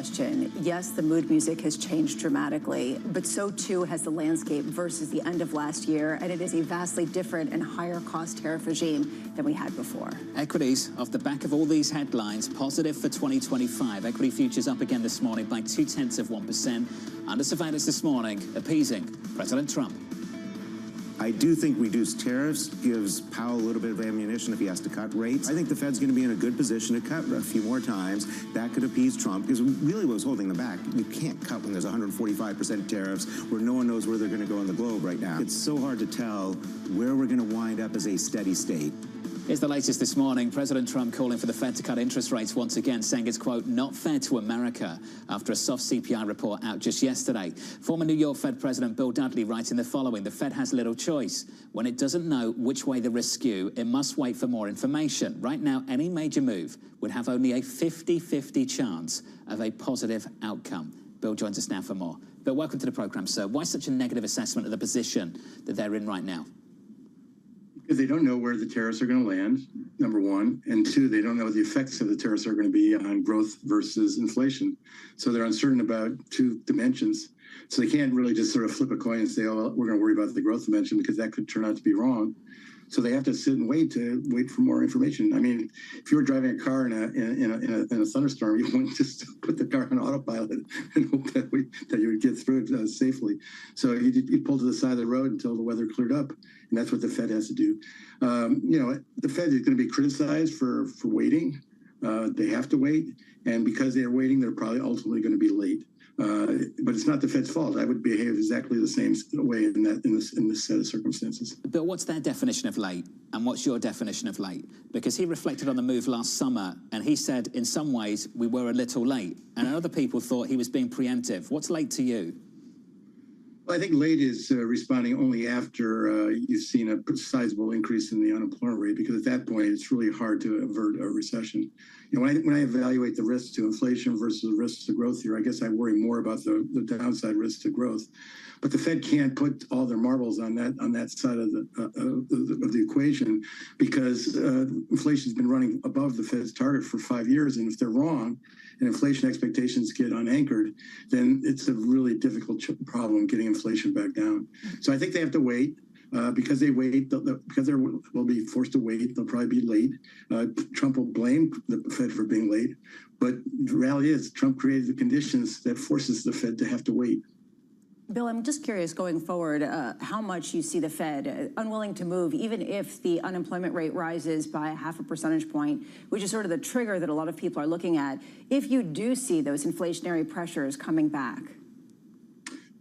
question. Yes, the mood music has changed dramatically, but so too has the landscape versus the end of last year, and it is a vastly different and higher cost tariff regime than we had before. Equities, off the back of all these headlines, positive for 2025. Equity futures up again this morning by 0.2%. Under surveillance this morning, appeasing President Trump. I do think reduced tariffs gives Powell a little bit of ammunition if he has to cut rates. I think the Fed's going to be in a good position to cut a few more times. That could appease Trump, because really what was holding them back, you can't cut when there's 145% tariffs, where no one knows where they're going to go in the globe right now. It's so hard to tell where we're going to wind up as a steady state. Here's the latest this morning. President Trump calling for the Fed to cut interest rates once again, saying it's, quote, not fair to America after a soft CPI report out just yesterday. Former New York Fed President Bill Dudley writing the following: the Fed has little choice. When it doesn't know which way the risks skew, it must wait for more information. Right now, any major move would have only a 50-50 chance of a positive outcome. Bill joins us now for more. Bill, welcome to the program, sir. Why such a negative assessment of the position that they're in right now? Because they don't know where the tariffs are going to land, number one. And two, they don't know what the effects of the tariffs are going to be on growth versus inflation. So they're uncertain about two dimensions. So they can't really just sort of flip a coin and say, oh, well, we're going to worry about the growth dimension, because that could turn out to be wrong. So they have to sit and wait for more information. I mean, if you were driving a car in a thunderstorm, you wouldn't just put the car on autopilot and hope that you would get through it safely. So you pull to the side of the road until the weather cleared up, and that's what the Fed has to do. You know, the Fed is going to be criticized for waiting. They have to wait, and because they're waiting, they're probably ultimately going to be late. But it's not the Fed's fault. I would behave exactly the same way in this set of circumstances. Bill, what's their definition of late, and what's your definition of late? Because he reflected on the move last summer, and he said, in some ways, we were a little late, and other people thought he was being preemptive. What's late to you? Well, I think late is responding only after you've seen a sizable increase in the unemployment rate, because at that point, it's really hard to avert a recession. You know, when I evaluate the risks to inflation versus the risks to growth here, I guess I worry more about the downside risks to growth. But the Fed can't put all their marbles on that side of the equation, because inflation's been running above the Fed's target for 5 years, and if they're wrong and inflation expectations get unanchored, then it's a really difficult problem getting inflation back down. So I think they have to wait. Because they wait, because they'll be forced to wait, they'll probably be late. Trump will blame the Fed for being late, but the reality is Trump created the conditions that forces the Fed to have to wait. Bill, I'm just curious, going forward, how much you see the Fed unwilling to move, even if the unemployment rate rises by 0.5 percentage point, which is sort of the trigger that a lot of people are looking at, if you do see those inflationary pressures coming back?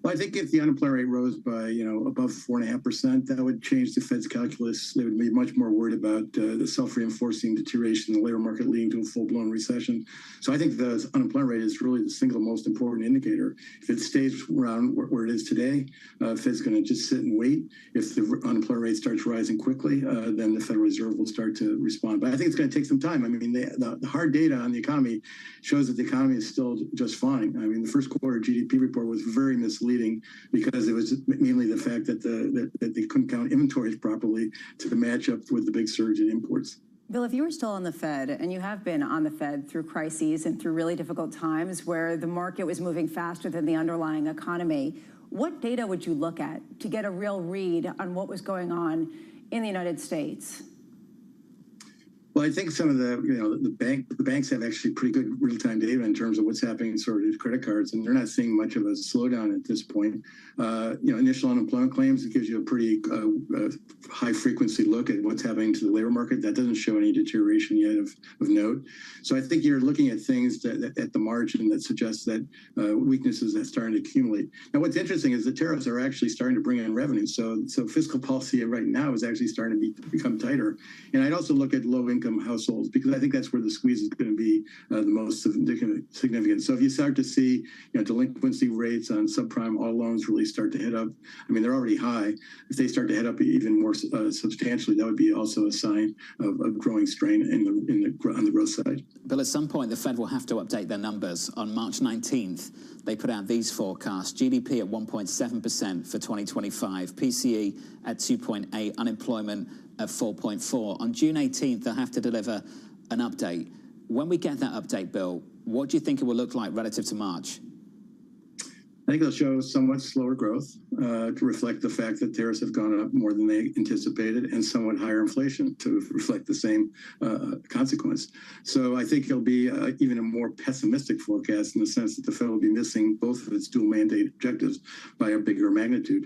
Well, I think if the unemployment rate rose by, above 4.5%, that would change the Fed's calculus. They would be much more worried about the self-reinforcing deterioration in the labor market leading to a full-blown recession. So I think the unemployment rate is really the single most important indicator. If it stays around where it is today, Fed's going to just sit and wait. If the unemployment rate starts rising quickly, then the Federal Reserve will start to respond. But I think it's going to take some time. I mean, the hard data on the economy shows that the economy is still just fine. I mean, the first quarter GDP report was very misleading, because it was mainly the fact that they couldn't count inventories properly to match up with the big surge in imports. Bill, if you were still on the Fed, and you have been on the Fed through crises and through really difficult times where the market was moving faster than the underlying economy, what data would you look at to get a real read on what was going on in the United States? Well, I think some of the banks have actually pretty good real-time data in terms of what's happening sort of to credit cards, and they're not seeing much of a slowdown at this point. Initial unemployment claims, it gives you a pretty high-frequency look at what's happening to the labor market. That doesn't show any deterioration yet of note. So I think you're looking at things that at the margin that suggests that weaknesses are starting to accumulate. Now, what's interesting is the tariffs are actually starting to bring in revenue. So fiscal policy right now is actually starting to become tighter. And I'd also look at low-income households, because I think that's where the squeeze is going to be the most significant. So if you start to see delinquency rates on subprime auto loans really start to head up, I mean, they're already high. If they start to head up even more substantially, that would be also a sign of growing strain on the growth side. Bill, at some point, the Fed will have to update their numbers. On March 19th, they put out these forecasts: GDP at 1.7% for 2025, PCE at 2.8, unemployment at 4.4. On June 18th, they'll have to deliver an update. When we get that update, Bill, what do you think it will look like relative to March? I think it'll show somewhat slower growth to reflect the fact that tariffs have gone up more than they anticipated, and somewhat higher inflation to reflect the same consequence. So I think it'll be even a more pessimistic forecast in the sense that the Fed will be missing both of its dual mandate objectives by a bigger magnitude.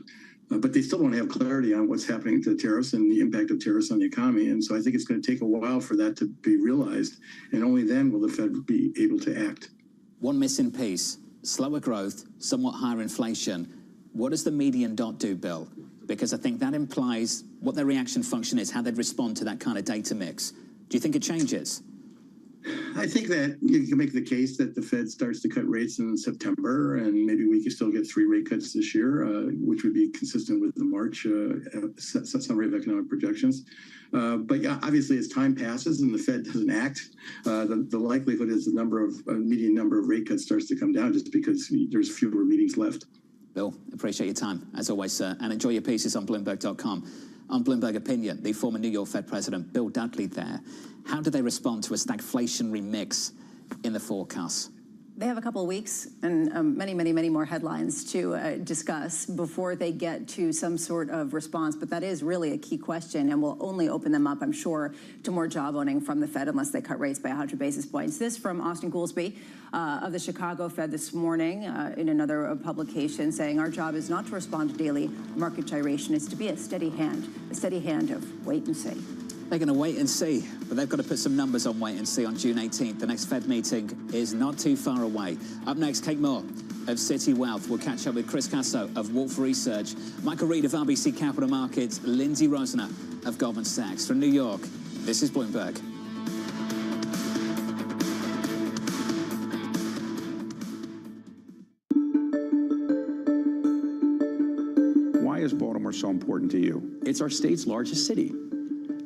But they still don't have clarity on what's happening to tariffs and the impact of tariffs on the economy. And so I think it's going to take a while for that to be realized. And only then will the Fed be able to act. One missing piece. Slower growth, somewhat higher inflation. What does the median dot do, Bill? Because I think that implies what their reaction function is, how they'd respond to that kind of data mix. Do you think it changes? I think that you can make the case that the Fed starts to cut rates in September, and maybe we could still get 3 rate cuts this year, which would be consistent with the March summary of economic projections. But yeah, obviously, as time passes and the Fed doesn't act, the likelihood is the median number of rate cuts starts to come down just because there's fewer meetings left. Bill, appreciate your time, as always, sir, and enjoy your pieces on Bloomberg.com. On Bloomberg Opinion, the former New York Fed President, Bill Dudley there. How do they respond to a stagflationary mix in the forecast? They have a couple of weeks and many more headlines to discuss before they get to some sort of response. But that is really a key question and will only open them up, I'm sure, to more job owning from the Fed unless they cut rates by 100 basis points. This from Austin Goolsbee of the Chicago Fed this morning in another publication saying our job is not to respond to daily market gyration, it's to be a steady hand of wait and see. They're going to wait and see, but they've got to put some numbers on wait and see on June 18th. The next Fed meeting is not too far away. Up next, Kate Moore of Citi Wealth. We'll catch up with Chris Casso of Wolfe Research, Michael Reed of RBC Capital Markets, Lindsay Rosner of Goldman Sachs. From New York, this is Bloomberg. Why is Baltimore so important to you? It's our state's largest city.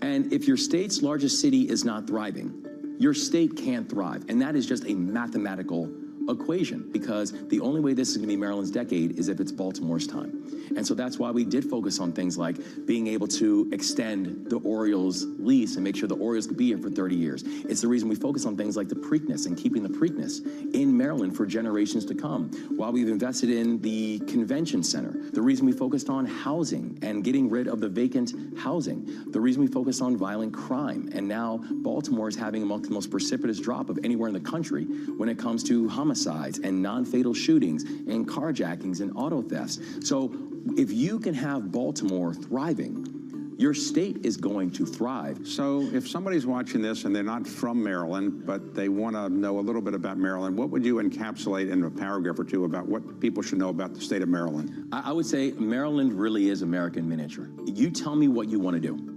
And if your state's largest city is not thriving, your state can't thrive. And that is just a mathematical equation, because the only way this is going to be Maryland's decade is if it's Baltimore's time. And so that's why we did focus on things like being able to extend the Orioles lease and make sure the Orioles could be here for 30 years. It's the reason we focus on things like the Preakness and keeping the Preakness in Maryland for generations to come. While we've invested in the convention center, the reason we focused on housing and getting rid of the vacant housing, the reason we focused on violent crime. And now Baltimore is having amongst the most precipitous drop of anywhere in the country when it comes to homicides and non-fatal shootings and carjackings and auto thefts. So if you can have Baltimore thriving, your state is going to thrive. So if somebody's watching this and they're not from Maryland, but they want to know a little bit about Maryland, what would you encapsulate in a paragraph or two about what people should know about the state of Maryland? I would say Maryland really is American miniature. You tell me what you want to do.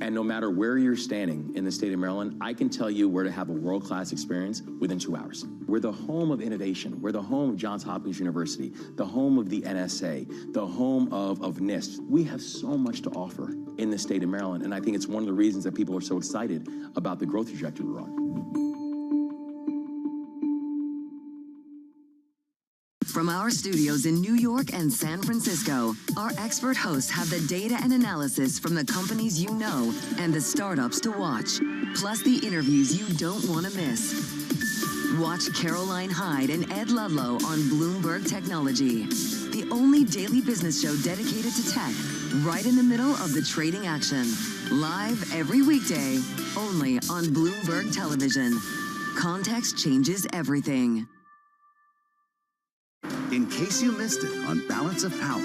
And no matter where you're standing in the state of Maryland, I can tell you where to have a world-class experience within 2 hours. We're the home of innovation. We're the home of Johns Hopkins University, the home of the NSA, the home of NIST. We have so much to offer in the state of Maryland, and I think it's one of the reasons that people are so excited about the growth trajectory we're on. From our studios in New York and San Francisco, our expert hosts have the data and analysis from the companies you know and the startups to watch, plus the interviews you don't want to miss. Watch Caroline Hyde and Ed Ludlow on Bloomberg Technology, the only daily business show dedicated to tech, right in the middle of the trading action. Live every weekday, only on Bloomberg Television. Context changes everything. In case you missed it on Balance of Power.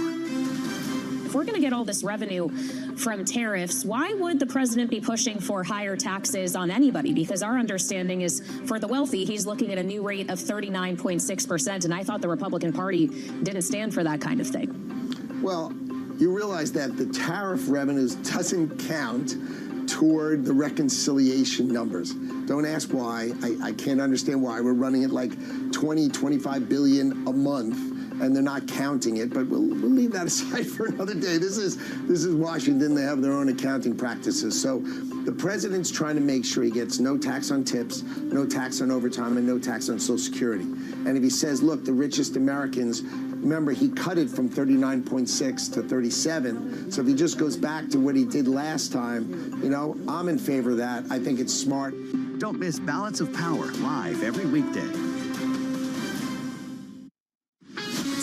If we're going to get all this revenue from tariffs, why would the president be pushing for higher taxes on anybody? Because our understanding is for the wealthy, he's looking at a new rate of 39.6%. And I thought the Republican Party didn't stand for that kind of thing. Well, you realize that the tariff revenues doesn't count toward the reconciliation numbers. Don't ask why. I can't understand why. We're running it like 20, 25 billion a month, and they're not counting it, but we'll leave that aside for another day. This is Washington. They have their own accounting practices. So the president's trying to make sure he gets no tax on tips, no tax on overtime, and no tax on Social Security. And if he says, look, the richest Americans, remember, he cut it from 39.6 to 37. So if he just goes back to what he did last time, you know, I'm in favor of that. I think it's smart. Don't miss Balance of Power live every weekday.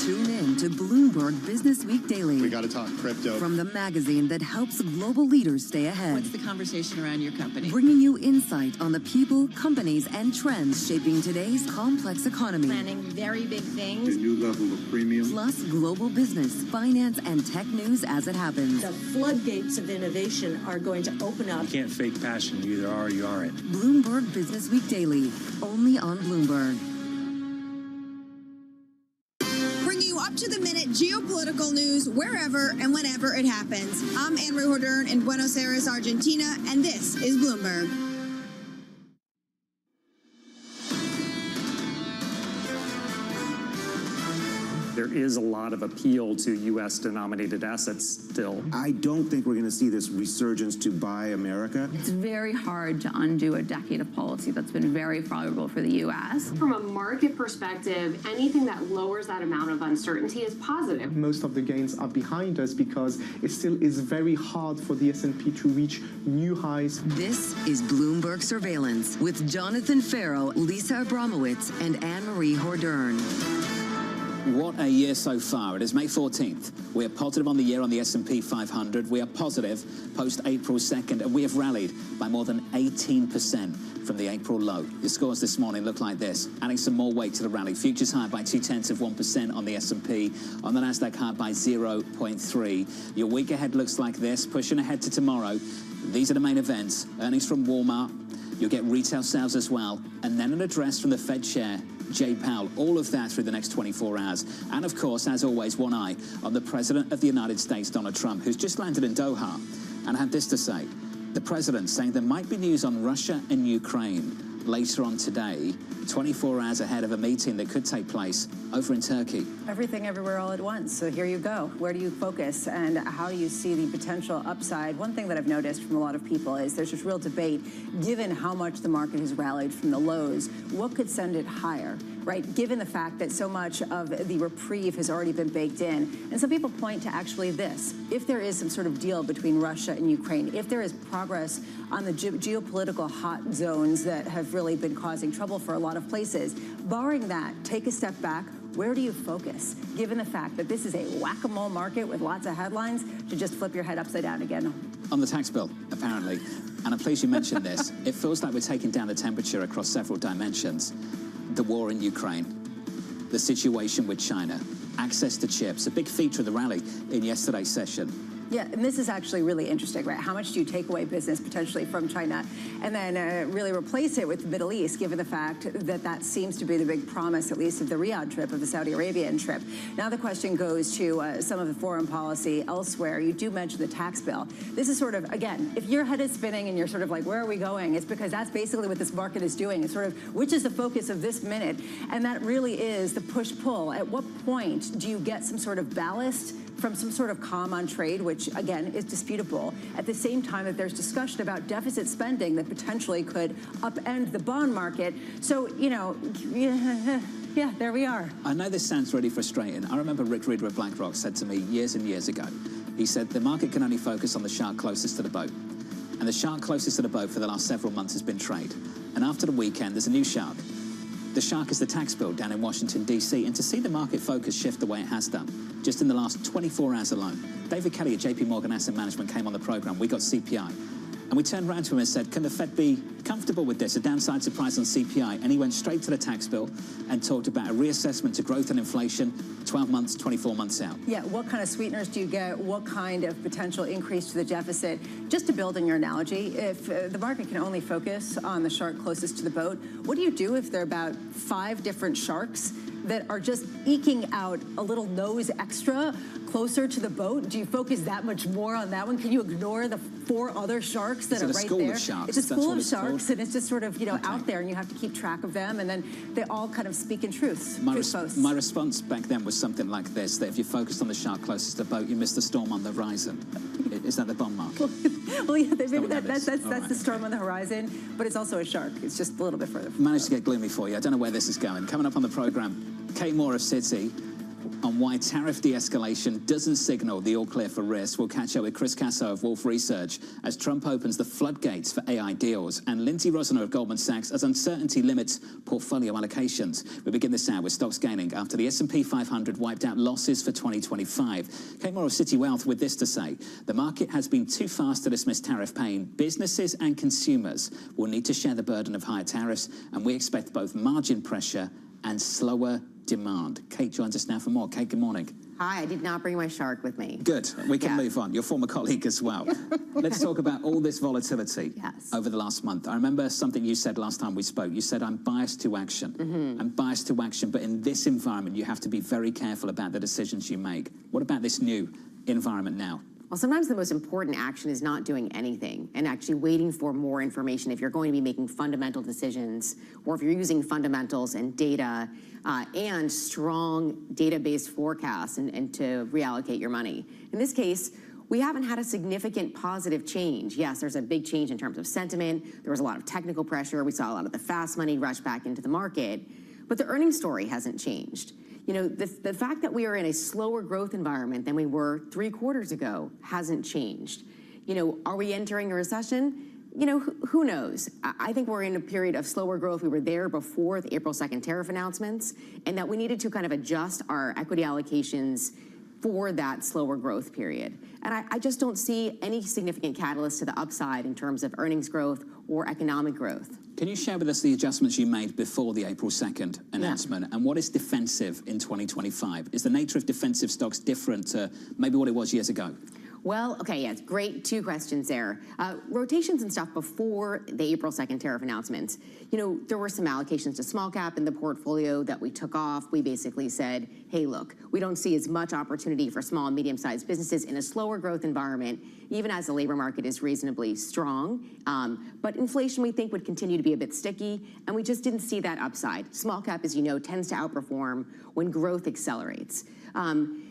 Tune in to Bloomberg Business Week Daily. We got to talk crypto. From the magazine that helps global leaders stay ahead. What's the conversation around your company? Bringing you insight on the people, companies, and trends shaping today's complex economy. Planning very big things. A new level of premium. Plus global business, finance, and tech news as it happens. The floodgates of innovation are going to open up. You can't fake passion. You either are or you aren't. Bloomberg Business Week Daily, only on Bloomberg. Up-to-the-minute geopolitical news wherever and whenever it happens. I'm Anne-Marie Hordern in Buenos Aires, Argentina, and this is Bloomberg. There is a lot of appeal to U.S.-denominated assets still. I don't think we're going to see this resurgence to buy America. It's very hard to undo a decade of policy that's been very favorable for the U.S. From a market perspective, anything that lowers that amount of uncertainty is positive. Most of the gains are behind us because it still is very hard for the S&P to reach new highs. This is Bloomberg Surveillance with Jonathan Farrow, Lisa Abramowitz, and Anne-Marie Hordern. What a year so far. It is May 14th. We are positive on the year on the S&P 500. We are positive post-April 2nd, and we have rallied by more than 18% from the April low. The scores this morning look like this, adding some more weight to the rally. Futures higher by 0.2% on the S&P. On the Nasdaq, higher by 0.3. Your week ahead looks like this, pushing ahead to tomorrow. These are the main events. Earnings from Walmart. You'll get retail sales as well, and then an address from the Fed chair, Jay Powell. All of that through the next 24 hours. And of course, as always, one eye on the President of the United States, Donald Trump, who's just landed in Doha and had this to say. The President saying there might be news on Russia and Ukraine later on today, 24 hours ahead of a meeting that could take place over in Turkey. Everything everywhere all at once. So here you go. Where do you focus and how do you see the potential upside? One thing that I've noticed from a lot of people is there's this real debate, given how much the market has rallied from the lows, what could send it higher, right? Given the fact that so much of the reprieve has already been baked in. And some people point to actually this. If there is some sort of deal between Russia and Ukraine, if there is progress on the geopolitical hot zones that have really been causing trouble for a lot of places, barring that, take a step back. Where do you focus, given the fact that this is a whack-a-mole market with lots of headlines to just flip your head upside down again? On the tax bill, apparently. And I'm pleased you mentioned this. It feels like we're taking down the temperature across several dimensions. The war in Ukraine, the situation with China, access to chips, a big feature of the rally in yesterday's session. Yeah, and this is actually really interesting, right? How much do you take away business potentially from China and then really replace it with the Middle East, given the fact that that seems to be the big promise, at least of the Riyadh trip, of the Saudi Arabian trip. Now the question goes to some of the foreign policy elsewhere. You do mention the tax bill. This is sort of, again, if your head is spinning and you're sort of like, where are we going? It's because that's basically what this market is doing. It's sort of, which is the focus of this minute? And that really is the push-pull. At what point do you get some sort of ballast from some sort of calm on trade, which, again, is disputable, at the same time that there's discussion about deficit spending that potentially could upend the bond market. So, you know, yeah, there we are. I know this sounds really frustrating. I remember Rick Reeder of BlackRock said to me years and years ago, he said, the market can only focus on the shark closest to the boat. And the shark closest to the boat for the last several months has been trade. And after the weekend, there's a new shark. The shark is the tax bill down in Washington, D.C. And to see the market focus shift the way it has done, just in the last 24 hours alone, David Kelly at JP Morgan Asset Management came on the program. We got CPI. And we turned around to him and said, can the Fed be comfortable with this, a downside surprise on CPI? And he went straight to the tax bill and talked about a reassessment to growth and inflation 12 months, 24 months out. Yeah, what kind of sweeteners do you get? What kind of potential increase to the deficit? Just to build on your analogy, if the market can only focus on the shark closest to the boat, what do you do if there are about 5 different sharks that are just eking out a little nose extra closer to the boat? Do you focus that much more on that one? Can you ignore the 4 other sharks that are right there? It's a school of sharks, and it's just sort of, you know, out there, and you have to keep track of them, and then they all kind of speak in truths. My response back then was something like this, that if you focused on the shark closest to the boat, you missed the storm on the horizon. Is that the bond market? Well, yeah, maybe that's the storm on the horizon, but it's also a shark. It's just a little bit further. Managed to get gloomy for you. I don't know where this is going. Coming up on the program, Kate Moore of Citi, on why tariff de-escalation doesn't signal the all-clear for risk. We'll catch up with Chris Casso of Wolfe Research as Trump opens the floodgates for AI deals, and Lindsay Rosner of Goldman Sachs as uncertainty limits portfolio allocations. We begin this hour with stocks gaining after the S&P 500 wiped out losses for 2025. Kate Moore of Citi Wealth with this to say: the market has been too fast to dismiss tariff pain. Businesses and consumers will need to share the burden of higher tariffs, and we expect both margin pressure and slower demand. Kate joins us now for more. Kate, good morning. Hi, I did not bring my shark with me. Good. We can move on. Your former colleague as well. Let's talk about all this volatility over the last month. I remember something you said last time we spoke. You said, I'm biased to action. I'm biased to action, but in this environment, you have to be very careful about the decisions you make. What about this new environment now? Well, sometimes the most important action is not doing anything and actually waiting for more information if you're going to be making fundamental decisions, or if you're using fundamentals and data and strong database forecasts and to reallocate your money. In this case, we haven't had a significant positive change. Yes, there's a big change in terms of sentiment. There was a lot of technical pressure. We saw a lot of the fast money rush back into the market, but the earnings story hasn't changed. You know, the fact that we are in a slower growth environment than we were 3 quarters ago hasn't changed. You know, are we entering a recession? You know, who knows? I think we're in a period of slower growth. We were there before the April 2nd tariff announcements, and that we needed to kind of adjust our equity allocations for that slower growth period. And I just don't see any significant catalyst to the upside in terms of earnings growth or economic growth. Can you share with us the adjustments you made before the April 2nd announcement? And what is defensive in 2025? Is the nature of defensive stocks different to maybe what it was years ago? Well, okay, yeah, it's great. 2 questions there. Rotations and stuff before the April 2nd tariff announcements. You know, there were some allocations to small cap in the portfolio that we took off. We basically said, hey, look, we don't see as much opportunity for small and medium-sized businesses in a slower growth environment, even as the labor market is reasonably strong. But inflation, we think, would continue to be a bit sticky, and we just didn't see that upside. Small cap, as you know, tends to outperform when growth accelerates.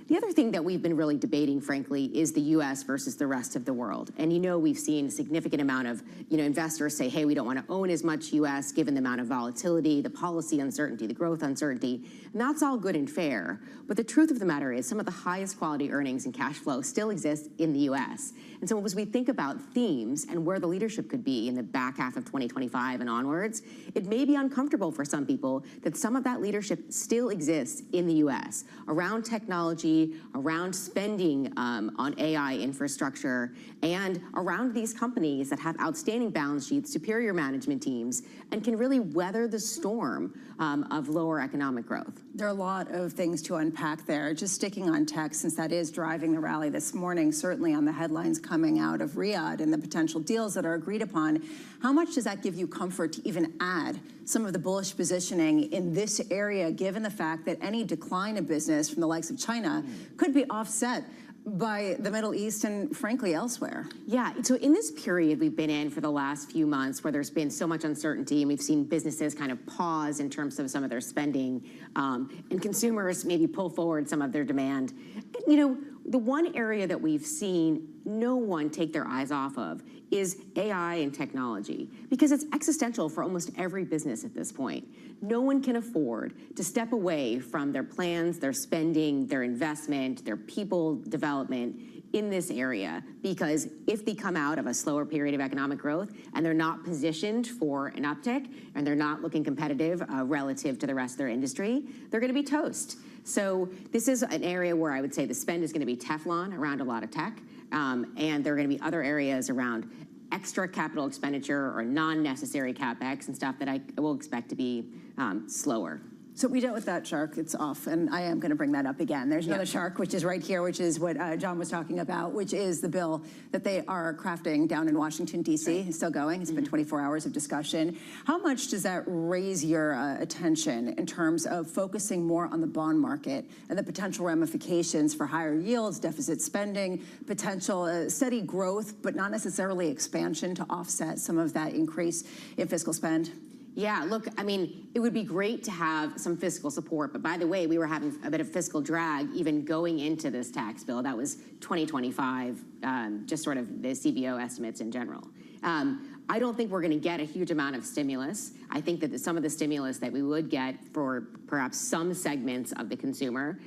The other thing that we've been really debating, frankly, is the U.S. versus the rest of the world. And you know, we've seen a significant amount of, investors say, hey, we don't want to own as much U.S. given the amount of volatility, the policy uncertainty, the growth uncertainty. And that's all good and fair. But the truth of the matter is some of the highest quality earnings and cash flow still exist in the U.S. And so as we think about themes and where the leadership could be in the back half of 2025 and onwards, it may be uncomfortable for some people that some of that leadership still exists in the U.S. around technology, around spending on AI infrastructure, and around these companies that have outstanding balance sheets, superior management teams, and can really weather the storm of lower economic growth. There are a lot of things to unpack there. Just sticking on tech, since that is driving the rally this morning, certainly on the headlines coming out of Riyadh and the potential deals that are agreed upon, how much does that give you comfort to even add some of the bullish positioning in this area, given the fact that any decline in business from the likes of China could be offset by the Middle East and, frankly, elsewhere? Yeah, so in this period we've been in for the last few months where there's been so much uncertainty and we've seen businesses kind of pause in terms of some of their spending and consumers maybe pull forward some of their demand. You know, the one area that we've seen no one take their eyes off of is AI and technology, because it's existential for almost every business at this point. No one can afford to step away from their plans, their spending, their investment, their people development in this area, because if they come out of a slower period of economic growth and they're not positioned for an uptick and they're not looking competitive relative to the rest of their industry, they're going to be toast. So this is an area where I would say the spend is going to be Teflon around a lot of tech, and there are going to be other areas around extra capital expenditure or non-necessary CapEx and stuff that I will expect to be slower. So we dealt with that shark. It's off, and I am going to bring that up again. There's another shark, which is right here, which is what John was talking about, which is the bill that they are crafting down in Washington, D.C. It's still going. It's been 24 hours of discussion. How much does that raise your attention in terms of focusing more on the bond market and the potential ramifications for higher yields, deficit spending, potential steady growth, but not necessarily expansion to offset some of that increase in fiscal spend? Yeah, look, I mean, it would be great to have some fiscal support, but by the way, we were having a bit of fiscal drag even going into this tax bill. That was 2025, just sort of the CBO estimates in general. I don't think we're going to get a huge amount of stimulus. I think that some of the stimulus that we would get for perhaps some segments of the consumer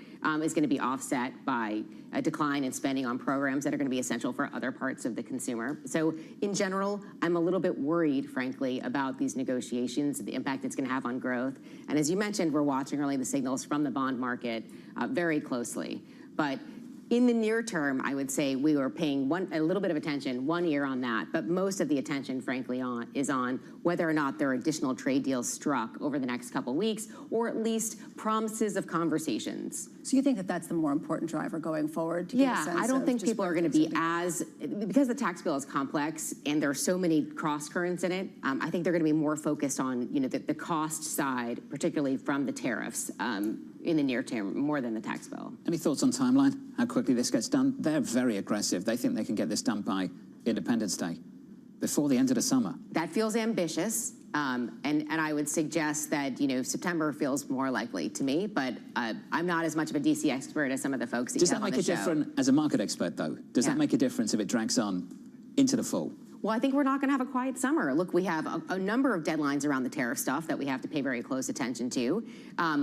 is going to be offset by a decline in spending on programs that are going to be essential for other parts of the consumer. So in general, I'm a little bit worried, frankly, about these negotiations, the impact it's going to have on growth. And as you mentioned, we're watching really the signals from the bond market very closely. But in the near term, I would say we were paying a little bit of attention, 1 year on that, but most of the attention, frankly, is on whether or not there are additional trade deals struck over the next couple of weeks, or at least promises of conversations. So you think that that's the more important driver going forward? To Yeah, get a sense I don't of think just people where are going to things be because the tax bill is complex and there are so many cross currents in it. I think they're going to be more focused on the cost side, particularly from the tariffs. In the near term, more than the tax bill. Any thoughts on timeline? How quickly this gets done? They're very aggressive. They think they can get this done by Independence Day, before the end of the summer. That feels ambitious, and I would suggest that September feels more likely to me. But I'm not as much of a DC expert as some of the folks that Does you have that on make the a show. difference as a market expert, though? Does that make a difference if it drags on into the fall? Well, I think we're not going to have a quiet summer. Look, we have a number of deadlines around the tariff stuff that we have to pay very close attention to.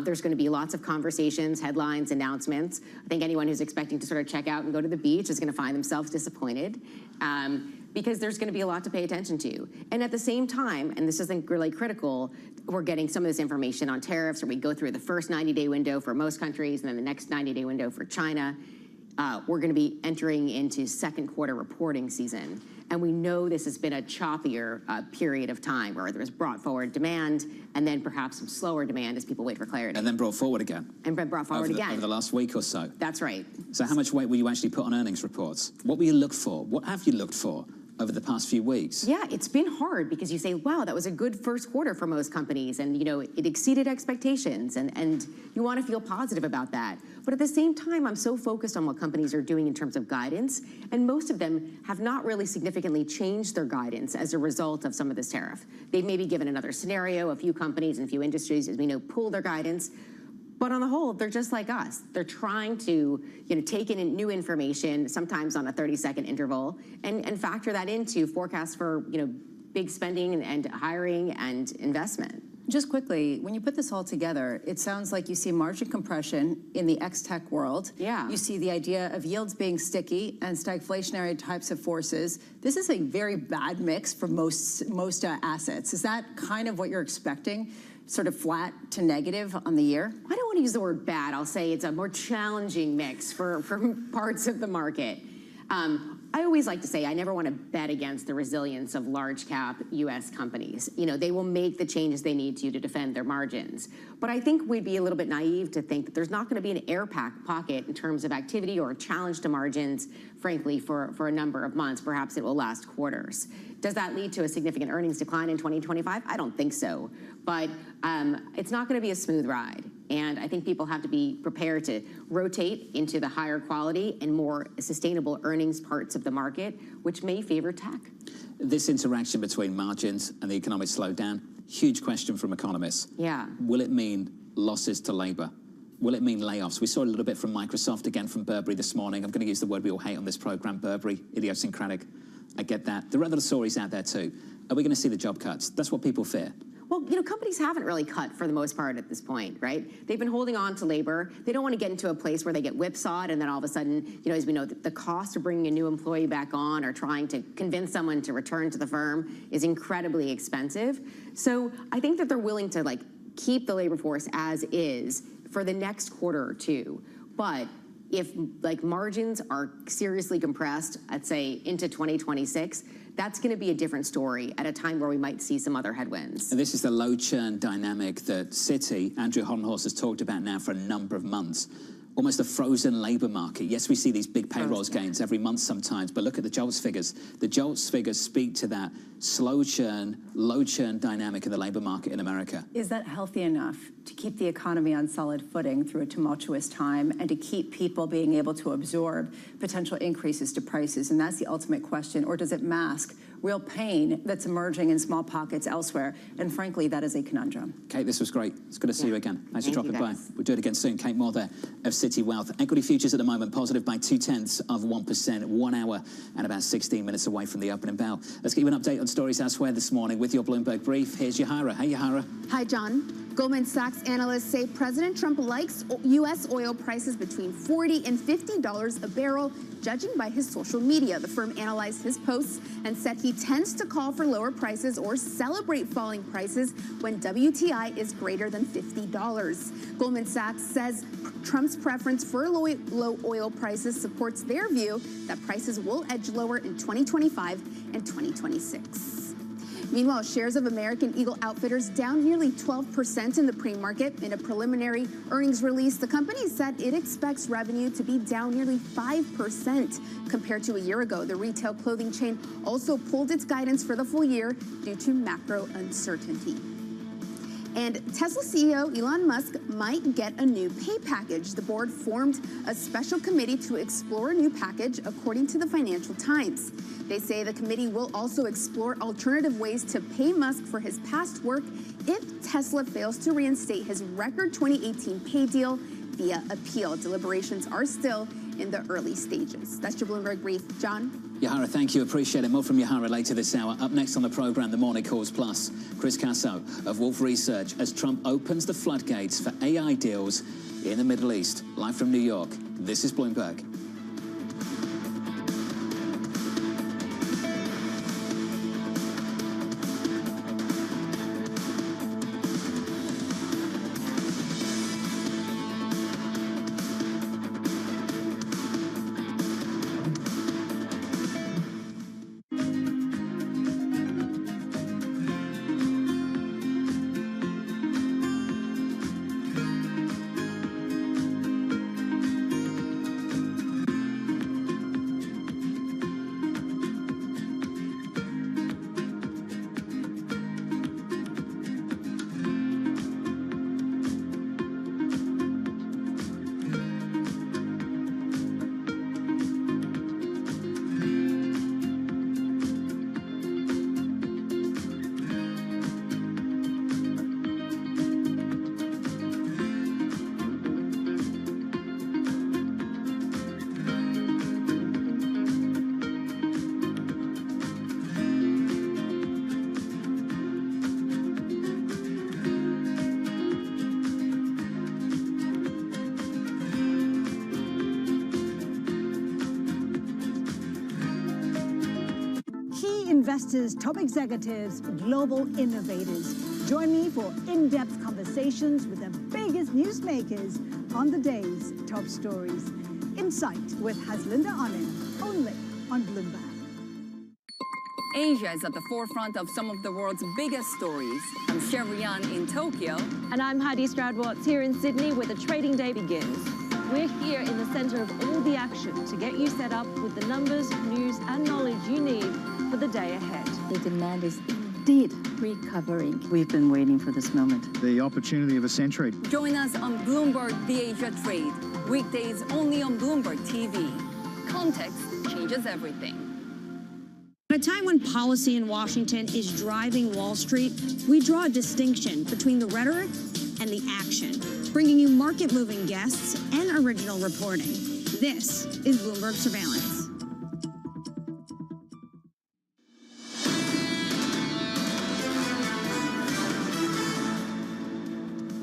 There's going to be lots of conversations, headlines, announcements. I think anyone who's expecting to sort of check out and go to the beach is going to find themselves disappointed because there's going to be a lot to pay attention to. And at the same time, and this isn't really critical, we're getting some of this information on tariffs, where we go through the first 90-day window for most countries and then the next 90-day window for China. We're going to be entering into second quarter reporting season. And we know this has been a choppier period of time where there's brought forward demand and then perhaps some slower demand as people wait for clarity. And then brought forward again. And brought forward again. Over the last week or so. That's right. So how much weight will you actually put on earnings reports? What will you look for? What have you looked for over the past few weeks? Yeah, it's been hard because you say, wow, that was a good first quarter for most companies, and it exceeded expectations, and you want to feel positive about that. But at the same time, I'm so focused on what companies are doing in terms of guidance, and most of them have not really significantly changed their guidance as a result of some of this tariff. They've maybe given another scenario. A few companies and a few industries, as we know, pulled their guidance. But on the whole, they're just like us. They're trying to, take in new information, sometimes on a 30-second interval, and factor that into forecasts for, big spending and hiring and investment. Just quickly, when you put this all together, it sounds like you see margin compression in the ex-tech world. Yeah. You see the idea of yields being sticky and stagflationary types of forces. This is a very bad mix for most assets. Is that kind of what you're expecting? Sort of flat to negative on the year? I don't want to use the word bad. I'll say it's a more challenging mix for parts of the market. I always like to say I never want to bet against the resilience of large cap U.S. companies. They will make the changes they need to defend their margins. But I think we'd be a little bit naive to think that there's not going to be an air pocket in terms of activity or a challenge to margins, frankly, for a number of months. Perhaps it will last quarters. Does that lead to a significant earnings decline in 2025? I don't think so. But it's not going to be a smooth ride. And I think people have to be prepared to rotate into the higher quality and more sustainable earnings parts of the market, which may favor tech. This interaction between margins and the economic slowdown, huge question from economists. Yeah. Will it mean losses to labor? Will it mean layoffs? We saw a little bit from Microsoft, again from Burberry this morning. I'm going to use the word we all hate on this program, Burberry, idiosyncratic. I get that. There are other stories out there too. Are we going to see the job cuts? That's what people fear. Well, companies haven't really cut for the most part at this point, right? They've been holding on to labor. They don't want to get into a place where they get whipsawed and then all of a sudden, as we know, the cost of bringing a new employee back on or trying to convince someone to return to the firm is incredibly expensive. So I think that they're willing to keep the labor force as is for the next quarter or two. But if margins are seriously compressed, I'd say into 2026, that's going to be a different story at a time where we might see some other headwinds. And this is the low churn dynamic that Citi, Andrew Hollenhorst, has talked about now for a number of months. Almost a frozen labor market. Yes, we see these big payrolls gains every month sometimes, but look at the JOLTS figures. The JOLTS figures speak to that slow churn, low churn dynamic in the labor market in America. Is that healthy enough to keep the economy on solid footing through a tumultuous time and to keep people being able to absorb potential increases to prices? And that's the ultimate question. Or does it mask real pain that's emerging in small pockets elsewhere. And frankly, that is a conundrum. Kate, this was great. It's good to see you again. Thanks for Thank you, dropping by. guys. We'll do it again soon. Kate Moore there of City Wealth. Equity futures at the moment positive by 0.2%, 1 hour and about 16 minutes away from the opening bell. Let's give you an update on stories elsewhere this morning with your Bloomberg Brief. Here's Yahara. Hey, Yahara. Hi, John. Goldman Sachs analysts say President Trump likes U.S. oil prices between $40 and $50 a barrel, judging by his social media. The firm analyzed his posts and said he tends to call for lower prices or celebrate falling prices when WTI is greater than $50. Goldman Sachs says Trump's preference for low oil prices supports their view that prices will edge lower in 2025 and 2026. Meanwhile, shares of American Eagle Outfitters down nearly 12% in the pre-market. In a preliminary earnings release, the company said it expects revenue to be down nearly 5% compared to a year ago. The retail clothing chain also pulled its guidance for the full year due to macro uncertainty. And Tesla CEO Elon Musk might get a new pay package. The board formed a special committee to explore a new package, according to the Financial Times. They say the committee will also explore alternative ways to pay Musk for his past work if Tesla fails to reinstate his record 2018 pay deal via appeal. Deliberations are still in the early stages. That's your Bloomberg Brief. John? Yahara, thank you. Appreciate it. More from Yahara later this hour. Up next on the program, the Morning Calls Plus. Chris Casso of Wolf Research as Trump opens the floodgates for AI deals in the Middle East. Live from New York, this is Bloomberg. Investors, top executives, global innovators. Join me for in-depth conversations with the biggest newsmakers on the day's top stories. Insight with Haslinda Anand, only on Bloomberg. Asia is at the forefront of some of the world's biggest stories. I'm Chevrian in Tokyo. And I'm Heidi Stroud-Watts here in Sydney, where the trading day begins. We're here in the center of all the action to get you set up with the numbers, news, and knowledge you need for the day ahead. The demand is indeed recovering. We've been waiting for this moment. The opportunity of a century. Join us on Bloomberg The Asia Trade. Weekdays only on Bloomberg TV. Context changes everything. At a time when policy in Washington is driving Wall Street, we draw a distinction between the rhetoric and the action, bringing you market-moving guests and original reporting. This is Bloomberg Surveillance.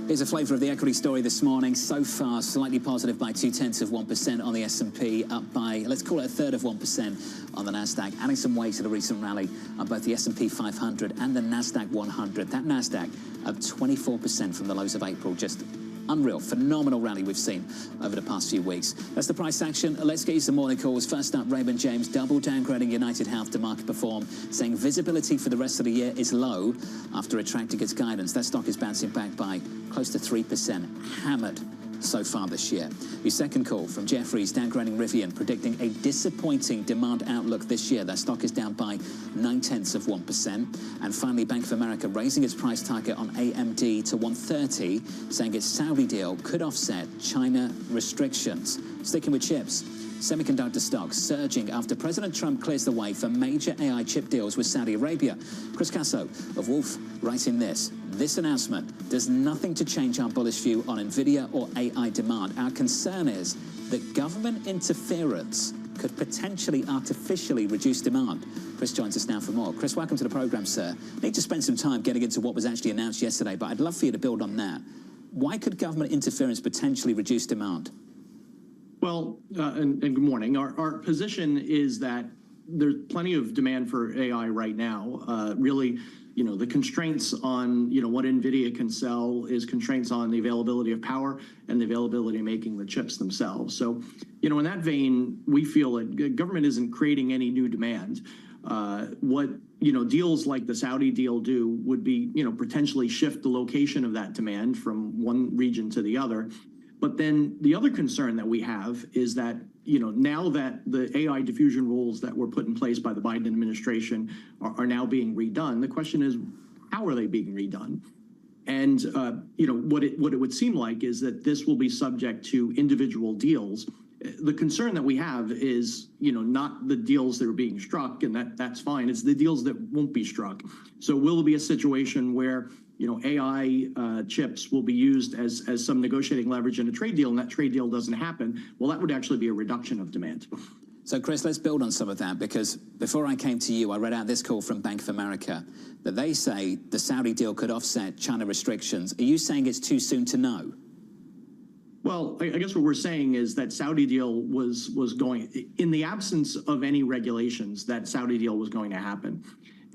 Here's a flavour of the equity story this morning. So far, slightly positive by 0.2% on the S&P, up by, let's call it 1/3 of 1% on the Nasdaq, adding some weight to the recent rally on both the S&P 500 and the Nasdaq 100. That Nasdaq up 24% from the lows of April. Just unreal, phenomenal rally we've seen over the past few weeks. That's the price action. Let's get you some morning calls. First up, Raymond James, double downgrading United Health to market perform, saying visibility for the rest of the year is low after retracting its guidance. That stock is bouncing back by close to 3%, hammered so far this year. Your second call from Jefferies, downgrading Rivian, predicting a disappointing demand outlook this year. That stock is down by 0.9%. And finally, Bank of America raising its price target on AMD to 130, saying its Saudi deal could offset China restrictions. Sticking with chips, Semiconductor stocks surging after President Trump clears the way for major AI chip deals with Saudi Arabia. Chris Casso of Wolf writing this. This announcement does nothing to change our bullish view on NVIDIA or AI demand. Our concern is that government interference could potentially artificially reduce demand. Chris joins us now for more. Chris, welcome to the program, sir. Need to spend some time getting into what was actually announced yesterday, but I'd love for you to build on that. Why could government interference potentially reduce demand? Well, and good morning. Our position is that there's plenty of demand for AI right now. Really, the constraints on, what NVIDIA can sell is constraints on the availability of power and the availability of making the chips themselves. So, in that vein, we feel that government isn't creating any new demand. What deals like the Saudi deal do would be, potentially shift the location of that demand from one region to the other. But then the other concern that we have is that, now that the AI diffusion rules that were put in place by the Biden administration are now being redone, the question is, how are they being redone? And, what it would seem like is that this will be subject to individual deals. The concern that we have is, not the deals that are being struck, and that's fine. It's the deals that won't be struck. So will it be a situation where, AI chips will be used as some negotiating leverage in a trade deal, and that trade deal doesn't happen? Well, that would actually be a reduction of demand. So, Chris, let's build on some of that, because before I came to you, I read out this call from Bank of America that they say the Saudi deal could offset China restrictions. Are you saying it's too soon to know? Well, I guess what we're saying is that Saudi deal was going, in the absence of any regulations, that Saudi deal was going to happen.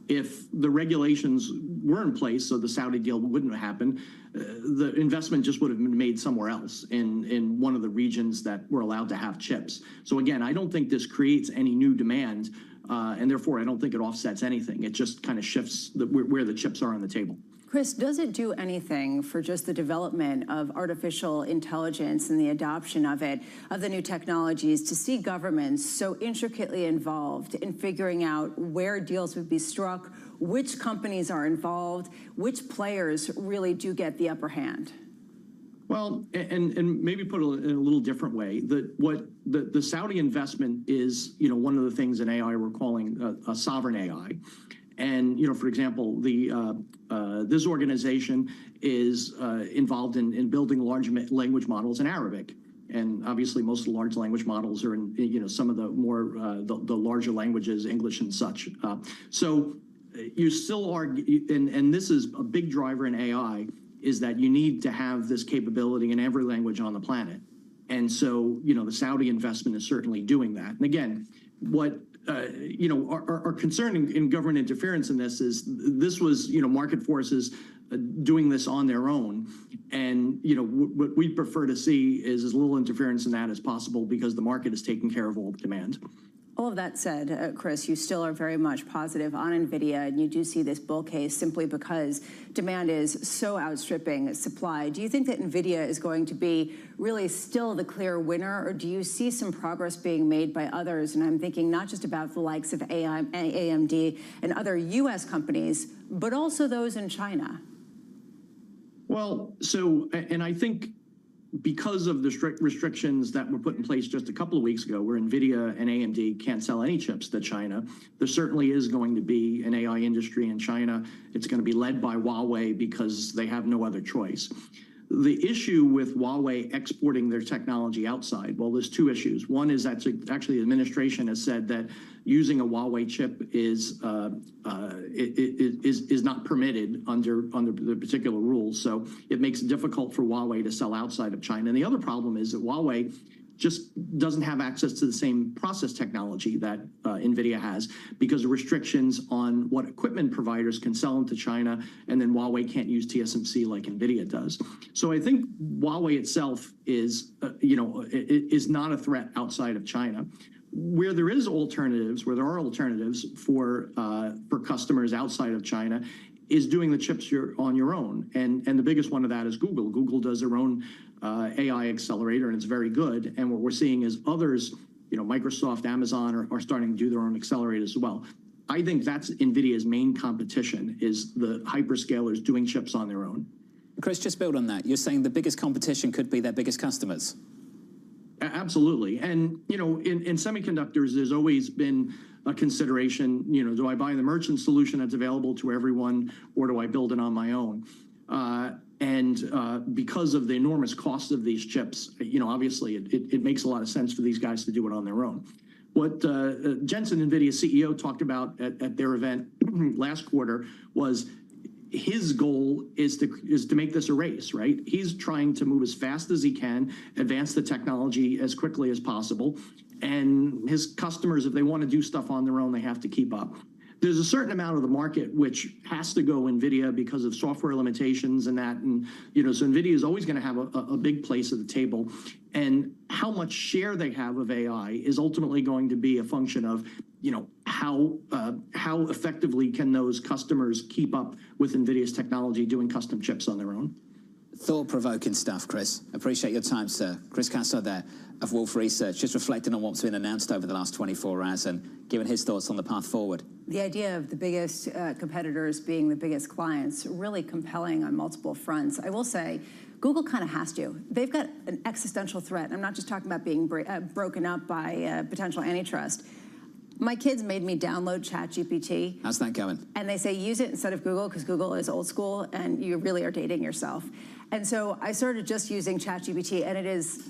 If the regulations were in place, so the Saudi deal wouldn't happen, the investment just would have been made somewhere else in one of the regions that were allowed to have chips. So again, I don't think this creates any new demand, and therefore I don't think it offsets anything. It just kind of shifts where the chips are on the table. Chris, does it do anything for just the development of artificial intelligence and the adoption of it, of the new technologies, to see governments so intricately involved in figuring out where deals would be struck, which companies are involved, which players really do get the upper hand? Well, and maybe put it in a little different way, the Saudi investment is, one of the things in AI we're calling a sovereign AI. And, for example, this organization is involved in building large language models in Arabic. And obviously, most of the large language models are in, some of the more, the larger languages, English and such. So you still are, and this is a big driver in AI, is that you need to have this capability in every language on the planet. And so, the Saudi investment is certainly doing that. And again, what our concern in government interference in this is this was, market forces doing this on their own. And, what we prefer to see is as little interference in that as possible, because the market is taking care of all the demand. All of that said, Chris, you still are very much positive on NVIDIA, and you do see this bull case simply because demand is so outstripping supply. Do you think that NVIDIA is going to be really still the clear winner, or do you see some progress being made by others? And I'm thinking not just about the likes of AMD and other U.S. companies, but also those in China. Well, so, and I think because of the strict restrictions that were put in place just a couple of weeks ago, where NVIDIA and AMD can't sell any chips to China, there certainly is going to be an AI industry in China. It's going to be led by Huawei because they have no other choice. The issue with Huawei exporting their technology outside, well, there's two issues. One is that actually the administration has said that using a Huawei chip is not permitted under the particular rules. So it makes it difficult for Huawei to sell outside of China. And the other problem is that Huawei just doesn't have access to the same process technology that NVIDIA has, because of restrictions on what equipment providers can sell into China, and then Huawei can't use TSMC like NVIDIA does. So I think Huawei itself is, is not a threat outside of China. Where there are alternatives for customers outside of China, is doing the chips on your own. And the biggest one of that is Google. Google does their own AI accelerator, and it's very good. And what we're seeing is others, Microsoft, Amazon are starting to do their own accelerator as well. I think that's NVIDIA's main competition, is the hyperscalers doing chips on their own. Chris, just build on that. You're saying the biggest competition could be their biggest customers. Absolutely. And, in semiconductors, there's always been a consideration, do I buy the merchant solution that's available to everyone, or do I build it on my own? Because of the enormous cost of these chips, obviously it makes a lot of sense for these guys to do it on their own. What Jensen, NVIDIA CEO, talked about at their event last quarter was his goal is to make this a race, right? He's trying to move as fast as he can, advance the technology as quickly as possible, and his customers, if they want to do stuff on their own, they have to keep up. There's a certain amount of the market which has to go NVIDIA because of software limitations and that, and so NVIDIA is always going to have a big place at the table, and how much share they have of AI is ultimately going to be a function of how effectively can those customers keep up with NVIDIA's technology doing custom chips on their own. Thought-provoking stuff, Chris. Appreciate your time, sir. Chris Casso there of Wolf Research, just reflecting on what's been announced over the last 24 hours and giving his thoughts on the path forward. The idea of the biggest competitors being the biggest clients, really compelling on multiple fronts. I will say, Google kind of has to. They've got an existential threat. I'm not just talking about being broken up by potential antitrust. My kids made me download ChatGPT. How's that going? And they say use it instead of Google because Google is old school and you really are dating yourself. And so I started just using ChatGPT, and it is,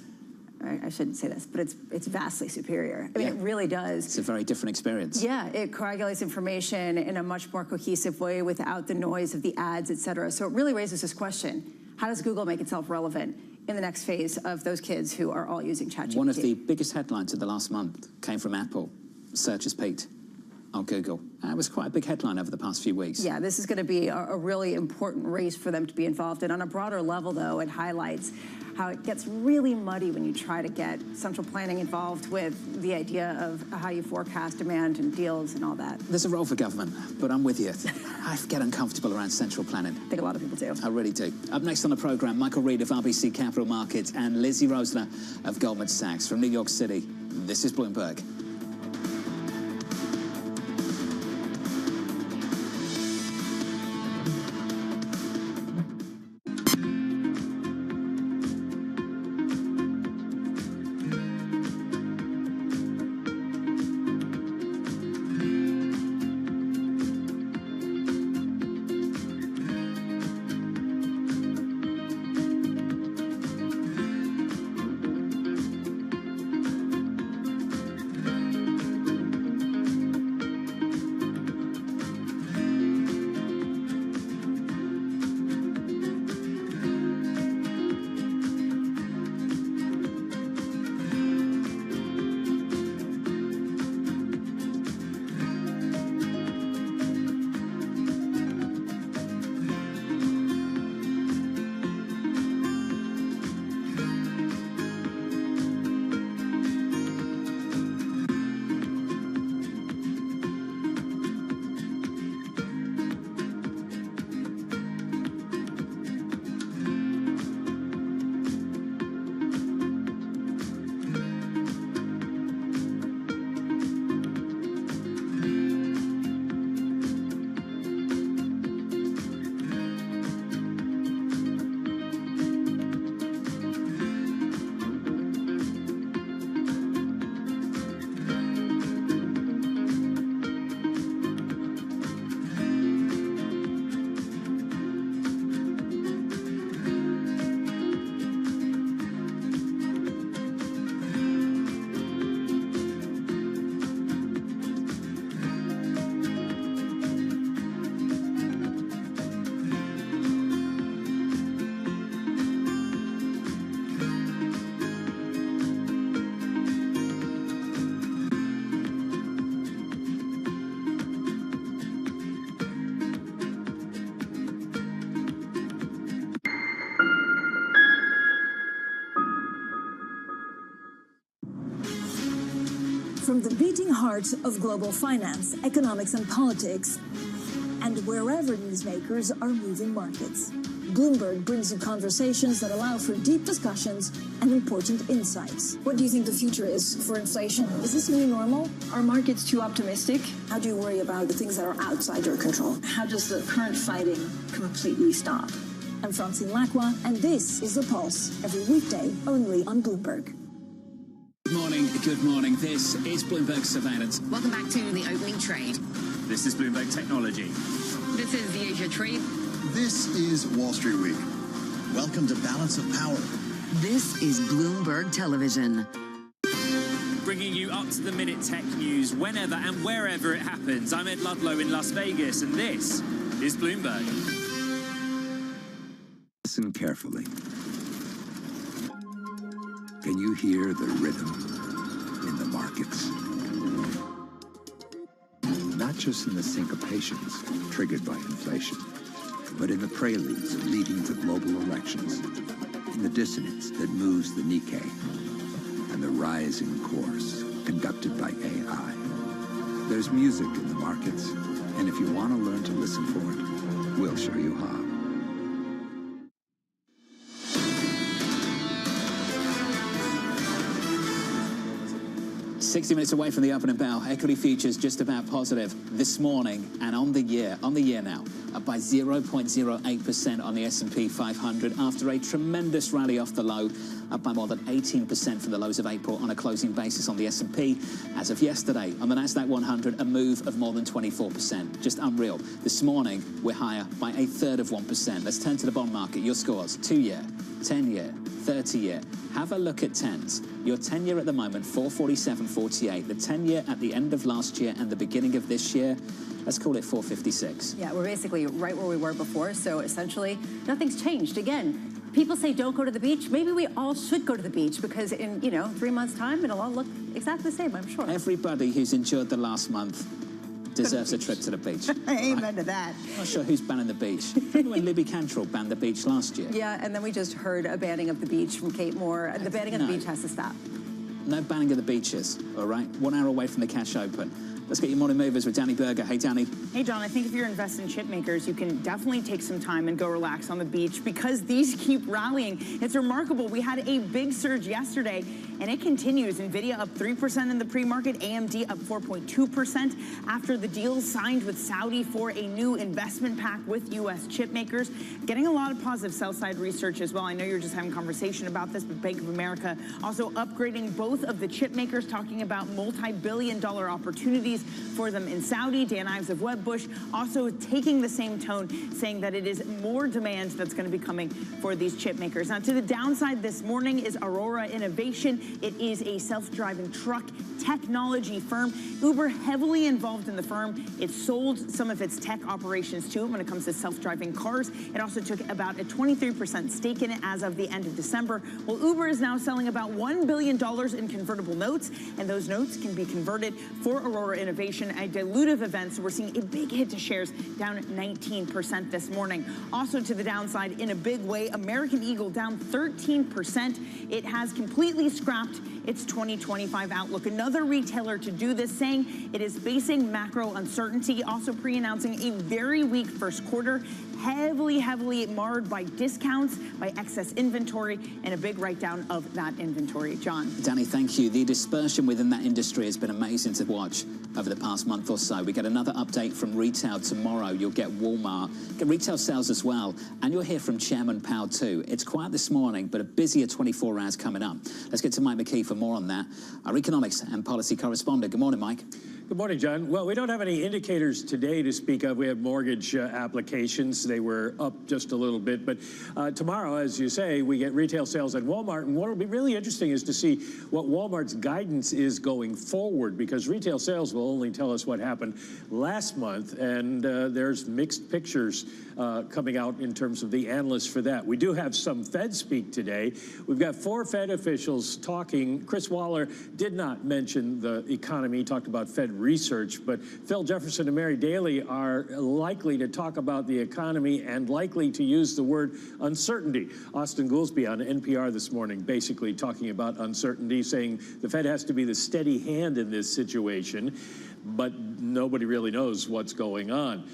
I shouldn't say this, but it's vastly superior. I mean, it really does. It's a very different experience. Yeah, it coagulates information in a much more cohesive way without the noise of the ads, et cetera. So it really raises this question: how does Google make itself relevant in the next phase of those kids who are all using ChatGPT? One of the biggest headlines of the last month came from Apple. Search has peaked on Google. It was quite a big headline over the past few weeks. Yeah, this is going to be a really important race for them to be involved in. On a broader level, though, it highlights how it gets really muddy when you try to get central planning involved with the idea of how you forecast demand and deals and all that. There's a role for government, but I'm with you. I get uncomfortable around central planning. I think a lot of people do. I really do. Up next on the program, Michael Reed of RBC Capital Markets and Lizzie Rosner of Goldman Sachs from New York City. This is Bloomberg. From the beating heart of global finance, economics, and politics, and wherever newsmakers are moving markets, Bloomberg brings you conversations that allow for deep discussions and important insights. What do you think the future is for inflation? Is this new normal? Are markets too optimistic? How do you worry about the things that are outside your control? How does the current fighting completely stop? I'm Francine Lacroix, and this is The Pulse, every weekday only on Bloomberg. morning. Good morning. This is Bloomberg Surveillance. Welcome back to the opening trade. This is Bloomberg Technology. This is the Asia Trade. This is Wall Street Week. Welcome to Balance of Power. This is Bloomberg Television. Bringing you up-to-the-minute tech news whenever and wherever it happens. I'm Ed Ludlow in Las Vegas, and this is Bloomberg. Listen carefully. Can you hear the rhythm in the markets? Not just in the syncopations triggered by inflation, but in the preludes leading to global elections, in the dissonance that moves the Nikkei, and the rising course conducted by AI. There's music in the markets, and if you want to learn to listen for it, we'll show you how. 60 minutes away from the opening bell, equity futures just about positive this morning and on the year now, up by 0.08% on the S&P 500 after a tremendous rally off the low, up by more than 18% from the lows of April on a closing basis on the S&P. As of yesterday, on the Nasdaq 100, a move of more than 24%. Just unreal. This morning, we're higher by a third of 1%. Let's turn to the bond market. Your scores, 2-year, 10-year, 30-year. Have a look at 10s. Your 10-year at the moment, 447.48. The 10-year at the end of last year and the beginning of this year, let's call it 456. Yeah, we're basically right where we were before, so essentially nothing's changed. Again, people say don't go to the beach. Maybe we all should go to the beach because in, 3 months' time, it'll all look exactly the same, I'm sure. Everybody who's endured the last month deserves a trip to the beach. Amen to that. I'm not sure who's banning the beach. Remember when Libby Cantrell banned the beach last year? Yeah, and then we just heard a banning of the beach from Kate Moore. The banning of the beach has to stop. No banning of the beaches, all right? 1 hour away from the cash open. Let's get your morning movers with Danny Berger. Hey, Danny. Hey, John. I think if you're investing in chip makers, you can definitely take some time and go relax on the beach because these keep rallying. It's remarkable. We had a big surge yesterday, and it continues. NVIDIA up 3% in the pre-market, AMD up 4.2% after the deal signed with Saudi for a new investment pack with U.S. chip makers. Getting a lot of positive sell-side research as well. I know you're just having conversation about this, but Bank of America also upgrading both of the chip makers, talking about multi-billion-dollar opportunities for them in Saudi. Dan Ives of Wedbush also taking the same tone, saying that it is more demand that's going to be coming for these chip makers. Now, to the downside this morning is Aurora Innovation. It is a self-driving truck technology firm. Uber heavily involved in the firm. It sold some of its tech operations to it when it comes to self-driving cars. It also took about a 23% stake in it as of the end of December. Well, Uber is now selling about $1 billion in convertible notes, and those notes can be converted for Aurora Innovation, a dilutive event. So we're seeing a big hit to shares, down 19% this morning. Also to the downside in a big way, American Eagle down 13%. It has completely scrapped its 2025 outlook. Another retailer to do this, saying it is facing macro uncertainty, also pre-announcing a very weak first quarter, heavily marred by discounts, by excess inventory, and a big write-down of that inventory. John. Danny, thank you. The dispersion within that industry has been amazing to watch over the past month or so. We get another update from retail tomorrow. You'll get Walmart, get retail sales as well, and you'll hear from Chairman Powell too. It's quiet this morning, but a busier 24 hours coming up. Let's get to Mike McKee for more on that. Our economics and policy correspondent. Good morning, Mike. Good morning, John. Well, we don't have any indicators today to speak of. We have mortgage applications. They were up just a little bit. But tomorrow, as you say, we get retail sales at Walmart. And what will be really interesting is to see what Walmart's guidance is going forward, because retail sales will only tell us what happened last month. And there's mixed pictures coming out in terms of the analysts for that. We do have some Fed speak today. We've got 4 Fed officials talking. Chris Waller did not mention the economy. He talked about Fed research, but Phil Jefferson and Mary Daly are likely to talk about the economy and likely to use the word uncertainty. Austin Goolsbee on NPR this morning basically talking about uncertainty, saying the Fed has to be the steady hand in this situation, but nobody really knows what's going on.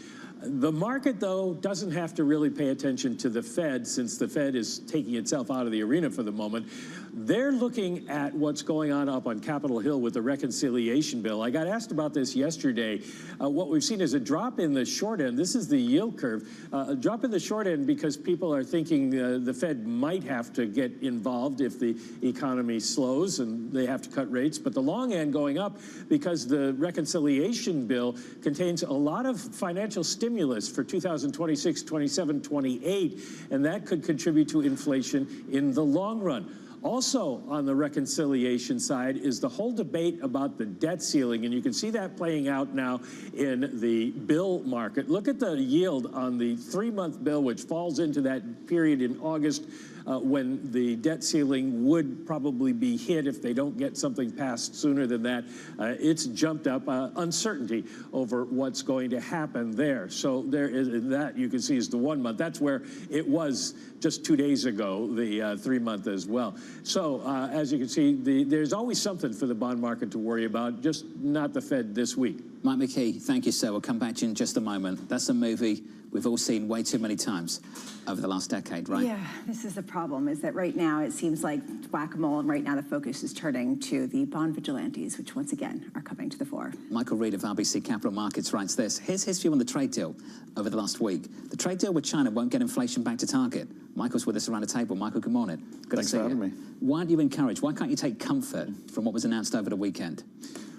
The market, though, doesn't have to really pay attention to the Fed, since the Fed is taking itself out of the arena for the moment. they're looking at what's going on up on Capitol Hill with the reconciliation bill. I got asked about this yesterday. What we've seen is a drop in the short end. This is the yield curve. A drop in the short end because people are thinking the Fed might have to get involved if the economy slows and they have to cut rates. But the long end going up because the reconciliation bill contains a lot of financial stimulus for 2026, 27, 28, and that could contribute to inflation in the long run. Also on the reconciliation side is the whole debate about the debt ceiling, and you can see that playing out now in the bill market. Look at the yield on the 3-month bill, which falls into that period in August when the debt ceiling would probably be hit if they don't get something passed sooner than that. It's jumped up. Uncertainty over what's going to happen there. So there is that you can see is the 1 month. That's where it was just 2 days ago, the 3-month as well. So as you can see, there's always something for the bond market to worry about, just not the Fed this week. Mike McKee, thank you, sir. We'll come back to you in just a moment. That's a movie we've all seen way too many times over the last decade, right? Yeah, this is the problem, is that right now it seems like whack-a-mole, and right now the focus is turning to the bond vigilantes, which once again are coming to the fore. Michael Reed of RBC Capital Markets writes this. Here's his view on the trade deal over the last week. The trade deal with China won't get inflation back to target. Michael's with us around the table. Michael, good morning. Good Thanks for having me. Why aren't you encouraged? Why can't you take comfort from what was announced over the weekend?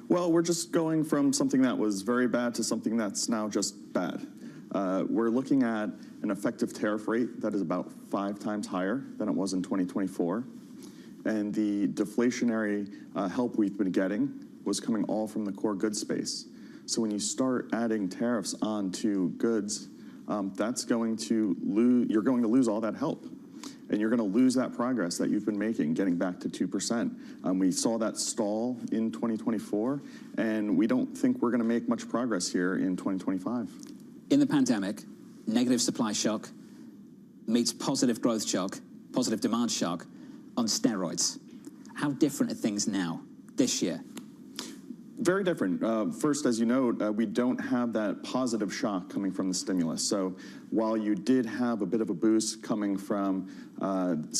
Well, we're just going from something that was very bad to something that's now just bad. We're looking at an effective tariff rate that is about 5 times higher than it was in 2024. And the deflationary help we've been getting was coming all from the core goods space. So when you start adding tariffs onto goods, that's going to you're going to lose all that help. And you're going to lose that progress that you've been making, getting back to 2%. We saw that stall in 2024, and we don't think we're going to make much progress here in 2025. In the pandemic, negative supply shock meets positive growth shock, positive demand shock on steroids. How different are things now, this year? Very different. First, as you know, we don't have that positive shock coming from the stimulus. So while you did have a bit of a boost coming from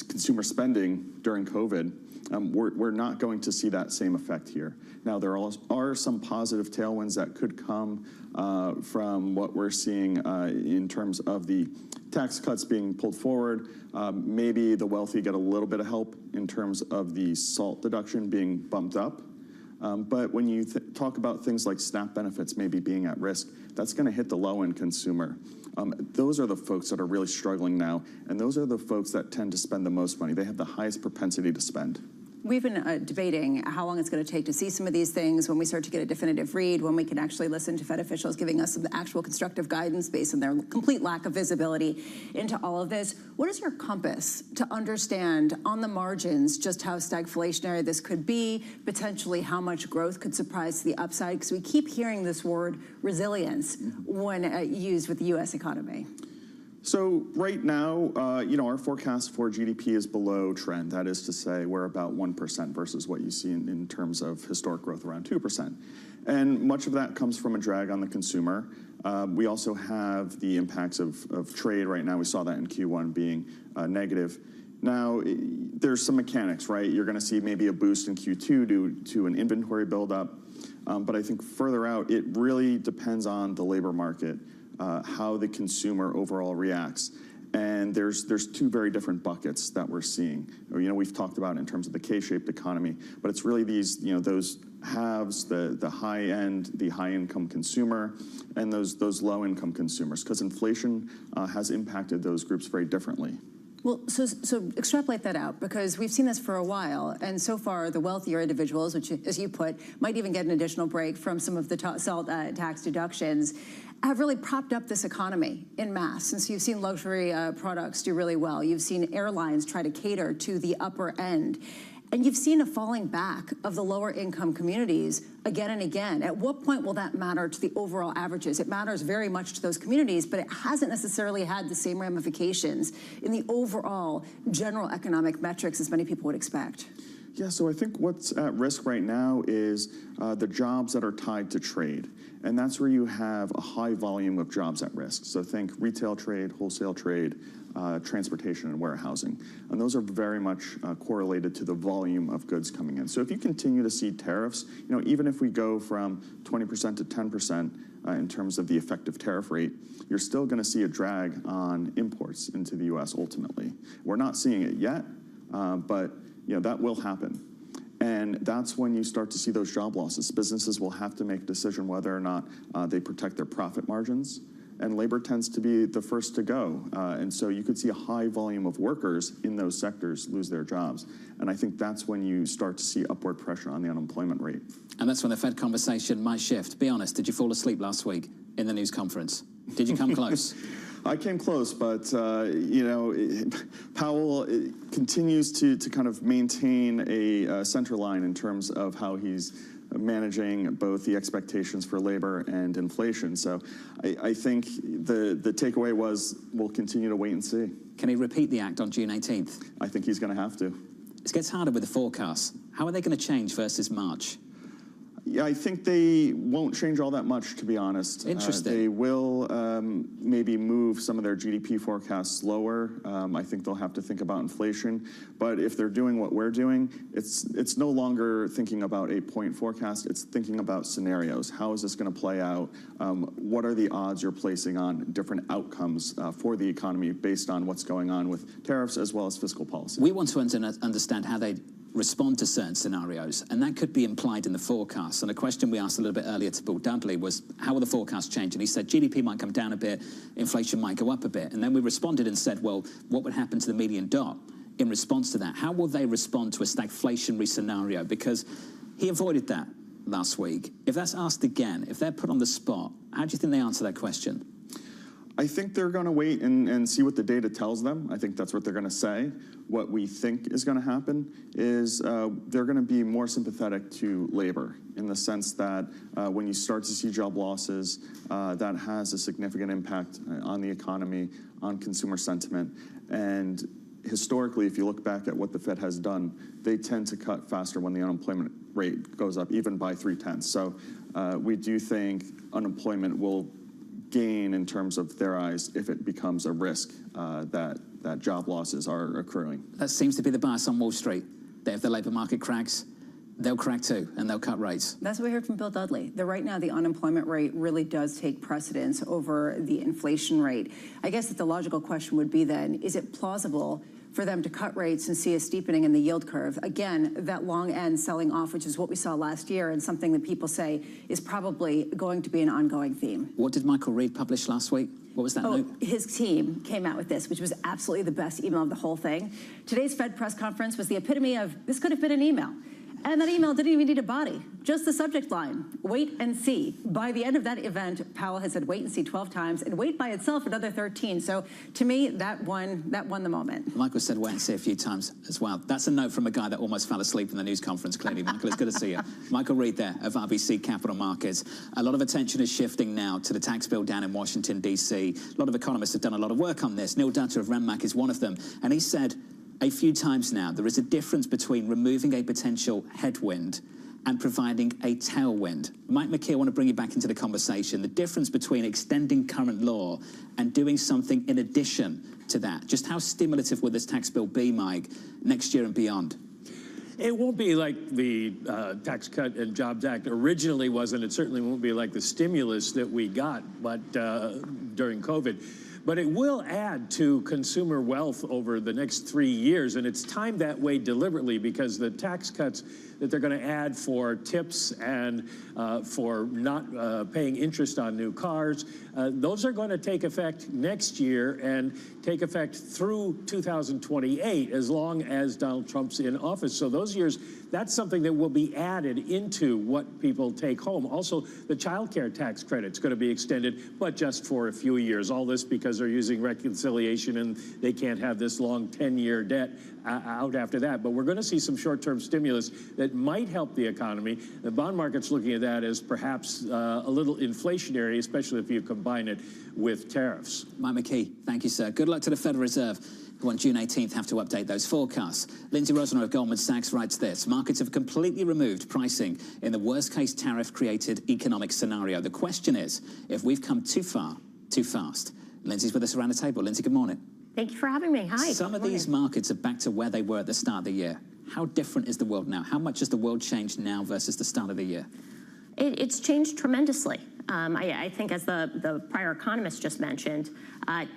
consumer spending during COVID, we're not going to see that same effect here. Now, there are some positive tailwinds that could come from what we're seeing in terms of the tax cuts being pulled forward. Maybe the wealthy get a little bit of help in terms of the SALT deduction being bumped up. But when you talk about things like SNAP benefits maybe being at risk, that's going to hit the low-end consumer. Those are the folks that are really struggling now, and those are the folks that tend to spend the most money. They have the highest propensity to spend. We've been debating how long it's going to take to see some of these things, when we start to get a definitive read, when we can actually listen to Fed officials giving us some actual constructive guidance based on their complete lack of visibility into all of this. What is your compass to understand on the margins just how stagflationary this could be, potentially how much growth could surprise to the upside? Because we keep hearing this word resilience when used with the U.S. economy. So right now, our forecast for GDP is below trend. That is to say, we're about 1% versus what you see in terms of historic growth, around 2%. And much of that comes from a drag on the consumer. We also have the impacts of trade right now. We saw that in Q1 being negative. Now, there's some mechanics, right? You're going to see maybe a boost in Q2 due to an inventory buildup. But I think further out, it really depends on the labor market. How the consumer overall reacts. And there's 2 very different buckets that we're seeing. We've talked about in terms of the K-shaped economy, but it's really these, those halves, the high end, the high income consumer, and those low income consumers, because inflation has impacted those groups very differently. Well, so extrapolate that out, because we've seen this for a while, and so far the wealthier individuals, which, as you put, might even get an additional break from some of the SALT tax deductions, have really propped up this economy en masse. Since you've seen luxury products do really well, you've seen airlines try to cater to the upper end. And you've seen a falling back of the lower income communities again and again. At what point will that matter to the overall averages? It matters very much to those communities, but it hasn't necessarily had the same ramifications in the overall general economic metrics as many people would expect. Yeah, so I think what's at risk right now is the jobs that are tied to trade. And that's where you have a high volume of jobs at risk. So think retail trade, wholesale trade, transportation and warehousing. And those are very much correlated to the volume of goods coming in. So if you continue to see tariffs, even if we go from 20% to 10% in terms of the effective tariff rate, you're still going to see a drag on imports into the U.S. ultimately. We're not seeing it yet, but that will happen. And that's when you start to see those job losses. Businesses will have to make a decision whether or not they protect their profit margins. And labor tends to be the first to go. And so you could see a high volume of workers in those sectors lose their jobs. And I think that's when you start to see upward pressure on the unemployment rate. And that's when the Fed conversation might shift. Be honest, did you fall asleep last week in the news conference? Did you come close? I came close, but, Powell continues to kind of maintain a center line in terms of how he's managing both the expectations for labor and inflation. So I think the takeaway was we'll continue to wait and see. Can he repeat the act on June 18th? I think he's going to have to. It gets harder with the forecasts. How are they going to change versus March? Yeah, I think they won't change all that much, to be honest. Interesting. They will maybe move some of their GDP forecasts lower. I think they'll have to think about inflation. But if they're doing what we're doing, it's no longer thinking about a point forecast. It's thinking about scenarios. How is this going to play out? What are the odds you're placing on different outcomes for the economy based on what's going on with tariffs as well as fiscal policy? We want to understand how they respond to certain scenarios, and that could be implied in the forecast. And a question we asked a little bit earlier to Bill Dudley was, how will the forecast change? And he said GDP might come down a bit, inflation might go up a bit. And then we responded and said, well, what would happen to the median dot in response to that? How will they respond to a stagflationary scenario? Because he avoided that last week. If that's asked again, if they're put on the spot, how do you think they answer that question? I think they're going to wait and see what the data tells them. I think that's what they're going to say. What we think is going to happen is they're going to be more sympathetic to labor in the sense that when you start to see job losses, that has a significant impact on the economy, on consumer sentiment. And historically, if you look back at what the Fed has done, they tend to cut faster when the unemployment rate goes up, even by 0.3. So we do think unemployment will gain in terms of their eyes if it becomes a risk that job losses are accruing. That seems to be the bias on Wall Street, that if the labor market cracks, they'll crack too, and they'll cut rates. That's what we heard from Bill Dudley. That right now the unemployment rate really does take precedence over the inflation rate. I guess that the logical question would be then, is it plausible for them to cut rates and see a steepening in the yield curve? Again, that long end selling off, which is what we saw last year, and something that people say is probably going to be an ongoing theme. What did Michael Reed publish last week? What was that note? His team came out with this, which was absolutely the best email of the whole thing. Today's Fed press conference was the epitome of this could have been an email. And that email didn't even need a body, just the subject line, wait and see. By the end of that event, Powell has said wait and see 12 times, and wait by itself another 13. So to me, that won the moment. Michael said wait and see a few times as well. That's a note from a guy that almost fell asleep in the news conference, clearly. Michael, it's good to see you. Michael Reed there of RBC Capital Markets. A lot of attention is shifting now to the tax bill down in Washington, D.C. A lot of economists have done a lot of work on this. Neil Dutta of Renmac is one of them, and he said a few times now, there is a difference between removing a potential headwind and providing a tailwind. Mike McKee, I want to bring you back into the conversation. The difference between extending current law and doing something in addition to that. Just how stimulative will this tax bill be, Mike, next year and beyond? It won't be like the Tax Cut and Jobs Act originally was, and it certainly won't be like the stimulus that we got during COVID. But it will add to consumer wealth over the next 3 years, and it's timed that way deliberately because the tax cuts that they're going to add for tips and for not paying interest on new cars, those are going to take effect next year and take effect through 2028 as long as Donald Trump's in office. So those years, that's something that will be added into what people take home. Also, the child care tax credit's going to be extended, but just for a few years. All this because they're using reconciliation and they can't have this long 10-year debt out after that. But we're going to see some short-term stimulus that might help the economy. The bond market's looking at that as perhaps a little inflationary, especially if you combine it with tariffs. Mike McKee, thank you, sir. Good luck to the Federal Reserve, who on June 18th have to update those forecasts. Lindsay Rosner of Goldman Sachs writes this: markets have completely removed pricing in the worst-case tariff-created economic scenario. The question is, if we've come too far, too fast. Lindsay's with us around the table. Lindsay, good morning. Thank you for having me. Hi. Some of these markets are back to where they were at the start of the year. How different is the world now? How much has the world changed now versus the start of the year? It's changed tremendously. I think, as the prior economist just mentioned,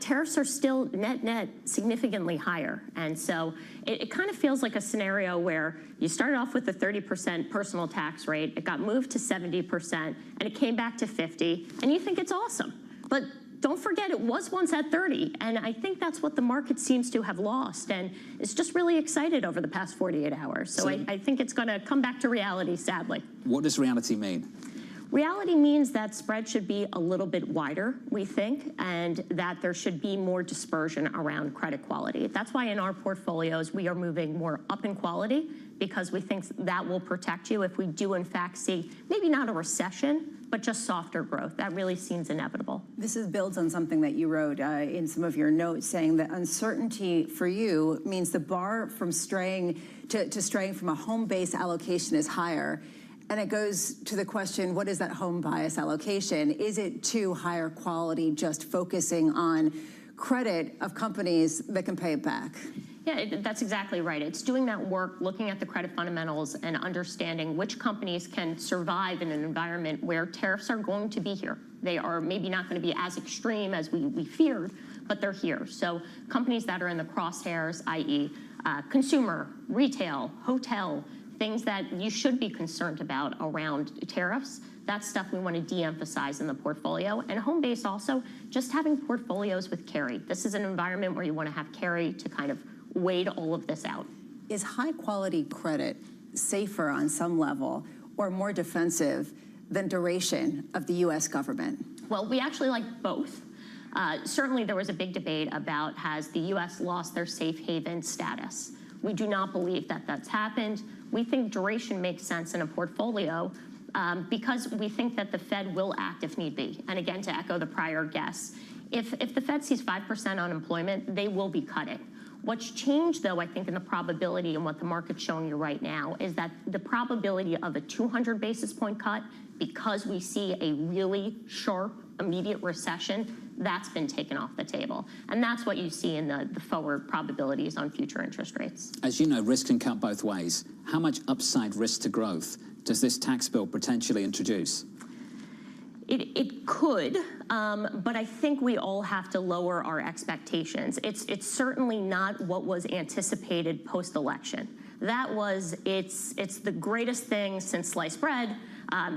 tariffs are still net significantly higher. And so it kind of feels like a scenario where you started off with a 30% personal tax rate, it got moved to 70%, and it came back to 50%, and you think it's awesome. But don't forget, it was once at 30, and I think that's what the market seems to have lost, and it's just really excited over the past 48 hours. So I think it's going to come back to reality, sadly. What does reality mean? Reality means that spread should be a little bit wider, we think, and that there should be more dispersion around credit quality. That's why in our portfolios we are moving more up in quality, because we think that will protect you if we do in fact see maybe not a recession, but just softer growth. That really seems inevitable. This builds on something that you wrote in some of your notes, saying that uncertainty for you means the bar from straying to straying from a home base allocation is higher. And it goes to the question, what is that home bias allocation? Is it to higher quality, just focusing on credit of companies that can pay it back? Yeah, that's exactly right. It's doing that work, looking at the credit fundamentals and understanding which companies can survive in an environment where tariffs are going to be here. They are maybe not going to be as extreme as we feared, but they're here. So companies that are in the crosshairs, i.e. Consumer, retail, hotel, things that you should be concerned about around tariffs, that's stuff we want to de-emphasize in the portfolio. And home base also, just having portfolios with carry. This is an environment where you want to have carry to kind of wade all of this out. Is high quality credit safer on some level or more defensive than duration of the U.S. government? Well, we actually like both. Certainly there was a big debate about, has the U.S. lost their safe haven status? We do not believe that that's happened. We think duration makes sense in a portfolio because we think that the Fed will act if need be. And again, to echo the prior guess, if the Fed sees 5% unemployment, they will be cutting. What's changed, though, I think, in the probability and what the market's showing you right now is that the probability of a 200 basis point cut, because we see a really sharp, immediate recession, that's been taken off the table. And that's what you see in the forward probabilities on future interest rates. As you know, risk can cut both ways. How much upside risk to growth does this tax bill potentially introduce? It could, but I think we all have to lower our expectations. It's certainly not what was anticipated post-election. It's the greatest thing since sliced bread.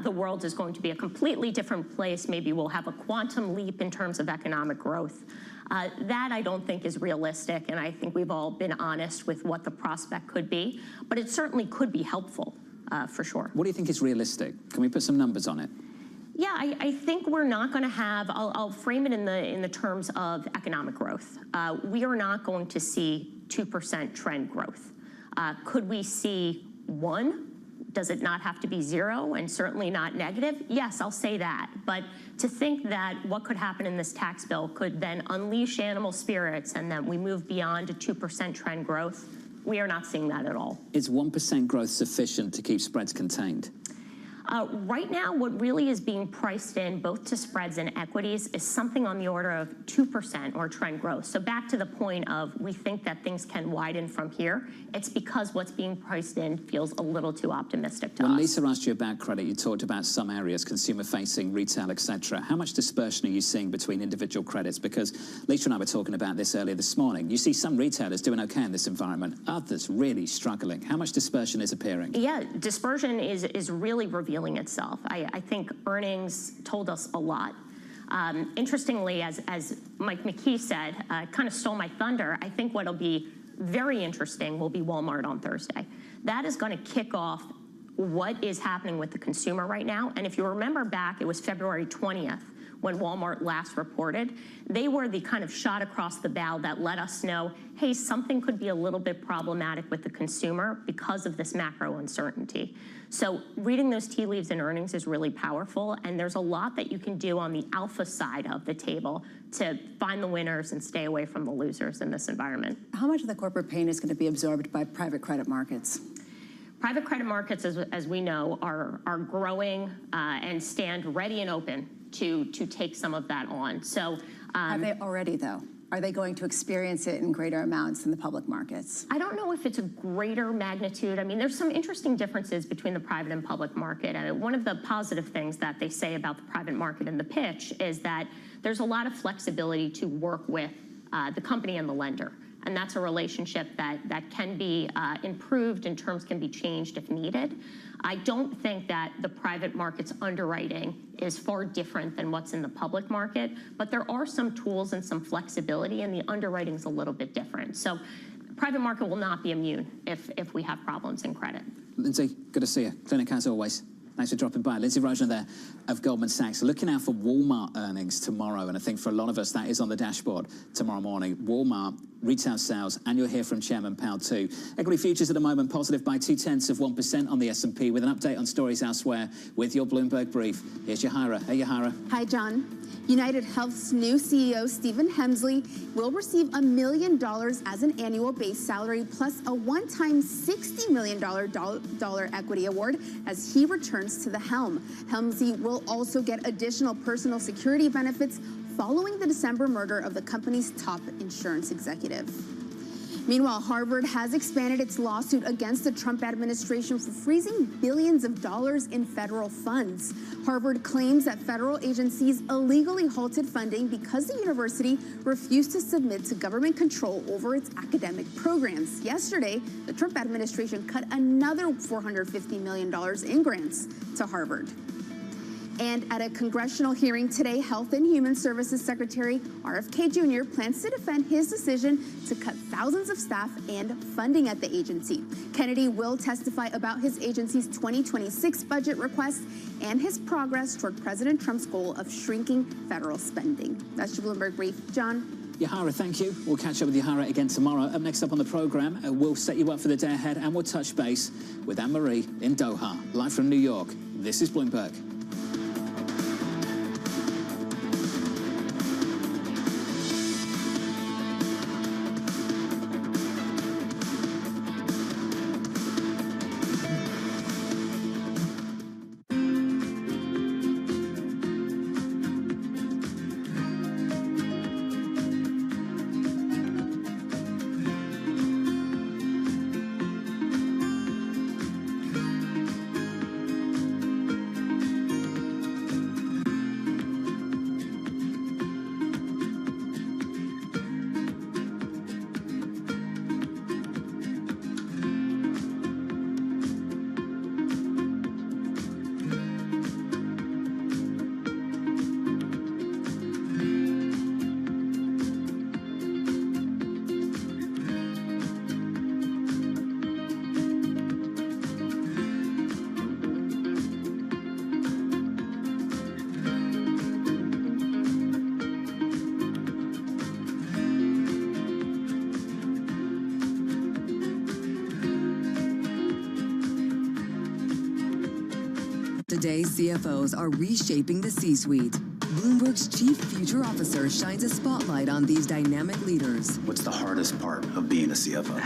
The world is going to be a completely different place. Maybe we'll have a quantum leap in terms of economic growth. That I don't think is realistic, and I think we've all been honest with what the prospect could be. But it certainly could be helpful, for sure. What do you think is realistic? Can we put some numbers on it? Yeah, I think we're not going to have, I'll frame it in the terms of economic growth. We are not going to see 2% trend growth. Could we see 1%? Does it not have to be 0% and certainly not negative? Yes, I'll say that. But to think that what could happen in this tax bill could then unleash animal spirits and that we move beyond a 2% trend growth, we are not seeing that at all. Is 1% growth sufficient to keep spreads contained? Right now, what really is being priced in, both to spreads and equities, is something on the order of 2% or trend growth. So back to the point of we think that things can widen from here. It's because what's being priced in feels a little too optimistic to us. When Lisa asked you about credit, you talked about some areas, consumer-facing, retail, etc. How much dispersion are you seeing between individual credits? Because Lisa and I were talking about this earlier this morning. You see some retailers doing okay in this environment, others really struggling. How much dispersion is appearing? Yeah, dispersion is really revealing itself. I think earnings told us a lot. Interestingly, as Mike McKee said, kind of stole my thunder, I think what'll be very interesting will be Walmart on Thursday. That is going to kick off what is happening with the consumer right now. And if you remember back, it was February 20th when Walmart last reported. They were the kind of shot across the bow that let us know, hey, something could be a little bit problematic with the consumer because of this macro uncertainty. So reading those tea leaves in earnings is really powerful, and there's a lot that you can do on the alpha side of the table to find the winners and stay away from the losers in this environment. How much of the corporate pain is going to be absorbed by private credit markets? Private credit markets, as we know, are growing and stand ready and open to take some of that on. So have they already, though? are they going to experience it in greater amounts in the public markets? I don't know if it's a greater magnitude. I mean, there's some interesting differences between the private and public market. And one of the positive things that they say about the private market in the pitch is that there's a lot of flexibility to work with the company and the lender. And that's a relationship that can be improved and terms can be changed if needed. I don't think that the private market's underwriting is far different than what's in the public market, but there are some tools and some flexibility, and the underwriting's a little bit different. So private market will not be immune if we have problems in credit. Lindsay, good to see you. Clinic as always. Thanks for dropping by. Lindsay Rosner there of Goldman Sachs. Looking out for Walmart earnings tomorrow, and I think for a lot of us that is on the dashboard tomorrow morning. Walmart, retail sales, and you'll hear from Chairman Powell too. Equity futures at the moment positive by 0.2% on the S&P, with an update on stories elsewhere with your Bloomberg brief. Here's Yahara. Hey, Yahara. Hi, John. United Health's new CEO, Stephen Hemsley, will receive $1 million as an annual base salary plus a one-time $60 million equity award as he returns to the helm. Hemsley will also get additional personal security benefits following the December murder of the company's top insurance executive. Meanwhile, Harvard has expanded its lawsuit against the Trump administration for freezing billions of dollars in federal funds. Harvard claims that federal agencies illegally halted funding because the university refused to submit to government control over its academic programs. Yesterday, the Trump administration cut another $450 million in grants to Harvard. And at a congressional hearing today, Health and Human Services Secretary RFK Jr. plans to defend his decision to cut thousands of staff and funding at the agency. Kennedy will testify about his agency's 2026 budget request and his progress toward President Trump's goal of shrinking federal spending. That's your Bloomberg Brief. John? Yahara, thank you. We'll catch up with Yahara again tomorrow. Up next up on the programme, we'll set you up for the day ahead, and we'll touch base with Anne-Marie in Doha. Live from New York, this is Bloomberg. Today's CFOs are reshaping the C-suite. Bloomberg's chief future officer shines a spotlight on these dynamic leaders. What's the hardest part of being a CFO?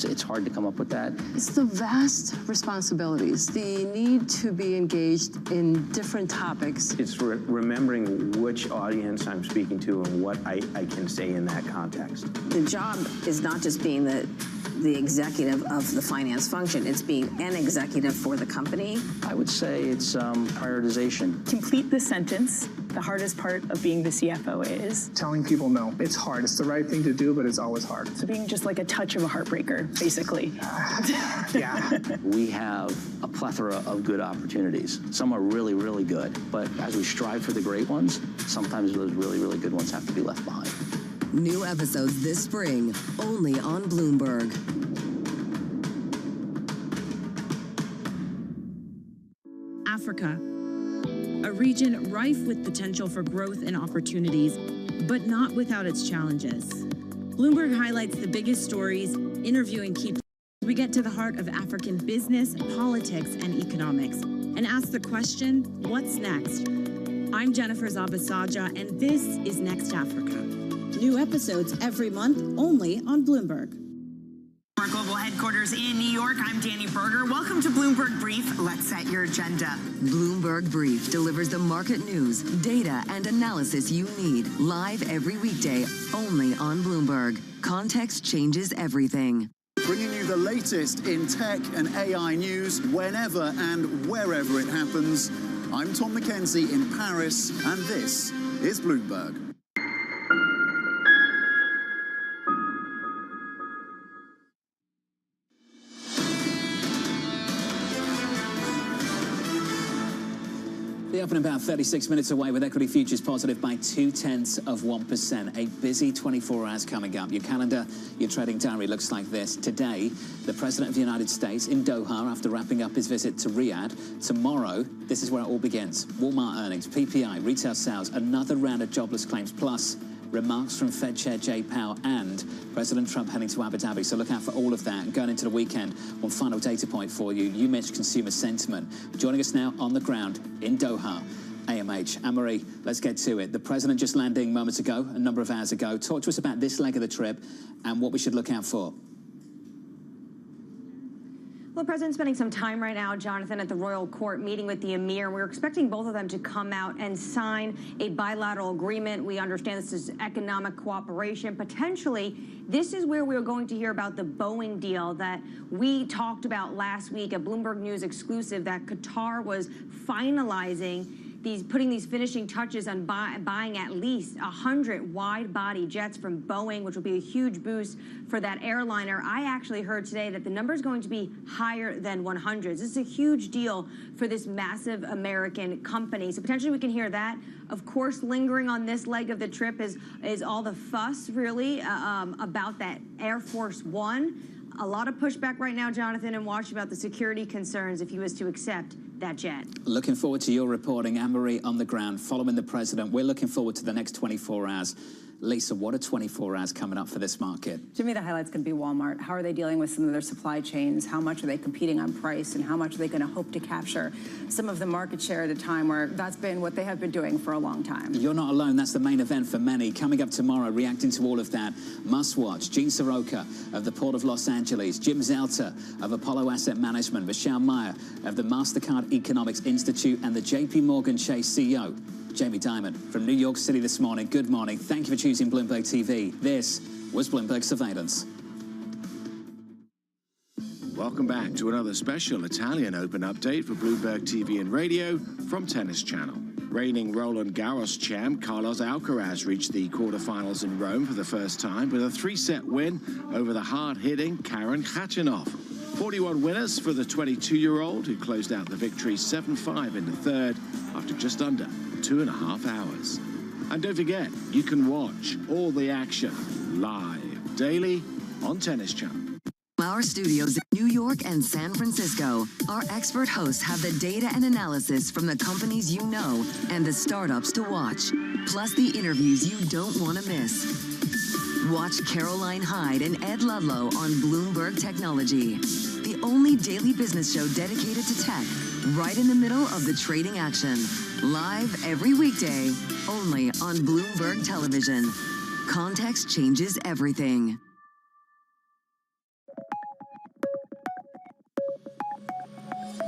It's hard to come up with that. It's the vast responsibilities, the need to be engaged in different topics. It's remembering which audience I'm speaking to and what I can say in that context. The job is not just being the executive of the finance function. It's being an executive for the company. I would say it's prioritization. Complete the sentence. The hardest part of being the CFO is telling people no. It's hard. It's the right thing to do, but it's always hard. So being just like a touch of a heartbreaker, basically. Yeah. We have a plethora of good opportunities. Some are really, really good, but as we strive for the great ones, sometimes those really, really good ones have to be left behind. New episodes this spring, only on Bloomberg. Africa, a region rife with potential for growth and opportunities, but not without its challenges. Bloomberg highlights the biggest stories, interviewing key. We get to the heart of African business, politics, and economics, and ask the question, what's next? I'm Jennifer Zabasaja, and this is Next Africa. New episodes every month, only on Bloomberg. Our global global headquarters in New York. I'm Danny Berger. Welcome to Bloomberg Brief. Let's set your agenda. Bloomberg Brief delivers the market news, data, and analysis you need live every weekday only on Bloomberg. Context changes everything. Bringing you the latest in tech and AI news whenever and wherever it happens. I'm Tom McKenzie in Paris, and this is Bloomberg. The open about 36 minutes away with equity futures positive by 0.2%. A busy 24 hours coming up. Your calendar, your trading diary looks like this. Today, the President of the United States in Doha after wrapping up his visit to Riyadh. Tomorrow, this is where it all begins. Walmart earnings, PPI, retail sales, another round of jobless claims, plus remarks from Fed Chair Jay Powell and President Trump heading to Abu Dhabi. So look out for all of that. And going into the weekend, one final data point for you. You missed consumer sentiment. Joining us now on the ground in Doha, AMH. Anne-Marie, let's get to it. The President just landing moments ago, a number of hours ago. Talk to us about this leg of the trip and what we should look out for. Well, the president's spending some time right now, Jonathan, at the Royal Court meeting with the Emir. We're expecting both of them to come out and sign a bilateral agreement. We understand this is economic cooperation. Potentially, this is where we're going to hear about the Boeing deal that we talked about last week, a Bloomberg News exclusive that Qatar was finalizing putting these finishing touches on buying at least 100 wide-body jets from Boeing, which will be a huge boost for that airliner. I actually heard today that the number is going to be higher than 100. This is a huge deal for this massive American company. So potentially we can hear that. Of course, lingering on this leg of the trip is all the fuss, really, about that Air Force One. A lot of pushback right now, Jonathan, in Washington about the security concerns if he was to accept that jet. Looking forward to your reporting, Anne-Marie on the ground, following the president. We're looking forward to the next 24 hours. Lisa, what are 24 hours coming up for this market? To me, the highlight's going to be Walmart. How are they dealing with some of their supply chains? How much are they competing on price? And how much are they going to hope to capture some of the market share at a time where that's been what they have been doing for a long time? You're not alone. That's the main event for many. Coming up tomorrow, reacting to all of that, must watch. Gene Soroka of the Port of Los Angeles, Jim Zelter of Apollo Asset Management, Michelle Meyer of the MasterCard Economics Institute, and the JP Morgan Chase CEO, Jamie Dimon from New York City this morning. Good morning. Thank you for choosing Bloomberg TV. This was Bloomberg Surveillance. Welcome back to another special Italian Open update for Bloomberg TV and radio from Tennis Channel. Reigning Roland Garros champ Carlos Alcaraz reached the quarterfinals in Rome for the first time with a 3-set win over the hard-hitting Karen Khachanov. 41 winners for the 22-year-old who closed out the victory 7-5 in the third after just under 2.5 hours. And don't forget, you can watch all the action live daily on Tennis Channel. Our studios in New York and San Francisco, our expert hosts have the data and analysis from the companies you know and the startups to watch, plus the interviews you don't want to miss. Watch Caroline Hyde and Ed Ludlow on Bloomberg Technology, the only daily business show dedicated to tech, right in the middle of the trading action. Live every weekday, only on Bloomberg Television. Context changes everything.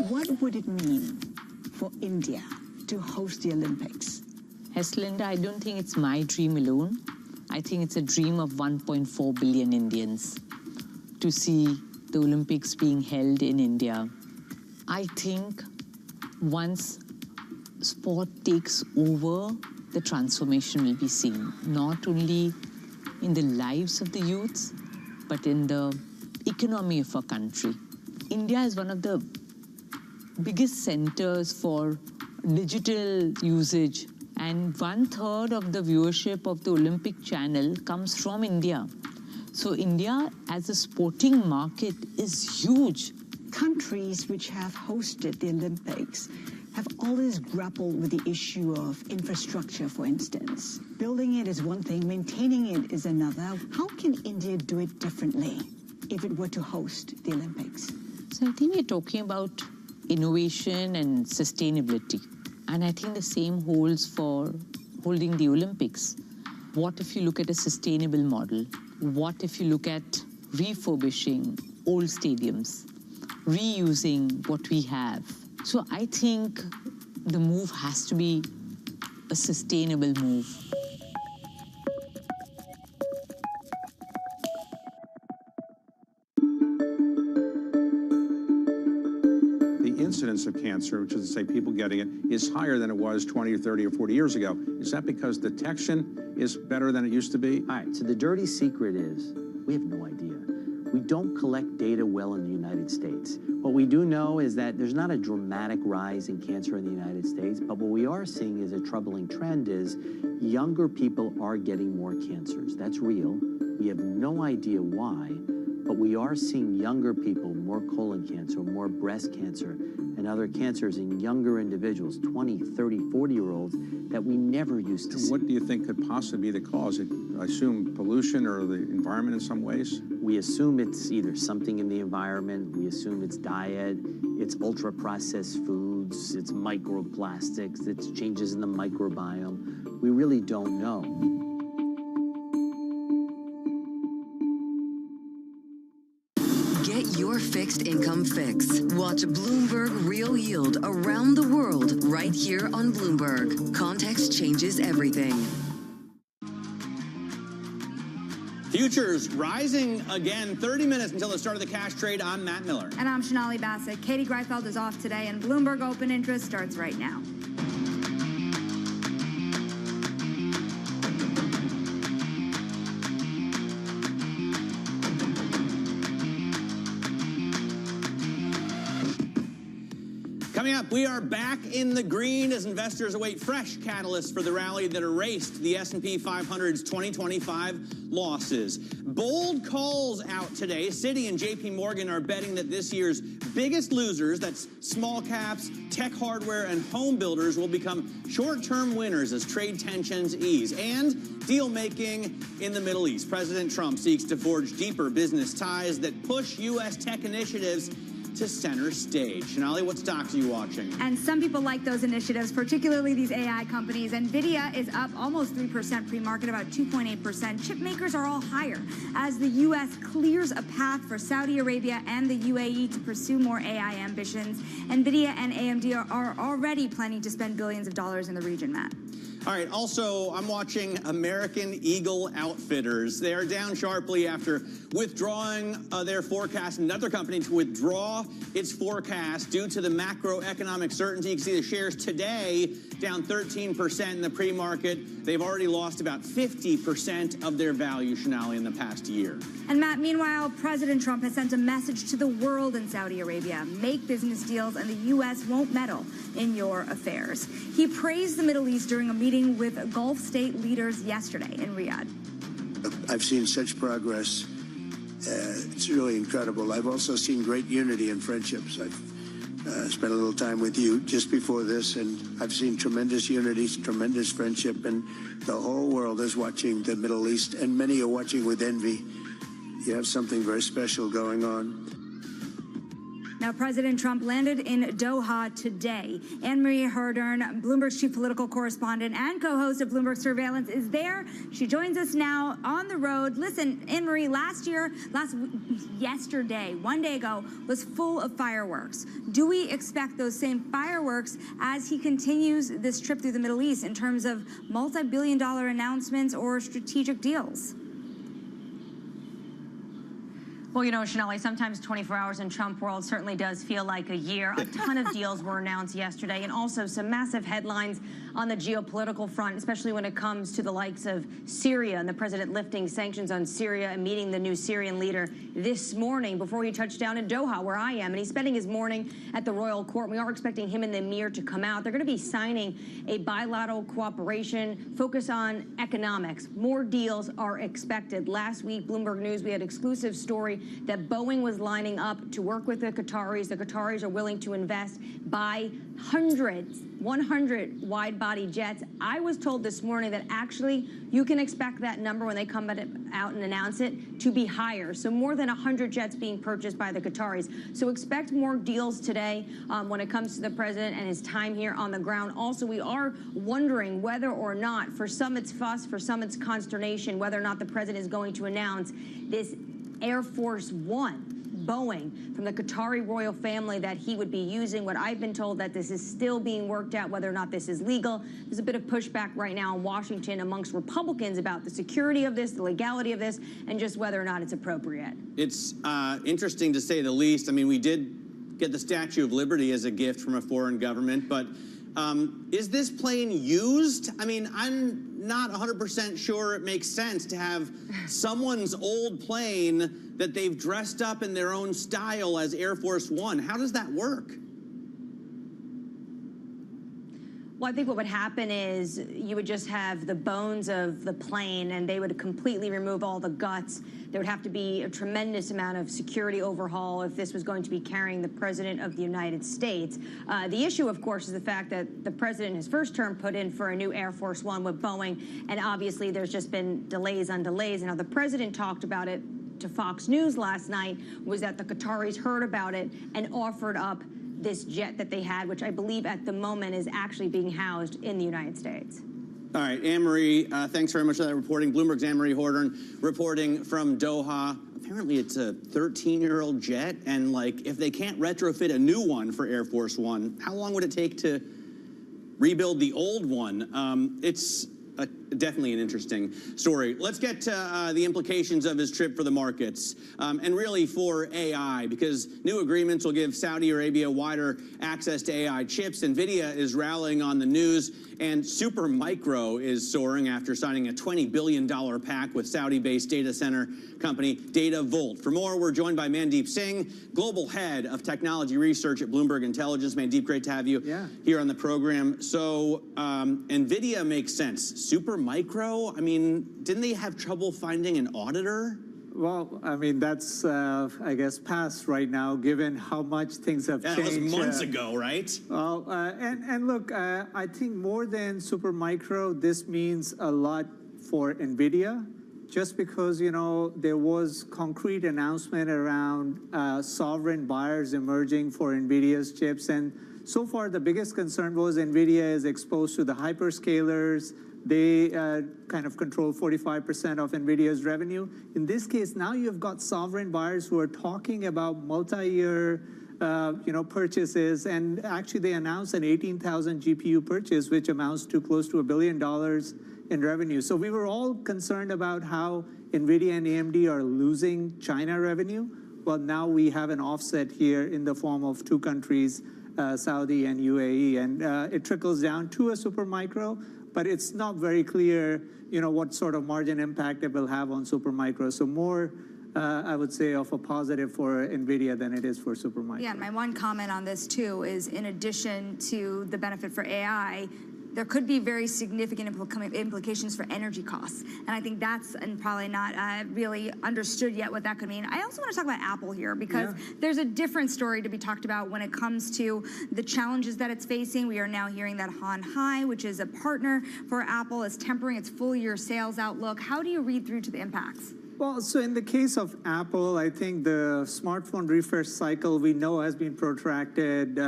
What would it mean for India to host the Olympics? Linda, I don't think it's my dream alone. I think it's a dream of 1.4 billion Indians to see the Olympics being held in India. I think once sport takes over, the transformation will be seen, not only in the lives of the youths, but in the economy of our country. India is one of the biggest centers for digital usage, and 1/3 of the viewership of the Olympic channel comes from India. So India as a sporting market is huge. Countries which have hosted the Olympics have always grappled with the issue of infrastructure, for instance. Building it is one thing, maintaining it is another. How can India do it differently if it were to host the Olympics? So I think we're talking about innovation and sustainability. And I think the same holds for holding the Olympics. What if you look at a sustainable model? What if you look at refurbishing old stadiums, reusing what we have. So I think the move has to be a sustainable move. The incidence of cancer, which is to say people getting it, is higher than it was 20 or 30 or 40 years ago. Is that because detection is better than it used to be? All right, so the dirty secret is we have no idea. We don't collect data well in the United States. What we do know is that there's not a dramatic rise in cancer in the United States, but what we are seeing is a troubling trend is younger people are getting more cancers. That's real. We have no idea why, but we are seeing younger people, more colon cancer, more breast cancer, and other cancers in younger individuals, 20, 30, 40-year-olds, that we never used to see. What do you think could possibly be the cause? I assume pollution or the environment in some ways? We assume it's either something in the environment, we assume it's diet, it's ultra-processed foods, it's microplastics, it's changes in the microbiome. We really don't know. Get your fixed income fix. Watch Bloomberg Real Yield around the world right here on Bloomberg. Context changes everything. Futures rising again, 30 minutes until the start of the cash trade. I'm Matt Miller. And I'm Shonali Bassett. Katie Greifeld is off today, and Bloomberg Open Interest starts right now. Coming up, we are back in the green as investors await fresh catalysts for the rally that erased the S&P 500's 2025 losses. Bold calls out today. Citi and JP Morgan are betting that this year's biggest losers, that's small caps, tech hardware, and home builders, will become short-term winners as trade tensions ease. And deal making in the Middle East. President Trump seeks to forge deeper business ties that push U.S. tech initiatives to center stage. Shonali, what stocks are you watching? And some people like those initiatives, particularly these AI companies. NVIDIA is up almost 3% pre-market, about 2.8%. Chip makers are all higher as the U.S. clears a path for Saudi Arabia and the UAE to pursue more AI ambitions. NVIDIA and AMD are already planning to spend billions of dollars in the region, Matt. All right, also, I'm watching American Eagle Outfitters. They are down sharply after withdrawing their forecast. Another company to withdraw its forecast due to the macroeconomic certainty. You can see the shares today down 13% in the pre-market. They've already lost about 50% of their value, Shonali, in the past year. And Matt, meanwhile, President Trump has sent a message to the world in Saudi Arabia. Make business deals and the U.S. won't meddle in your affairs. He praised the Middle East during a meeting with Gulf state leaders yesterday in Riyadh. I've seen such progress. It's really incredible. I've also seen great unity and friendships. I've spent a little time with you just before this, and I've seen tremendous unity, tremendous friendship, and the whole world is watching the Middle East, and many are watching with envy. You have something very special going on. Now, President Trump landed in Doha today. Anne-Marie Herdern, Bloomberg's chief political correspondent and co-host of Bloomberg Surveillance, is there. She joins us now on the road. Listen, Anne-Marie, yesterday, 1 day ago, was full of fireworks. Do we expect those same fireworks as he continues this trip through the Middle East in terms of multi-billion-dollar announcements or strategic deals? Well, you know, Shonali, sometimes 24 hours in Trump world certainly does feel like a year. A ton of deals were announced yesterday, and also some massive headlines on the geopolitical front, especially when it comes to the likes of Syria and the president lifting sanctions on Syria and meeting the new Syrian leader this morning before he touched down in Doha, where I am. And he's spending his morning at the royal court. We are expecting him and the emir to come out. They're going to be signing a bilateral cooperation focus on economics. More deals are expected. Last week, Bloomberg News, we had exclusive story that Boeing was lining up to work with the Qataris. The Qataris are willing to invest, buy 100 wide-body jets. I was told this morning that actually you can expect that number when they come out and announce it to be higher. So more than 100 jets being purchased by the Qataris. So expect more deals today when it comes to the president and his time here on the ground. Also, we are wondering whether or not, for some it's fuss, for some it's consternation, whether or not the president is going to announce this Air Force One Boeing from the Qatari royal family that he would be using. What I've been told that this is still being worked out, whether or not this is legal. There's a bit of pushback right now in Washington amongst Republicans about the security of this, the legality of this, and just whether or not it's appropriate. It's Interesting to say the least. I mean, we did get the Statue of Liberty as a gift from a foreign government, but is this plane used? I mean, I'm not 100% sure it makes sense to have someone's old plane that they've dressed up in their own style as Air Force One. How does that work? Well, I think what would happen is you would just have the bones of the plane and they would completely remove all the guts. There would have to be a tremendous amount of security overhaul if this was going to be carrying the President of the United States. The issue, of course, is the fact that the President in his first term put in for a new Air Force One with Boeing, and obviously there's just been delays on delays. And how the President talked about it to Fox News last night was that the Qataris heard about it and offered up this jet that they had, which I believe at the moment is actually being housed in the United States. All right, Anne-Marie, thanks very much for that reporting. Bloomberg's Anne-Marie Horton reporting from Doha. Apparently it's a 13-year-old jet, and like, if they can't retrofit a new one for Air Force One, how long would it take to rebuild the old one? It's definitely an interesting story. Let's get to the implications of his trip for the markets and really for AI, because new agreements will give Saudi Arabia wider access to AI chips. NVIDIA is rallying on the news, and Supermicro is soaring after signing a $20 billion pact with Saudi-based data center company DataVolt. For more, we're joined by Mandeep Singh, Global Head of Technology Research at Bloomberg Intelligence. Mandeep, great to have you here on the program. So NVIDIA makes sense. Supermicro, I mean, didn't they have trouble finding an auditor? Well, I mean, that's, I guess, past right now, given how much things have changed. That was months ago, right? Well, and look, I think more than Supermicro, this means a lot for NVIDIA, just because, you know, there was concrete announcement around sovereign buyers emerging for NVIDIA's chips. And so far, the biggest concern was NVIDIA is exposed to the hyperscalers. They kind of control 45% of NVIDIA's revenue. In this case, now you've got sovereign buyers who are talking about multi-year purchases, and actually they announced an 18,000 GPU purchase, which amounts to close to $1 billion in revenue. So we were all concerned about how NVIDIA and AMD are losing China revenue. Well, now we have an offset here in the form of two countries, Saudi and UAE, and it trickles down to a Supermicro. But it's not very clear, you know, what sort of margin impact it will have on Supermicro. So more, I would say, of a positive for NVIDIA than it is for Supermicro. Yeah, my one comment on this, too, is in addition to the benefit for AI, there could be very significant implications for energy costs. And I think that's probably not really understood yet what that could mean. I also want to talk about Apple here, because there's a different story to be talked about when it comes to the challenges that it's facing. We are now hearing that Hon Hai, which is a partner for Apple, is tempering its full-year sales outlook. How do you read through to the impacts? Well, so in the case of Apple, I think the smartphone refresh cycle we know has been protracted.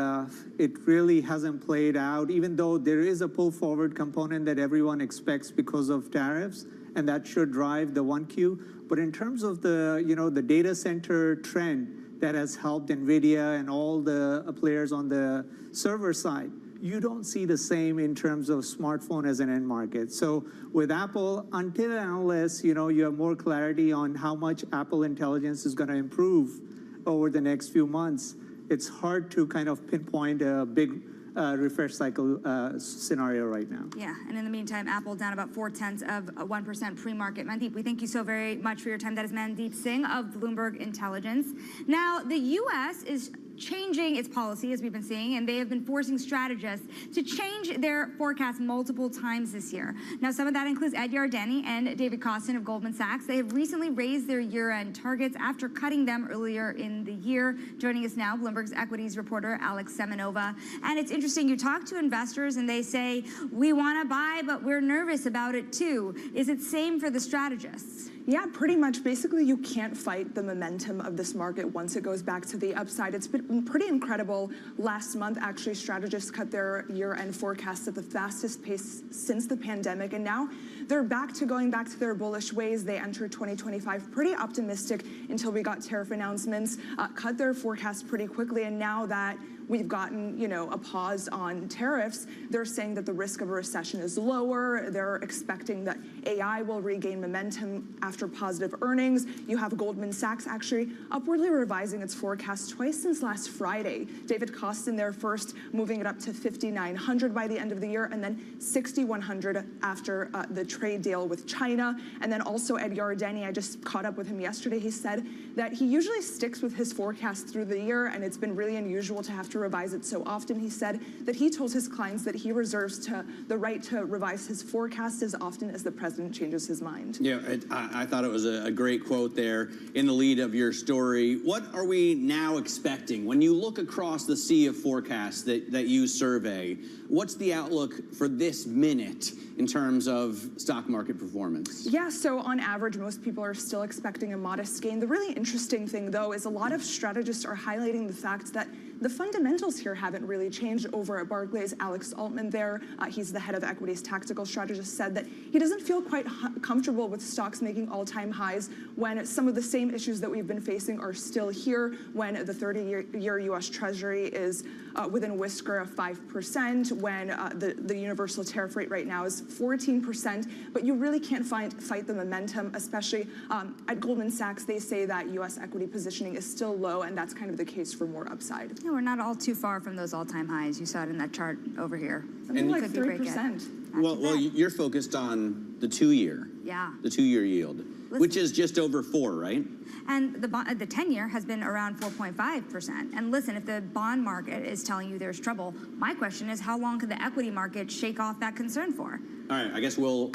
It really hasn't played out, even though there is a pull-forward component that everyone expects because of tariffs, and that should drive the 1Q. But in terms of the, the data center trend that has helped NVIDIA and all the players on the server side, you don't see the same in terms of smartphone as an end market. So with Apple, until and unless, you have more clarity on how much Apple Intelligence is going to improve over the next few months, it's hard to kind of pinpoint a big refresh cycle scenario right now. Yeah, and in the meantime, Apple down about 0.4% pre-market. Mandeep, we thank you so very much for your time. That is Mandeep Singh of Bloomberg Intelligence. Now, the U.S. is changing its policy, as we've been seeing, and they have been forcing strategists to change their forecast multiple times this year. Now, some of that includes Ed Yardeni and David Kostin of Goldman Sachs. They have recently raised their year-end targets after cutting them earlier in the year. Joining us now, Bloomberg's equities reporter, Alex Semenova. And it's interesting, you talk to investors and they say, we want to buy, but we're nervous about it too. Is it same for the strategists? Yeah, pretty much. Basically, you can't fight the momentum of this market once it goes back to the upside. It's been pretty incredible. Last month, actually, strategists cut their year-end forecasts at the fastest pace since the pandemic, and now they're going back to their bullish ways. They entered 2025 pretty optimistic until we got tariff announcements, cut their forecast pretty quickly, and now that we've gotten, a pause on tariffs, they're saying that the risk of a recession is lower. They're expecting that AI will regain momentum after positive earnings. You have Goldman Sachs actually upwardly revising its forecast twice since last Friday. David Kostin there first, moving it up to 5,900 by the end of the year, and then 6,100 after the trade deal with China. And then also Ed Yardeni, I just caught up with him yesterday. He said that he usually sticks with his forecast through the year, and it's been really unusual to have to revise it so often. He said that he told his clients that he reserves the right to revise his forecast as often as the president changes his mind. Yeah, I thought it was a great quote there in the lead of your story. What are we now expecting? When you look across the sea of forecasts that you survey, what's the outlook for this minute in terms of stock market performance? Yeah, so on average, most people are still expecting a modest gain. The really interesting thing, though, is a lot of strategists are highlighting the fact that the fundamentals here haven't really changed. Over at Barclays, Alex Altman there, he's the head of equities tactical strategist, said that he doesn't feel quite comfortable with stocks making all-time highs when some of the same issues that we've been facing are still here, when the 30-year U.S. Treasury is within a whisker of 5%, when the universal tariff rate right now is 14%, but you really can't fight the momentum, especially at Goldman Sachs. They say that U.S. equity positioning is still low, and that's kind of the case for more upside. Yeah, we're not all too far from those all-time highs. You saw it in that chart over here. Something like 3%. Well, you're focused on the 2-year. Yeah. The 2-year yield, which is just over 4, right? And the 10-year has been around 4.5%. And listen, if the bond market is telling you there's trouble, my question is, how long could the equity market shake off that concern for? All right, I guess we'll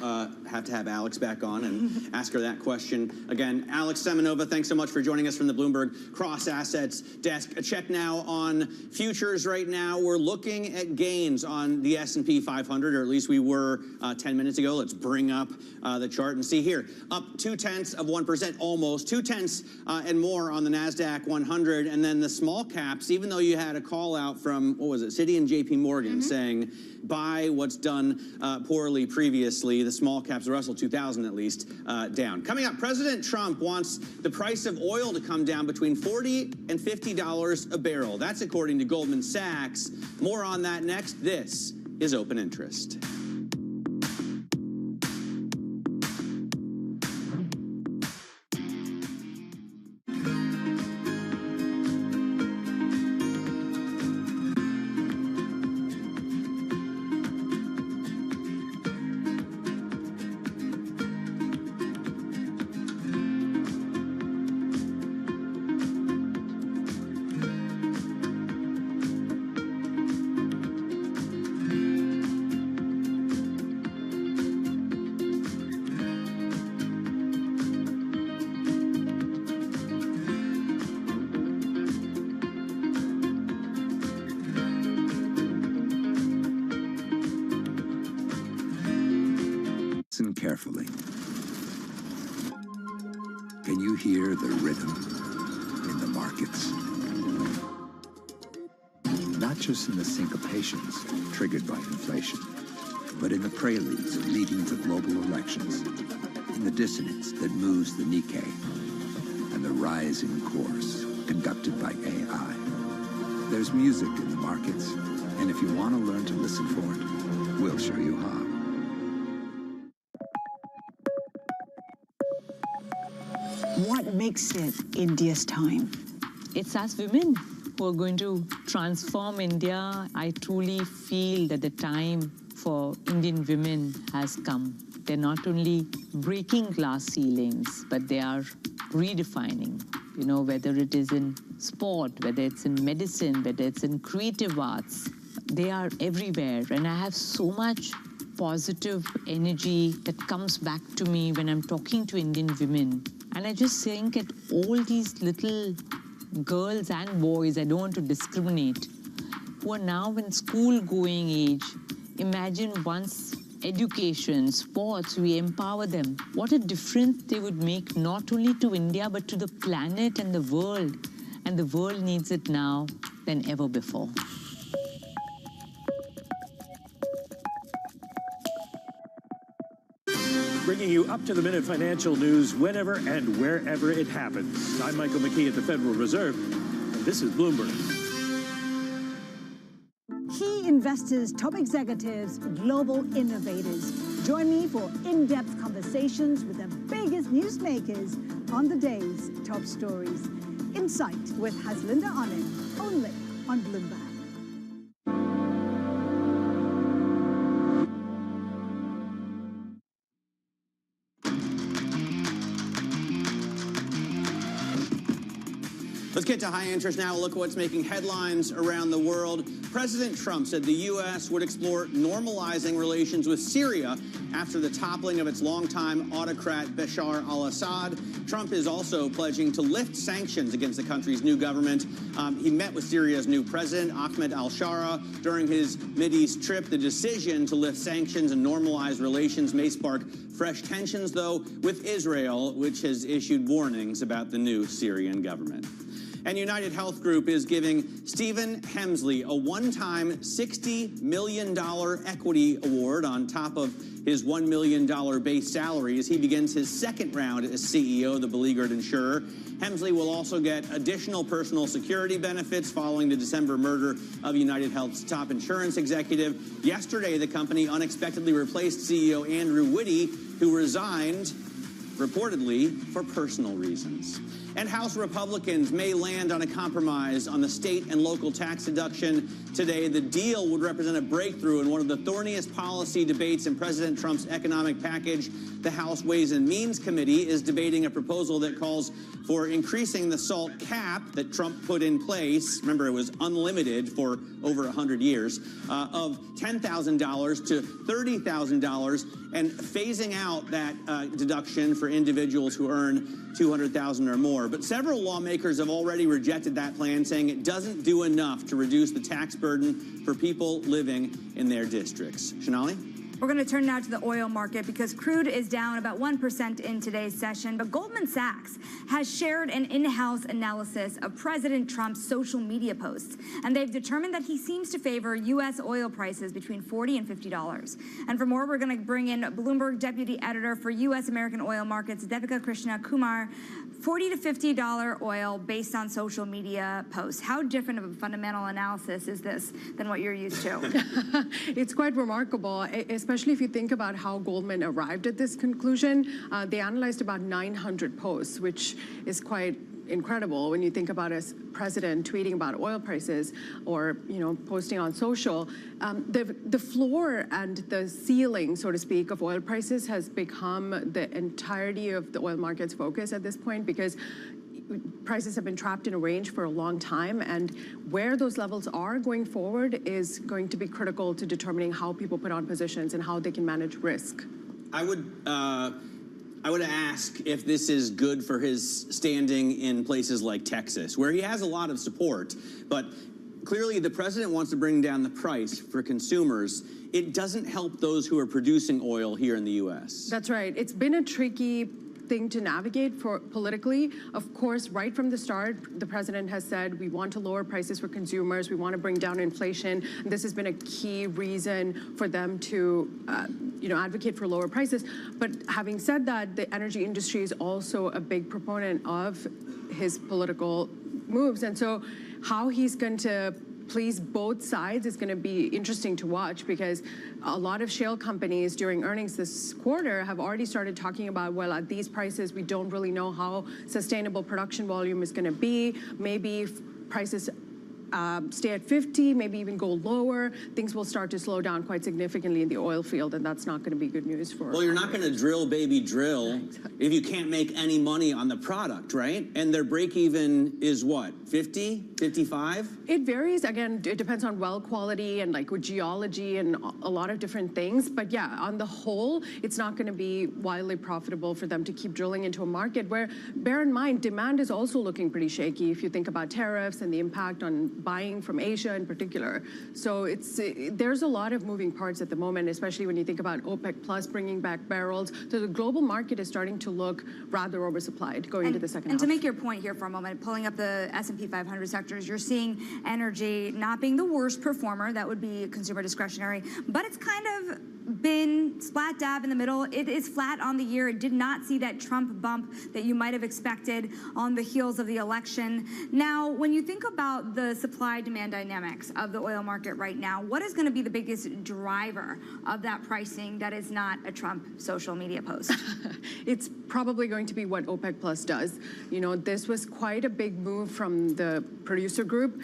have to have Alex back on and ask her that question. Again, Alex Semenova, thanks so much for joining us from the Bloomberg Cross Assets desk. A check now on futures right now. We're looking at gains on the S&P 500, or at least we were 10 minutes ago. Let's bring up the chart and see here. Up 0.2%, almost 0.2 and more on the NASDAQ 100. And then the small caps, even though you had a call out from, what was it, Citi and JP Morgan saying, buy what's done poorly previously, the small caps, the Russell 2000 at least, down. Coming up, President Trump wants the price of oil to come down between $40 and $50 a barrel. That's according to Goldman Sachs. More on that next. This is Open Interest. Listen carefully. Can you hear the rhythm in the markets? Not just in the syncopations triggered by inflation, but in the preludes leading to global elections, in the dissonance that moves the Nikkei, and the rising course conducted by AI. There's music in the markets, and if you want to learn to listen for it, we'll show you how. What makes it India's time? It's us women who are going to transform India. I truly feel that the time for Indian women has come. They're not only breaking glass ceilings, but they are redefining, whether it is in sport, whether it's in medicine, whether it's in creative arts. They are everywhere. And I have so much positive energy that comes back to me when I'm talking to Indian women. And I just think at all these little girls and boys, I don't want to discriminate, who are now in school-going age. Imagine once education, sports, we empower them. What a difference they would make not only to India but to the planet and the world. And the world needs it now than ever before. Bringing you up-to-the-minute financial news whenever and wherever it happens. I'm Michael McKee at the Federal Reserve, and this is Bloomberg. Key investors, top executives, global innovators. Join me for in-depth conversations with the biggest newsmakers on the day's top stories. Insight with Haslinda Anand, only on Bloomberg. Let's get to high interest now. Look at what's making headlines around the world. President Trump said the U.S. would explore normalizing relations with Syria after the toppling of its longtime autocrat Bashar al-Assad. Trump is also pledging to lift sanctions against the country's new government. He met with Syria's new president, Ahmed al-Shara, during his Mideast trip. The decision to lift sanctions and normalize relations may spark fresh tensions, though, with Israel, which has issued warnings about the new Syrian government. And United Health Group is giving Stephen Hemsley a one-time $60 million equity award on top of his $1 million base salary as he begins his second round as CEO of the beleaguered insurer. Hemsley will also get additional personal security benefits following the December murder of United Health's top insurance executive. Yesterday, the company unexpectedly replaced CEO Andrew Whitty, who resigned reportedly for personal reasons. And House Republicans may land on a compromise on the state and local tax deduction today. The deal would represent a breakthrough in one of the thorniest policy debates in President Trump's economic package. The House Ways and Means Committee is debating a proposal that calls for increasing the SALT cap that Trump put in place. Remember, it was unlimited for over 100 years, of $10,000 to $30,000, and phasing out that deduction for individuals who earn $200,000 or more. But several lawmakers have already rejected that plan, saying it doesn't do enough to reduce the tax burden for people living in their districts. Shonali? We're going to turn now to the oil market because crude is down about 1% in today's session. But Goldman Sachs has shared an in-house analysis of President Trump's social media posts. And they've determined that he seems to favor U.S. oil prices between $40 and $50. And for more, we're going to bring in Bloomberg Deputy Editor for U.S. American Oil Markets, Devika Krishna Kumar. $40 to $50 oil based on social media posts. How different of a fundamental analysis is this than what you're used to? It's quite remarkable, especially if you think about how Goldman arrived at this conclusion. They analyzed about 900 posts, which is quite incredible when you think about a president tweeting about oil prices or posting on social. The floor and the ceiling, so to speak, of oil prices has become the entirety of the oil market's focus at this point because prices have been trapped in a range for a long time, and where those levels are going forward is going to be critical to determining how people put on positions and how they can manage risk. I would ask if this is good for his standing in places like Texas, where he has a lot of support, but clearly the president wants to bring down the price for consumers. It doesn't help those who are producing oil here in the U.S. That's right. It's been a tricky thing to navigate politically. Of course, right from the start, the president has said we want to lower prices for consumers, we want to bring down inflation. And this has been a key reason for them to advocate for lower prices. But having said that, the energy industry is also a big proponent of his political moves. And so how he's going to please both sides is going to be interesting to watch, because a lot of shale companies during earnings this quarter have already started talking about, well, at these prices, we don't really know how sustainable production volume is going to be. Maybe if prices stay at 50, maybe even go lower, things will start to slow down quite significantly in the oil field, and that's not going to be good news for. Well, you're not going to drill, baby, drill if you can't make any money on the product, right? And their break even is what, 50, 55? It varies. Again, it depends on well quality and like with geology and a lot of different things. But yeah, on the whole, it's not going to be wildly profitable for them to keep drilling into a market where, bear in mind, demand is also looking pretty shaky if you think about tariffs and the impact on buying from Asia in particular. So there's a lot of moving parts at the moment, especially when you think about OPEC Plus bringing back barrels. So the global market is starting to look rather oversupplied going into the second half. And to make your point here for a moment, pulling up the S&P 500 sectors, you're seeing energy not being the worst performer. That would be consumer discretionary, but it's kind of been splat dab in the middle. It is flat on the year. It did not see that Trump bump that you might have expected on the heels of the election. Now, when you think about the supply-demand dynamics of the oil market right now, what is going to be the biggest driver of that pricing that is not a Trump social media post? It's probably going to be what OPEC Plus does. You know, this was quite a big move from the producer group.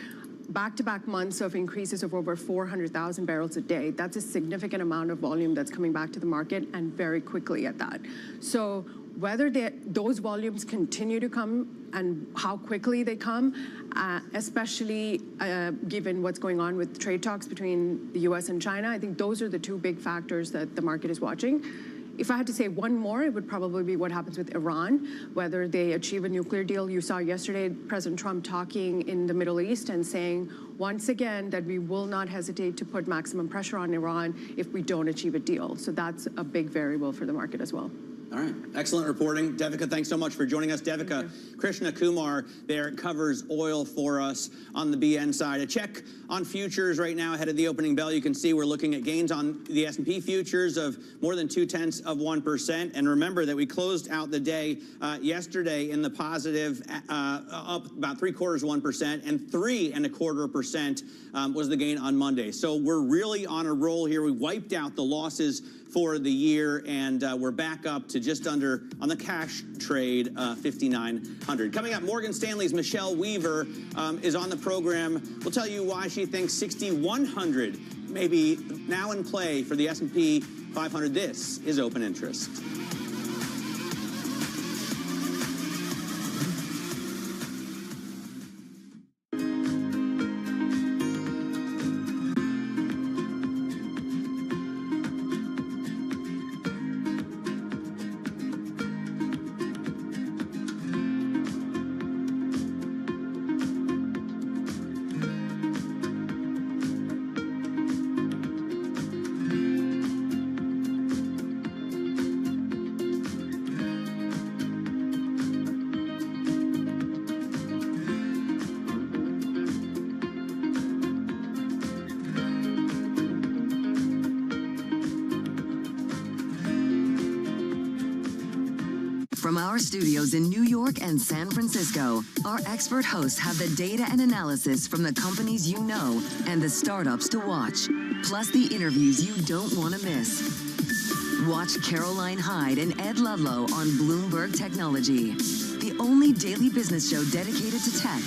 Back-to-back months of increases of over 400,000 barrels a day. That's a significant amount of volume that's coming back to the market, and very quickly at that. So whether those volumes continue to come and how quickly they come, especially given what's going on with trade talks between the US and China, I think those are the two big factors that the market is watching. If I had to say one more, it would probably be what happens with Iran, whether they achieve a nuclear deal. You saw yesterday President Trump talking in the Middle East and saying once again that we will not hesitate to put maximum pressure on Iran if we don't achieve a deal. So that's a big variable for the market as well. All right. Excellent reporting. Devika, thanks so much for joining us. Devika Krishna Kumar there covers oil for us on the BN side. A check on futures right now ahead of the opening bell. You can see we're looking at gains on the S&P futures of more than 0.2%. And remember that we closed out the day yesterday in the positive, up about 0.75%, and 3.25% was the gain on Monday. So we're really on a roll here. We wiped out the losses for the year, and we're back up to just under, on the cash trade, 5,900. Coming up, Morgan Stanley's Michelle Weaver is on the program. We'll tell you why she thinks 6,100 may be now in play for the S&P 500. This is Open Interest. From our studios in New York and San Francisco, our expert hosts have the data and analysis from the companies you know and the startups to watch, plus the interviews you don't want to miss. Watch Caroline Hyde and Ed Ludlow on Bloomberg Technology, the only daily business show dedicated to tech,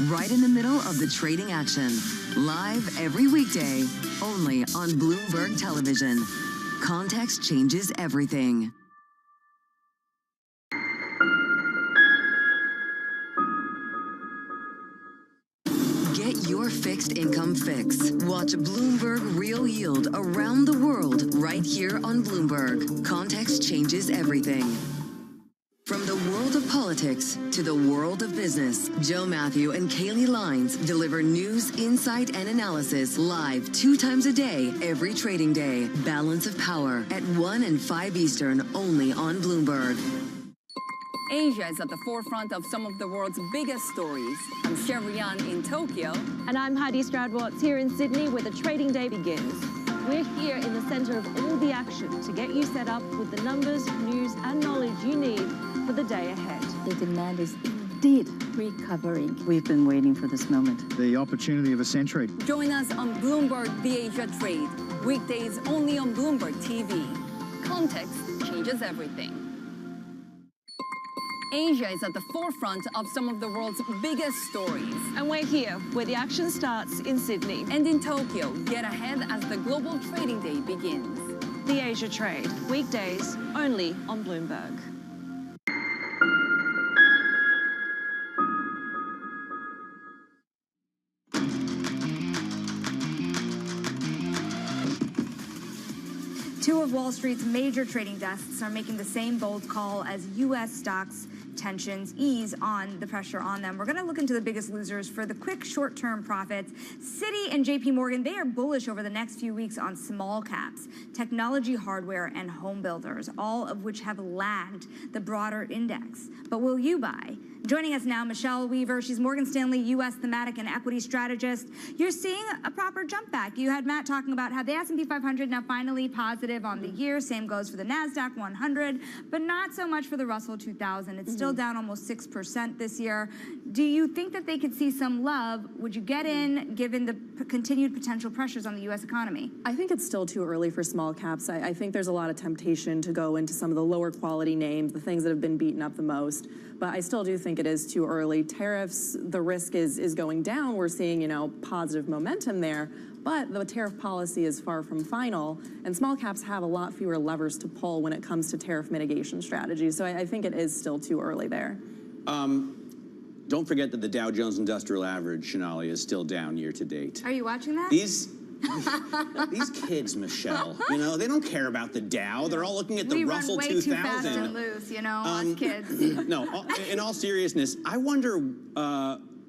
right in the middle of the trading action. Live every weekday, only on Bloomberg Television. Context changes everything. Get your fixed income fix. Watch Bloomberg Real Yield around the world right here on Bloomberg. Context changes everything. From the world of politics to the world of business, Joe Matthew and Kaylee Lines deliver news, insight, and analysis live 2 times a day, every trading day. Balance of Power at 1 and 5 Eastern, only on Bloomberg. Asia is at the forefront of some of the world's biggest stories. I'm Sherrian in Tokyo. And I'm Heidi Stroud-Watts here in Sydney, where the trading day begins. We're here in the center of all the action to get you set up with the numbers, news, and knowledge you need for the day ahead. The demand is indeed recovering. We've been waiting for this moment. The opportunity of a century. Join us on Bloomberg The Asia Trade. Weekdays only on Bloomberg TV. Context changes everything. Asia is at the forefront of some of the world's biggest stories. And we're here, where the action starts in Sydney. And in Tokyo, get ahead as the global trading day begins. The Asia Trade, weekdays only on Bloomberg. Two of Wall Street's major trading desks are making the same bold call as U.S. stocks tensions ease on the pressure on them. We're going to look into the biggest losers for the quick short-term profits. Citi and JP Morgan, they are bullish over the next few weeks on small caps, technology, hardware, and home builders, all of which have lagged the broader index. But will you buy? Joining us now, Michelle Weaver. She's Morgan Stanley U.S. thematic and equity strategist. You're seeing a proper jump back. You had Matt talking about how the S&P 500 now finally positive on the year. Same goes for the NASDAQ 100, but not so much for the Russell 2000. It's still down almost 6% this year. Do you think that they could see some love? Would you get in, given the continued potential pressures on the U.S. economy? I think it's still too early for small caps. I think there's a lot of temptation to go into some of the lower quality names, the things that have been beaten up the most. But I still do think it is too early. Tariffs, the risk is going down. We're seeing, positive momentum there. But the tariff policy is far from final, and small caps have a lot fewer levers to pull when it comes to tariff mitigation strategies. So I think it is still too early there. Don't forget that the Dow Jones Industrial Average, Shonali, is still down year to date. Are you watching that? These kids, Michelle, they don't care about the Dow. They're all looking at the Russell 2000. We run way too fast and loose, us kids. No, in all seriousness, I wonder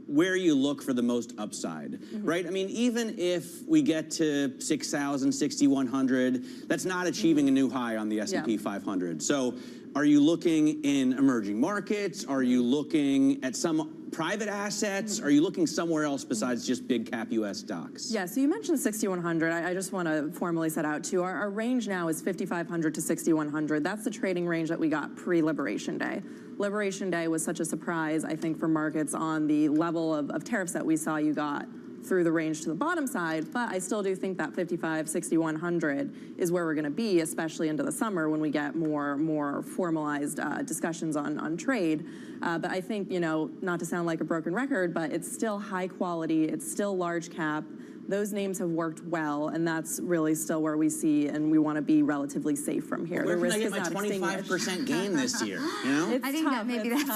where you look for the most upside, right? I mean, even if we get to 6,000, 6,100, that's not achieving a new high on the S&P 500. So are you looking in emerging markets? Are you looking at some private assets? Are you looking somewhere else besides just big cap U.S. stocks? Yeah, so you mentioned 6,100. I just want to formally set out too. Our range now is 5,500 to 6,100. That's the trading range that we got pre-Liberation Day. Liberation Day was such a surprise, I think, for markets on the level of tariffs that we saw. You got through the range to the bottom side, but I still do think that 55, 6,100 is where we're going to be, especially into the summer when we get more formalized discussions on trade. But I think, not to sound like a broken record, but it's still high quality, it's still large cap. Those names have worked well, and that's really still where we see, and we want to be relatively safe from here. Where can I get my 25% gain this year? I think that maybe that's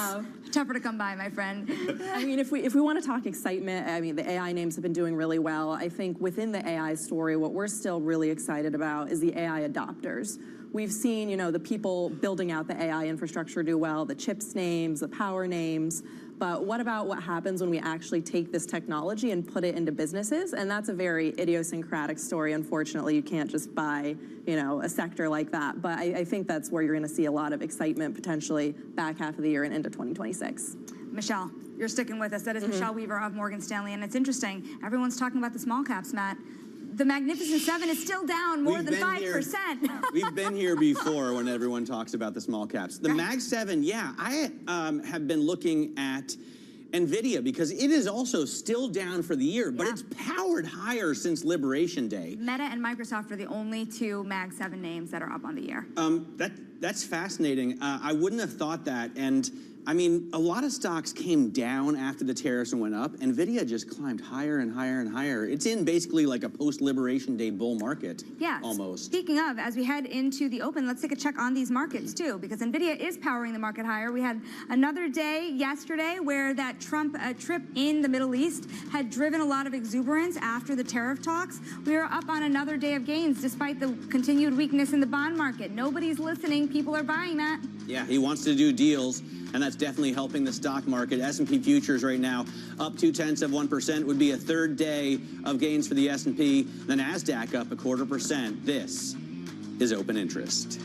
tougher to come by, my friend. I mean, if we want to talk excitement, I mean, the AI names have been doing really well. I think within the AI story, what we're still really excited about is the AI adopters. We've seen, the people building out the AI infrastructure do well, the chips names, the power names. But what about what happens when we actually take this technology and put it into businesses? And that's a very idiosyncratic story. Unfortunately, you can't just buy, a sector like that. But I think that's where you're going to see a lot of excitement potentially back half of the year and into 2026. Michelle, you're sticking with us. That is Michelle Weaver of Morgan Stanley. And it's interesting. Everyone's talking about the small caps, Matt. The Magnificent Seven is still down more than 5%. We've been here before when everyone talks about the small caps. The Mag 7, I have been looking at NVIDIA because it is also still down for the year, but it's powered higher since Liberation Day. Meta and Microsoft are the only two Mag 7 names that are up on the year. That's fascinating. I wouldn't have thought that. And I mean, a lot of stocks came down after the tariffs and went up. NVIDIA just climbed higher and higher and higher. It's in basically like a post-Liberation Day bull market, almost. Speaking of, as we head into the open, let's take a check on these markets, too, because NVIDIA is powering the market higher. We had another day yesterday where that Trump trip in the Middle East had driven a lot of exuberance after the tariff talks. We are up on another day of gains, despite the continued weakness in the bond market. Nobody's listening. People are buying that. Yeah, he wants to do deals, and that's definitely helping the stock market. S&P futures right now up 0.2% would be a third day of gains for the S&P. The NASDAQ up 0.25%. This is open interest.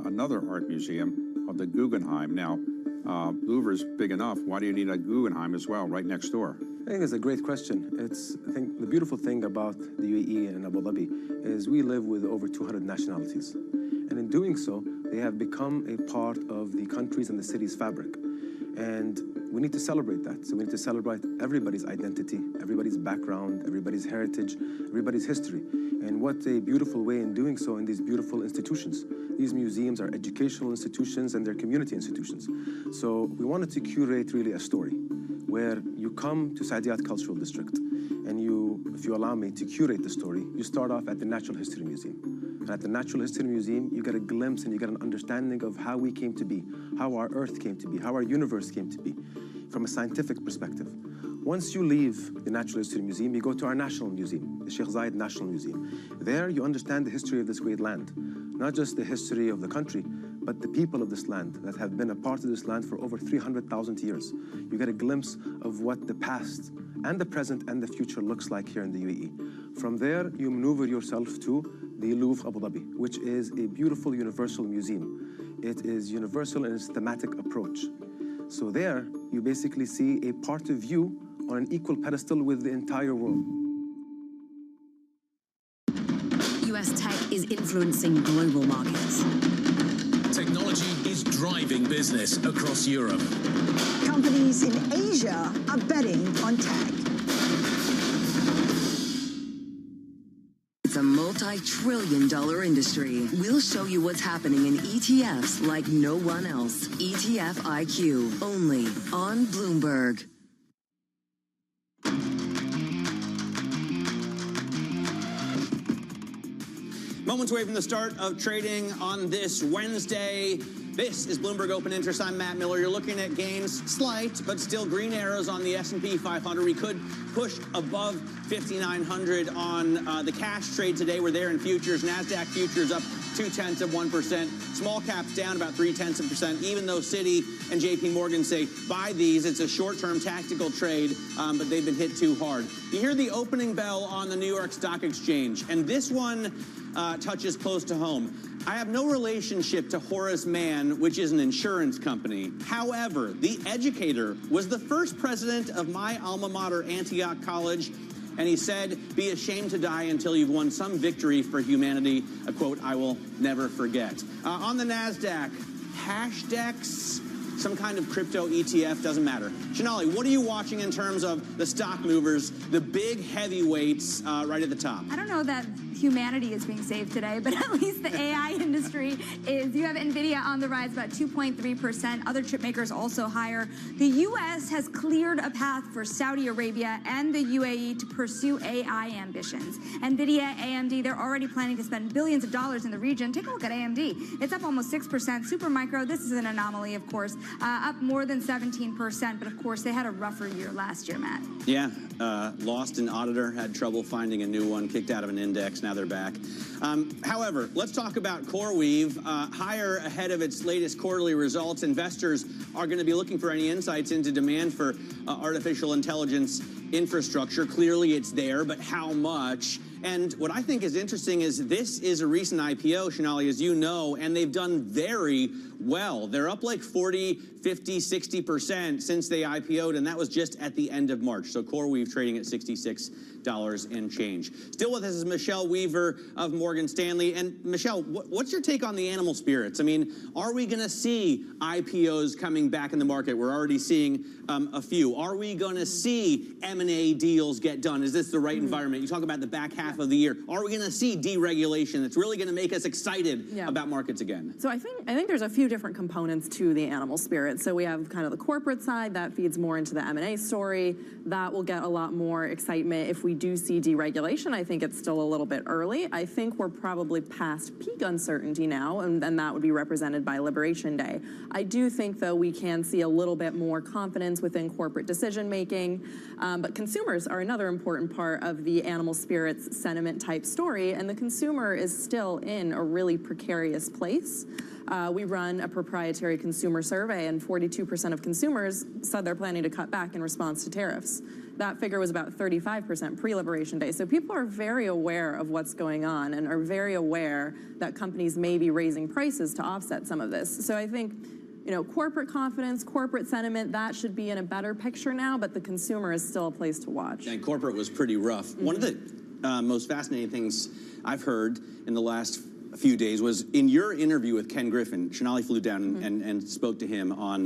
another art museum called the Guggenheim. Now, Louvre's big enough. Why do you need a Guggenheim as well, right next door? I think it's a great question. I think the beautiful thing about the UAE and Abu Dhabi is we live with over 200 nationalities. And in doing so, they have become a part of the country's and the city's fabric. And we need to celebrate that. So we need to celebrate everybody's identity, everybody's background, everybody's heritage, everybody's history. And what a beautiful way in doing so in these beautiful institutions. These museums are educational institutions and they're community institutions. So we wanted to curate really a story where you come to Saadiyat Cultural District and you, if you allow me to curate the story, you start off at the Natural History Museum. And at the Natural History Museum, you get a glimpse and you get an understanding of how we came to be, how our Earth came to be, how our universe came to be, from a scientific perspective. Once you leave the Natural History Museum, you go to our National Museum, the Sheikh Zayed National Museum. There, you understand the history of this great land, not just the history of the country, but the people of this land that have been a part of this land for over 300,000 years. You get a glimpse of what the past and the present and the future looks like here in the UAE. From there, you maneuver yourself to the Louvre Abu Dhabi, which is a beautiful universal museum. It is universal in its thematic approach. So there, you basically see a part of you on an equal pedestal with the entire world. US tech is influencing global markets. Technology is driving business across Europe. Companies in Asia are betting on tech. It's a multi-trillion-dollar industry. We'll show you what's happening in ETFs like no one else. ETF IQ, only on Bloomberg. Moments away from the start of trading on this Wednesday. This is Bloomberg Open Interest. I'm Matt Miller. You're looking at gains, slight, but still green arrows on the S&P 500. We could push above 5,900 on the cash trade today. We're there in futures. NASDAQ futures up 0.2%. Small caps down about 0.3%. Even though Citi and JP Morgan say buy these, it's a short-term tactical trade, but they've been hit too hard. You hear the opening bell on the New York Stock Exchange, and this one touches close to home. I have no relationship to Horace Mann, which is an insurance company. However, the educator was the first president of my alma mater, Antioch College, and he said, "Be ashamed to die until you've won some victory for humanity," a quote I will never forget. On the NASDAQ, Hashdex, some kind of crypto ETF, doesn't matter. Shanali, what are you watching in terms of the stock movers, the big heavyweights right at the top? I don't know that humanity is being saved today, but at least the AI industry is. You have NVIDIA on the rise, about 2.3%. Other chip makers also higher. The U.S. has cleared a path for Saudi Arabia and the UAE to pursue AI ambitions. NVIDIA, AMD, they're already planning to spend billions of dollars in the region. Take a look at AMD. It's up almost 6%. Supermicro, this is an anomaly, of course, up more than 17%. But, of course, they had a rougher year last year, Matt. Yeah, lost an auditor, had trouble finding a new one, kicked out of an index. Now they're back. However, let's talk about CoreWeave. Higher ahead of its latest quarterly results. Investors are going to be looking for any insights into demand for artificial intelligence infrastructure. Clearly it's there, but how much? And what I think is interesting is this is a recent IPO, Shanali, as you know, and they've done very well. They're up like 40, 50, 60% since they IPO'd, and that was just at the end of March. So CoreWeave trading at $66 and change. Still with us is Michelle Weaver of Morgan Stanley. And Michelle, what's your take on the animal spirits? I mean, are we going to see IPOs coming back in the market? We're already seeing a few. Are we going to see M&A deals get done? Is this the right environment? You talk about the back half of the year. Are we going to see deregulation that's really going to make us excited about markets again? So I think there's a few different components to the animal spirit. So we have kind of the corporate side that feeds more into the M&A story. That will get a lot more excitement if we do see deregulation. I think it's still a little bit early. I think we're probably past peak uncertainty now, and that would be represented by Liberation Day. I do think, though, we can see a little bit more confidence within corporate decision making. But consumers are another important part of the animal spirits sentiment type story, and the consumer is still in a really precarious place. We run a proprietary consumer survey, and 42% of consumers said they're planning to cut back in response to tariffs. That figure was about 35% pre-Liberation Day. So people are very aware of what's going on and are very aware that companies may be raising prices to offset some of this. So I think, corporate confidence, corporate sentiment, that should be in a better picture now, but the consumer is still a place to watch. And corporate was pretty rough. One of the most fascinating things I've heard in the last few days was in your interview with Ken Griffin. Shonali flew down and spoke to him on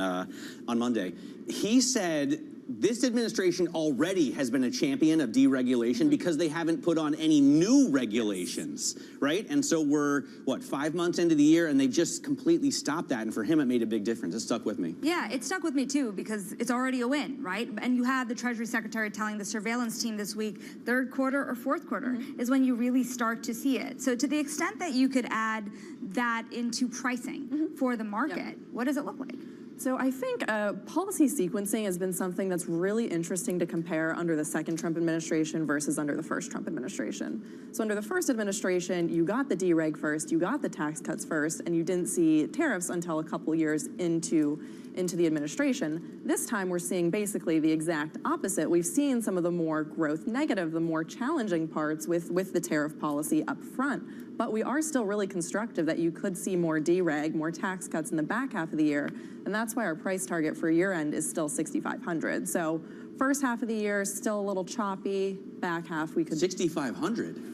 Monday. He said this administration already has been a champion of deregulation because they haven't put on any new regulations, right? And so we're, 5 months into the year, and they just completely stopped that. And for him, it made a big difference. It stuck with me. Yeah, it stuck with me too, because it's already a win, right? And you had the Treasury Secretary telling the surveillance team this week, third quarter or fourth quarter is when you really start to see it. So to the extent that you could add that into pricing for the market, what does it look like? So I think policy sequencing has been something that's really interesting to compare under the second Trump administration versus under the first Trump administration. So under the first administration, you got the dereg first, you got the tax cuts first, and you didn't see tariffs until a couple years into the administration. This time we're seeing basically the exact opposite. We've seen some of the more growth negative, the more challenging parts with the tariff policy up front. But we are still really constructive that you could see more dereg, more tax cuts in the back half of the year. And that's why our price target for year end is still 6,500. So first half of the year is still a little choppy. Back half we could 6,500.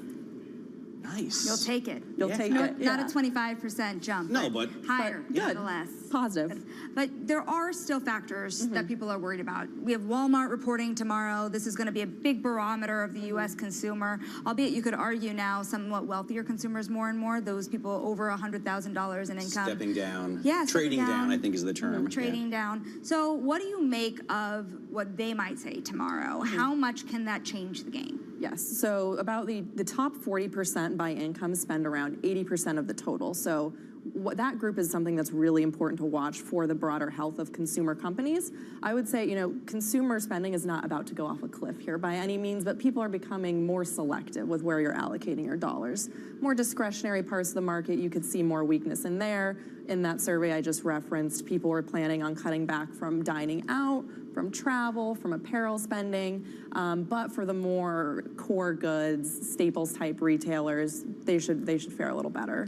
Nice. You'll take it. You'll take it. Not a 25% jump. No, but higher, good. nonetheless. Positive. But there are still factors that people are worried about. We have Walmart reporting tomorrow. This is going to be a big barometer of the U.S. consumer, albeit you could argue now somewhat wealthier consumers more and more, those people over $100,000 in income. Stepping down. Yeah, trading down, I think is the term. Trading down. So what do you make of what they might say tomorrow? How much can that change the game? Yes, so about the top 40% by income spend around 80% of the total. So that group is something that's really important to watch for the broader health of consumer companies. I would say, consumer spending is not about to go off a cliff here by any means, but people are becoming more selective with where you're allocating your dollars. More discretionary parts of the market, you could see more weakness in there. In that survey I just referenced, people were planning on cutting back from dining out, from travel, from apparel spending, but for the more core goods, staples type retailers, they should fare a little better.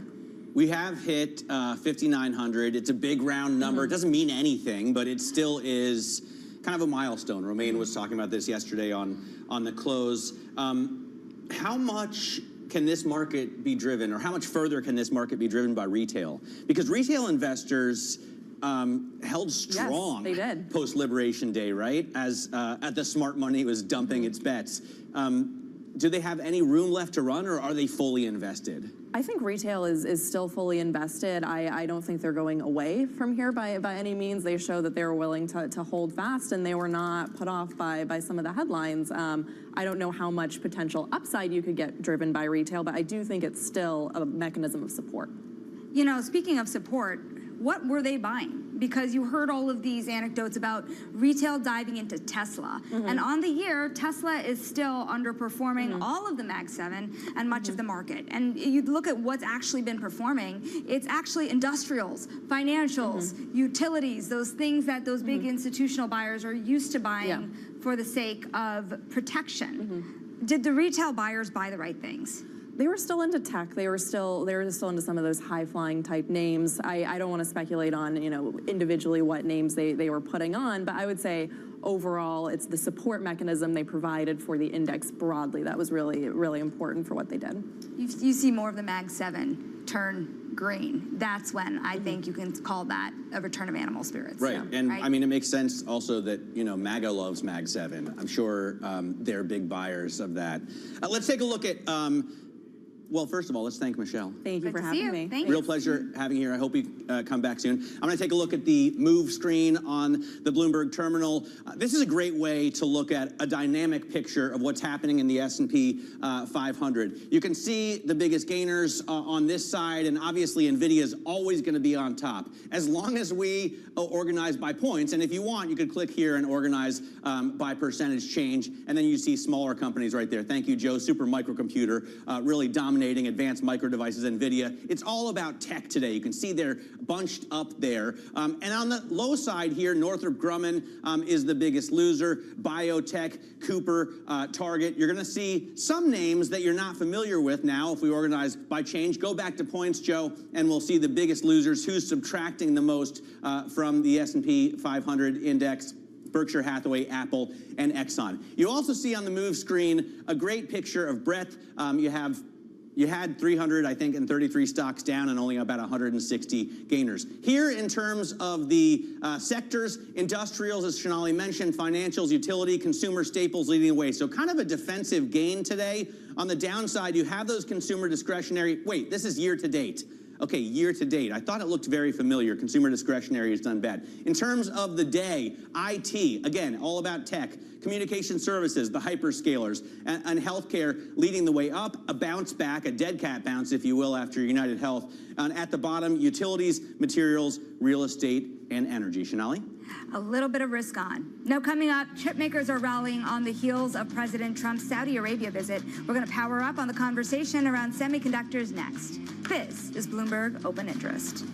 We have hit 5,900. It's a big round number. It doesn't mean anything, but it still is kind of a milestone. Romaine was talking about this yesterday on the close. How much can this market be driven, or how much further can this market be driven by retail? Because retail investors held strong post-Liberation Day, right? As the smart money was dumping its bets. Do they have any room left to run, or are they fully invested? I think retail is still fully invested. I don't think they're going away from here by any means. They show that they were willing to hold fast, and they were not put off by some of the headlines. I don't know how much potential upside you could get driven by retail, but I do think it's still a mechanism of support. Speaking of support, what were they buying? Because you heard all of these anecdotes about retail diving into Tesla. And on the year, Tesla is still underperforming all of the Mag 7 and much of the market. And you look at what's actually been performing, it's actually industrials, financials, utilities, those things that those big institutional buyers are used to buying for the sake of protection. Did the retail buyers buy the right things? They were still into tech. They were still into some of those high-flying type names. I don't want to speculate on individually what names they were putting on, but I would say overall it's the support mechanism they provided for the index broadly that was really, really important for what they did. You see more of the Mag 7 turn green. That's when I think you can call that a return of animal spirits. Right, and I mean, it makes sense also that, MAGA loves Mag 7. I'm sure they're big buyers of that. Let's take a look at well, first of all, let's thank Michelle. Thank you for having me. Thank Real pleasure having you here. I hope you come back soon. I'm going to take a look at the move screen on the Bloomberg terminal. This is a great way to look at a dynamic picture of what's happening in the S&P 500. You can see the biggest gainers on this side, and obviously NVIDIA is always going to be on top. As long as we organize by points, and if you want, you could click here and organize by percentage change, and then you see smaller companies right there. Thank you, Joe. Super Microcomputer really dominating dominating advanced micro devices, NVIDIA. It's all about tech today. You can see they're bunched up there. And on the low side here, Northrop Grumman is the biggest loser. Biotech, Cooper, Target. You're going to see some names that you're not familiar with now if we organize by change. Go back to points, Joe, and we'll see the biggest losers, who's subtracting the most from the S&P 500 index. Berkshire Hathaway, Apple, and Exxon. You also see on the move screen a great picture of breadth. You had 300, I think, and 33 stocks down and only about 160 gainers. Here, in terms of the sectors, industrials, as Shonali mentioned, financials, utility, consumer staples leading the way. So kind of a defensive gain today. On the downside, you have those consumer discretionary. Wait, this is year to date. Okay, year to date. I thought it looked very familiar. Consumer discretionary has done bad. In terms of the day, IT, again, all about tech, communication services, the hyperscalers, and healthcare leading the way up, a bounce back, a dead cat bounce, if you will, after United Health. And at the bottom, utilities, materials, real estate, and energy. Shonali? A little bit of risk on. Now coming up, chip makers are rallying on the heels of President Trump's Saudi Arabia visit. We're going to power up on the conversation around semiconductors next. This is Bloomberg Open Interest.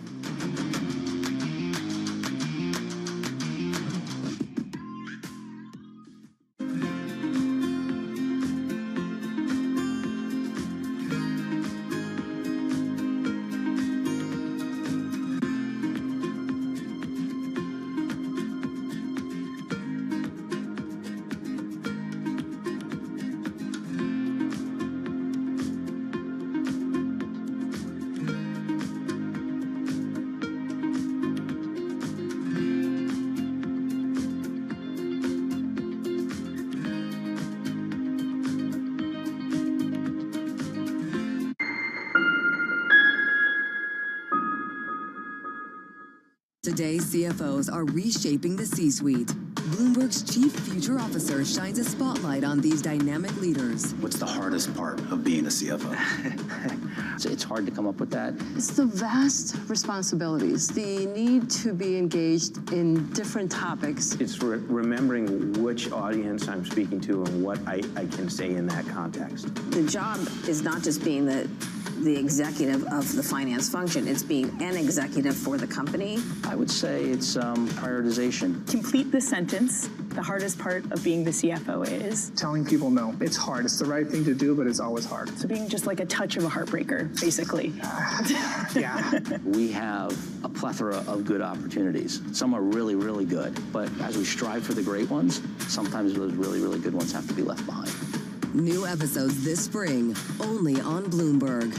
Today's CFOs are reshaping the C-suite. Bloomberg's Chief Future Officer shines a spotlight on these dynamic leaders. What's the hardest part of being a CFO? It's hard to come up with that. It's the vast responsibilities, the need to be engaged in different topics. It's remembering which audience I'm speaking to and what I can say in that context. The job is not just being the executive of the finance function, it's being an executive for the company. I would say it's prioritization. Complete the sentence. The hardest part of being the CFO is? Telling people no. It's hard. It's the right thing to do, but it's always hard. So being just like a touch of a heartbreaker, basically. Yeah. We have a plethora of good opportunities. Some are really, really good, but as we strive for the great ones, sometimes those really, really good ones have to be left behind. New episodes this spring, only on Bloomberg.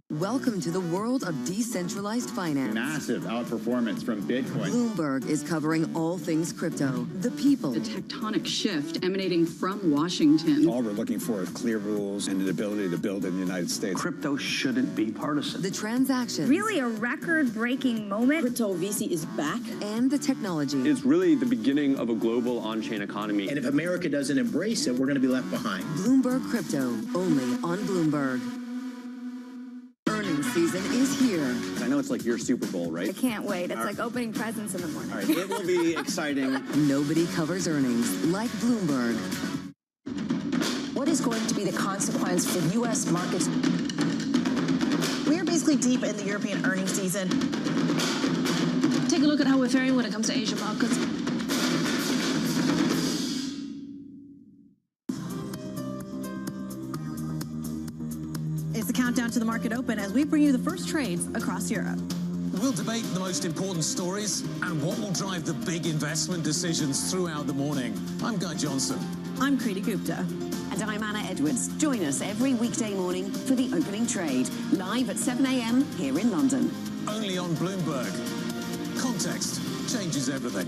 Welcome to the world of decentralized finance. Massive outperformance from Bitcoin. Bloomberg is covering all things crypto, the people. The tectonic shift emanating from Washington. All we're looking for is clear rules and the ability to build in the United States. Crypto shouldn't be partisan. The transactions. Really a record-breaking moment. Crypto VC is back. And the technology. It's really the beginning of a global on-chain economy. And if America doesn't embrace it, we're going to be left behind. Bloomberg Crypto, only on Bloomberg. Season is here. I know it's like your Super Bowl, right? I can't wait. It's like opening presents in the morning. All right, it will be exciting. Nobody covers earnings like Bloomberg. What is going to be the consequence for U.S. markets? We are basically deep in the European earnings season. Take a look at how we're faring when it comes to Asian markets. It's the countdown to the market open as we bring you the first trades across Europe. We'll debate the most important stories and what will drive the big investment decisions throughout the morning. I'm Guy Johnson. I'm Kriti Gupta. And I'm Anna Edwards. Join us every weekday morning for the opening trade, live at 7 a.m. here in London. Only on Bloomberg. Context changes everything.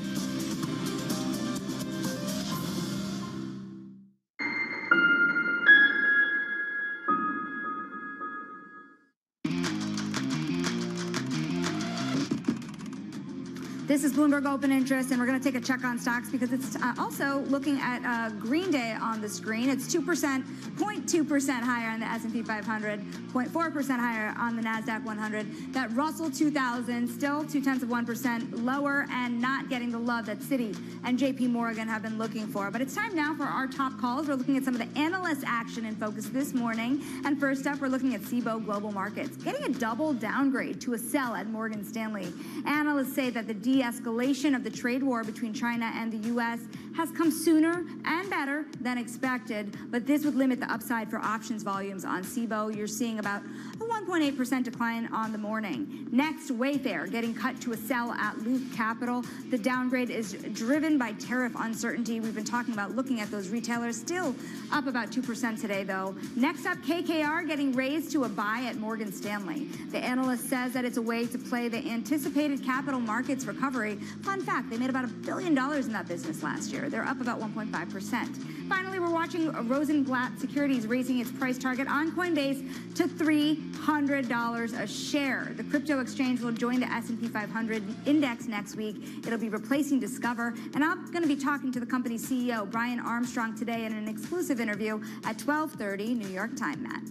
This is Bloomberg Open Interest, and we're going to take a check on stocks because it's also looking at Green Day on the screen. It's 0.2% higher on the S&P 500, 0.4% higher on the NASDAQ 100. That Russell 2000 still 0.2% lower and not getting the love that Citi and JP Morgan have been looking for. But it's time now for our top calls. We're looking at some of the analyst action in focus this morning. And first up, we're looking at Cboe Global Markets, getting a double downgrade to a sell at Morgan Stanley. Analysts say that the de-escalation of the trade war between China and the U.S. has come sooner and better than expected, but this would limit the upside for options volumes on Cboe. You're seeing about a 1.8% decline on the morning. Next, Wayfair getting cut to a sell at Loop Capital. The downgrade is driven by tariff uncertainty. We've been talking about looking at those retailers, still up about 2% today, though. Next up, KKR getting raised to a buy at Morgan Stanley. The analyst says that it's a way to play the anticipated capital markets recovery. Fun fact, they made about $1 billion in that business last year. They're up about 1.5%. Finally, we're watching Rosenblatt Securities raising its price target on Coinbase to $300 a share. The crypto exchange will join the S&P 500 index next week. It'll be replacing Discover. And I'm going to be talking to the company's CEO, Brian Armstrong, today in an exclusive interview at 12:30 New York time, Matt.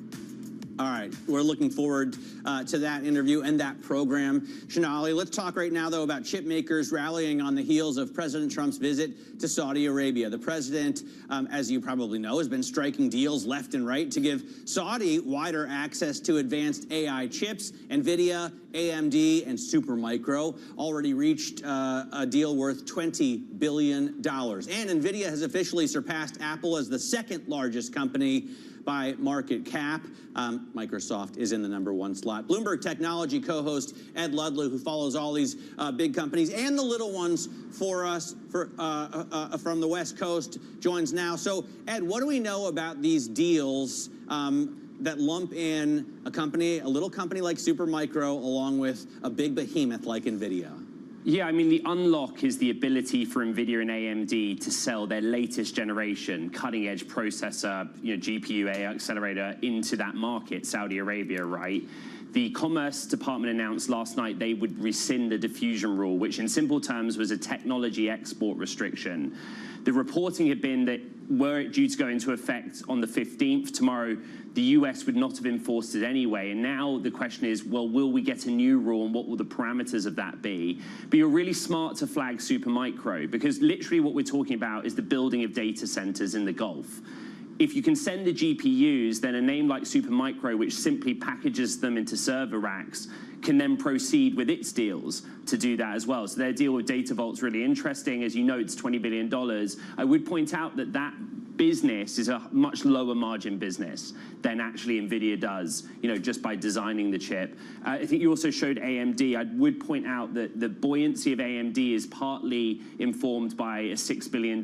All right, we're looking forward to that interview and that program. Shanali, let's talk right now, though, about chip makers rallying on the heels of President Trump's visit to Saudi Arabia. The president, as you probably know, has been striking deals left and right to give Saudi wider access to advanced AI chips. NVIDIA, AMD, and Supermicro already reached a deal worth $20 billion. And NVIDIA has officially surpassed Apple as the second largest company by market cap. Microsoft is in the #1 slot. Bloomberg Technology co-host Ed Ludlow, who follows all these big companies and the little ones for us from the West Coast, joins now. So, Ed, what do we know about these deals that lump in a little company like Supermicro along with a big behemoth like NVIDIA? Yeah, I mean, the unlock is the ability for NVIDIA and AMD to sell their latest generation cutting-edge processor, GPU AI accelerator into that market, Saudi Arabia, right? The Commerce Department announced last night they would rescind the diffusion rule, which in simple terms was a technology export restriction. The reporting had been that were it due to go into effect on the 15th, tomorrow, the US would not have enforced it anyway. And now the question is, well, will we get a new rule and what will the parameters of that be? But you're really smart to flag Supermicro, because literally what we're talking about is the building of data centers in the Gulf. If you can send the GPUs, then a name like Supermicro, which simply packages them into server racks, can then proceed with its deals to do that as well. So their deal with DataVault's really interesting. As you know, it's $20 billion. I would point out that that business is a much lower margin business than actually NVIDIA does, just by designing the chip. I think you also showed AMD. I would point out that the buoyancy of AMD is partly informed by a $6 billion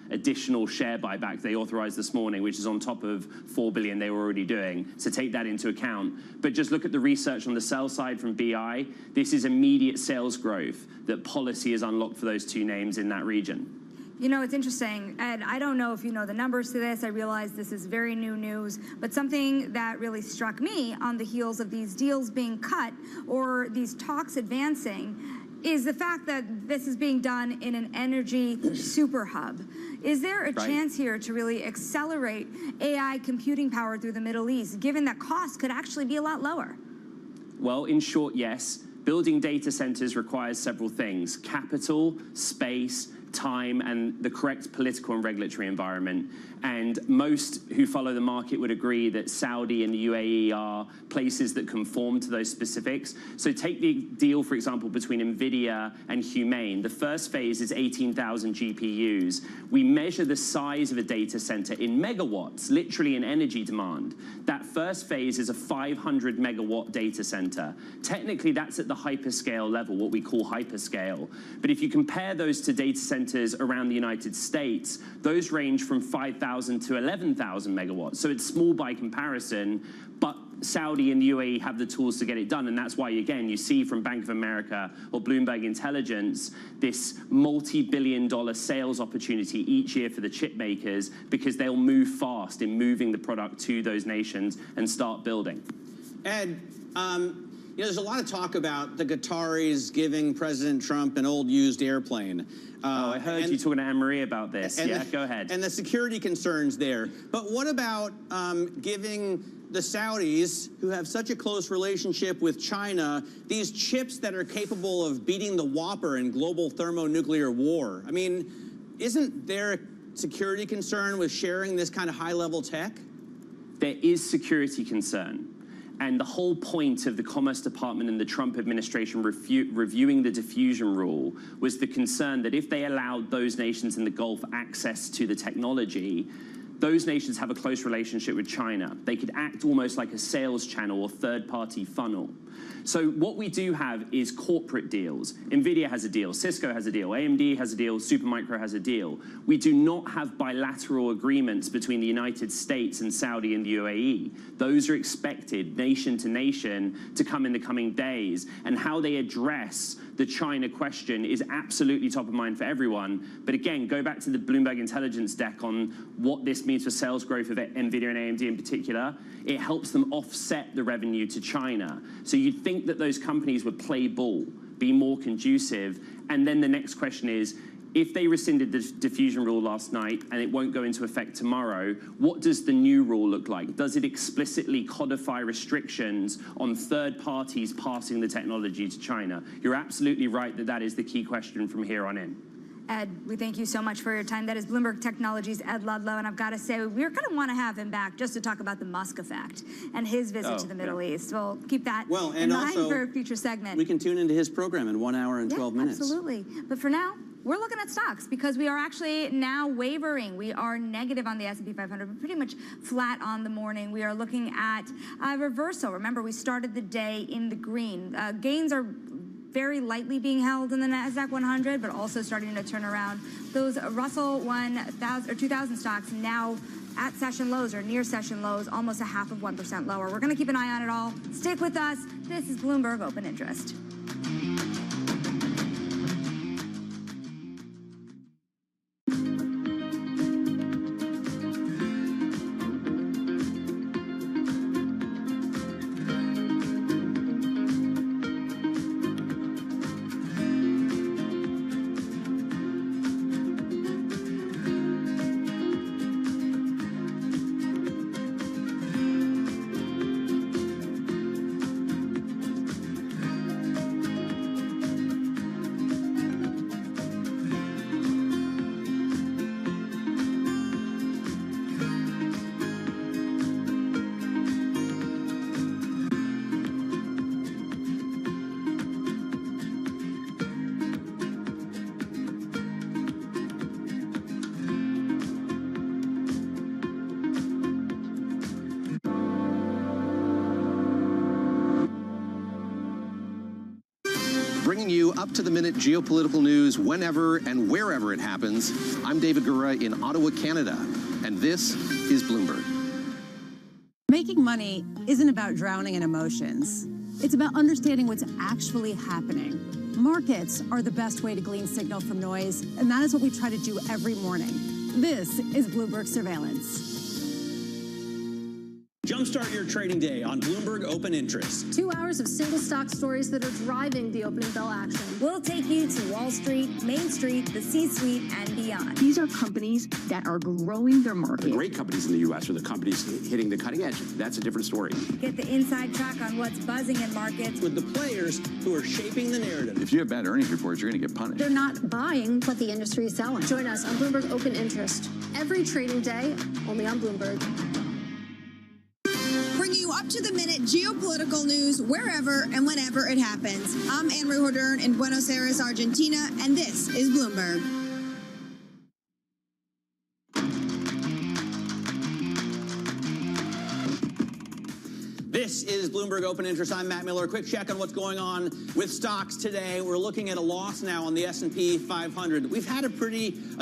additional share buyback they authorized this morning, which is on top of $4 billion they were already doing. So take that into account. But just look at the research on the sell side from BI. This is immediate sales growth that policy has unlocked for those two names in that region. It's interesting, Ed, I don't know if you know the numbers to this. I realize this is very new news, but something that really struck me on the heels of these deals being cut or these talks advancing is the fact that this is being done in an energy super hub. Is there a chance here to really accelerate AI computing power through the Middle East, given that costs could actually be a lot lower? Well, in short, yes. Building data centers requires several things: capital, space, time, and the correct political and regulatory environment. And most who follow the market would agree that Saudi and the UAE are places that conform to those specifics. So take the deal, for example, between NVIDIA and Humane. The first phase is 18,000 GPUs. We measure the size of a data center in megawatts, literally in energy demand. That first phase is a 500 megawatt data center. Technically, that's at the hyperscale level, what we call hyperscale. But if you compare those to data centers around the United States, those range from 5,000 to 11,000 megawatts. So it's small by comparison, but Saudi and the UAE have the tools to get it done. And that's why, again, you see from Bank of America or Bloomberg Intelligence, this multi-billion-dollar sales opportunity each year for the chip makers, because they'll move fast in moving the product to those nations and start building. Ed, there's a lot of talk about the Qataris giving President Trump an old used airplane. I heard you talking to Anne-Marie about this. Yeah, go ahead. And the security concerns there. But what about giving the Saudis, who have such a close relationship with China, these chips that are capable of beating the Whopper in global thermonuclear war? I mean, isn't there a security concern with sharing this kind of high-level tech? There is security concern. And the whole point of the Commerce Department and the Trump administration reviewing the diffusion rule was the concern that if they allowed those nations in the Gulf access to the technology, those nations have a close relationship with China. They could act almost like a sales channel or third-party funnel. So what we do have is corporate deals. NVIDIA has a deal, Cisco has a deal, AMD has a deal, Supermicro has a deal. We do not have bilateral agreements between the United States and Saudi and the UAE. Those are expected nation to nation to come in the coming days. And how they address the China question is absolutely top of mind for everyone. But again, go back to the Bloomberg intelligence deck on what this means for sales growth of NVIDIA and AMD in particular. It helps them offset the revenue to China. So you'd think that those companies would play ball, be more conducive. And then the next question is, if they rescinded the diffusion rule last night and it won't go into effect tomorrow, what does the new rule look like? Does it explicitly codify restrictions on third parties passing the technology to China? You're absolutely right that that is the key question from here on in. Ed, we thank you so much for your time. That is Bloomberg Technology's Ed Ludlow, and I've got to say, we're going to want to have him back just to talk about the Musk effect and his visit to the Middle East. We'll keep that in mind for a future segment. We can tune into his program in 1 hour and 12 minutes. Absolutely. But for now, we're looking at stocks because we are actually now wavering. We are negative on the S&P 500, but pretty much flat on the morning. We are looking at a reversal. Remember, we started the day in the green. Gains are very lightly being held in the NASDAQ 100, but also starting to turn around. Those Russell 1000 or 2000 stocks now at session lows or near session lows, almost 0.5% lower. We're going to keep an eye on it all. Stick with us. This is Bloomberg Open Interest. Bringing you up-to-the-minute geopolitical news whenever and wherever it happens. I'm David Gura in Ottawa, Canada, and this is Bloomberg. Making money isn't about drowning in emotions. It's about understanding what's actually happening. Markets are the best way to glean signal from noise, and that is what we try to do every morning. This is Bloomberg Surveillance. Jumpstart your trading day on Bloomberg Open Interest. 2 hours of single stock stories that are driving the opening bell action. We'll take you to Wall Street, Main Street, the C-suite, and beyond. These are companies that are growing their market. The great companies in the U.S. are the companies hitting the cutting edge. That's a different story. Get the inside track on what's buzzing in markets. With the players who are shaping the narrative. If you have bad earnings reports, you're going to get punished. They're not buying what the industry is selling. Join us on Bloomberg Open Interest. Every trading day, only on Bloomberg. Bring you up-to-the-minute geopolitical news wherever and whenever it happens. I'm Anne-Marie Hordern in Buenos Aires, Argentina, and this is Bloomberg. This is Bloomberg Open Interest. I'm Matt Miller. Quick check on what's going on with stocks today. We're looking at a loss now on the S&P 500. We've had a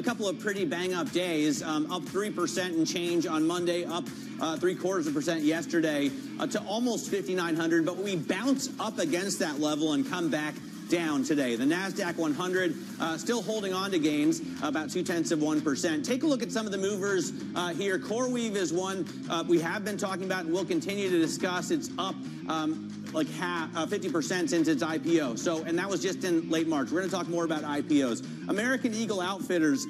couple of pretty bang-up days, up 3% and change on Monday, up 0.75% yesterday to almost 5,900. But we bounce up against that level and come back down today. The NASDAQ 100 still holding on to gains, about 0.2%. Take a look at some of the movers here. CoreWeave is one we have been talking about and we'll continue to discuss. It's up like 50% since its IPO. So, and that was just in late March. We're going to talk more about IPOs. American Eagle Outfitters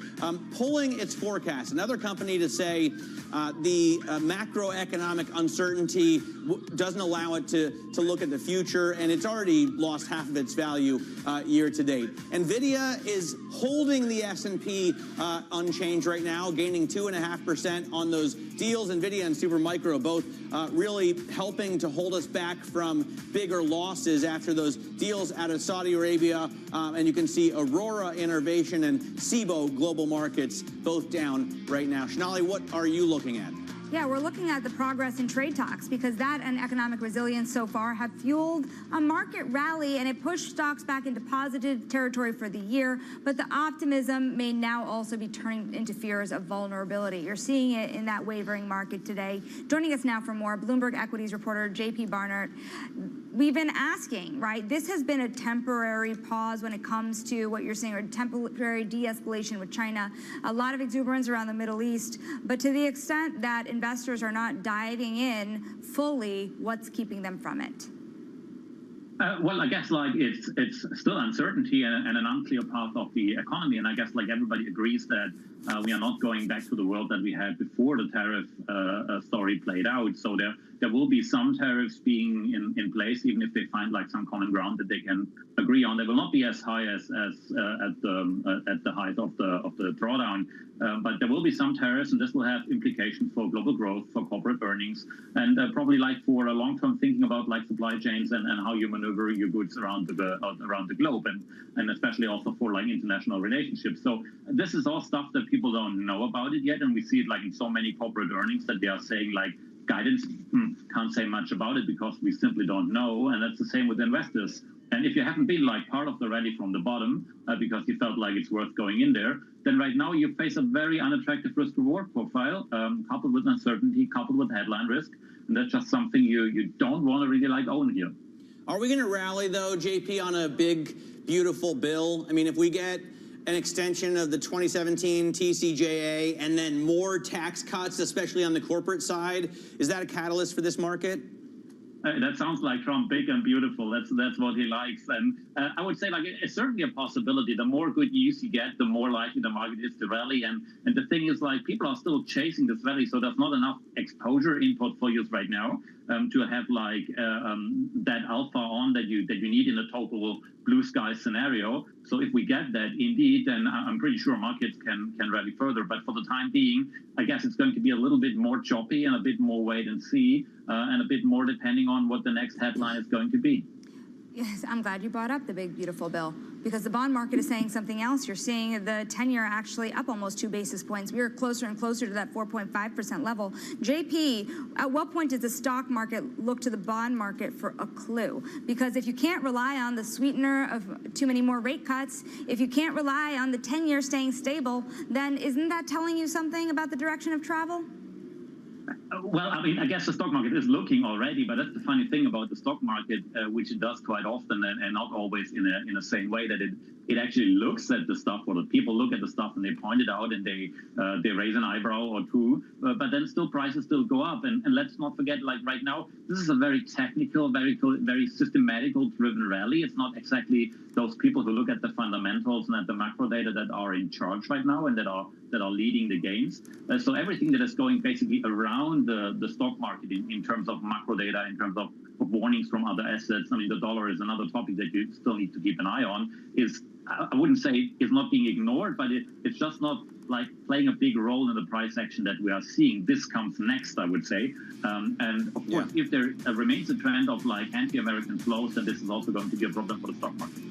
pulling its forecast. Another company to say the macroeconomic uncertainty doesn't allow it to look at the future, and it's already lost half of its value year to date. NVIDIA is holding the S&P unchanged right now, gaining 2.5% on those deals. NVIDIA and Supermicro both really helping to hold us back from bigger losses after those deals out of Saudi Arabia. And you can see Aurora Innovation and SIBO Global Markets both down right now. Sonali, what are you looking at? Yeah, we're looking at the progress in trade talks because that and economic resilience so far have fueled a market rally, and it pushed stocks back into positive territory for the year. But the optimism may now also be turning into fears of vulnerability. You're seeing it in that wavering market today. Joining us now for more, Bloomberg Equities reporter J.P. Barnard. We've been asking, right? This has been a temporary pause when it comes to what you're saying, or temporary de-escalation with China. A lot of exuberance around the Middle East, but to the extent that investors are not diving in fully, what's keeping them from it? Well, I guess like it's still uncertainty and an unclear path of the economy, and I guess like everybody agrees that we are not going back to the world that we had before the tariff story played out. So there will be some tariffs being in place, even if they find like some common ground that they can agree on. They will not be as high as at the height of the drawdown, but there will be some tariffs, and this will have implications for global growth, for corporate earnings, and probably like for a long-term thinking about like supply chains and how you maneuver your goods around the globe, and especially also for like international relationships. So this is all stuff that people don't know about it yet, and we see it like in so many corporate earnings that they are saying like guidance can't say much about it because we simply don't know, and that's the same with investors. And if you haven't been like part of the rally from the bottom because you felt like it's worth going in there, then right now you face a very unattractive risk-reward profile, coupled with uncertainty, coupled with headline risk, and that's just something you don't want to really like own here. Are we going to rally though, JP, on a big, beautiful bill? I mean, if we get an extension of the 2017 TCJA and then more tax cuts, especially on the corporate side, is that a catalyst for this market? That sounds like Trump big and beautiful. That's what he likes. And I would say like it's certainly a possibility. The more good news you get, the more likely the market is to rally. And the thing is like people are still chasing this rally, so there's not enough exposure in portfolios right now to have like that alpha on that you need in a total blue sky scenario. So if we get that indeed, then I'm pretty sure markets can rally further. But for the time being, I guess it's going to be a little bit more choppy and a bit more wait and see, and a bit more depending on what the next headline is going to be. Yes, I'm glad you brought up the big, beautiful bill, because the bond market is saying something else. You're seeing the 10-year actually up almost 2 basis points. We are closer and closer to that 4.5% level. JP, at what point does the stock market look to the bond market for a clue? Because if you can't rely on the sweetener of too many more rate cuts, if you can't rely on the 10-year staying stable, then isn't that telling you something about the direction of travel? Well, I mean, I guess the stock market is looking already, but that's the funny thing about the stock market, which it does quite often and not always in a same way, that it actually looks at the stuff, or the people look at the stuff and they point it out and they raise an eyebrow or two, but then still prices still go up. And let's not forget, like right now, this is a very technical, very systematical driven rally. It's not exactly those people who look at the fundamentals and at the macro data that are in charge right now and that are leading the gains. So everything that is going basically around the stock market in terms of macro data, in terms of warnings from other assets. I mean, the dollar is another topic that you still need to keep an eye on. I wouldn't say it's not being ignored, but it's just not like playing a big role in the price action that we are seeing. This comes next, I would say. And of course, if there remains a trend of like anti-American flows, then this is also going to be a problem for the stock market.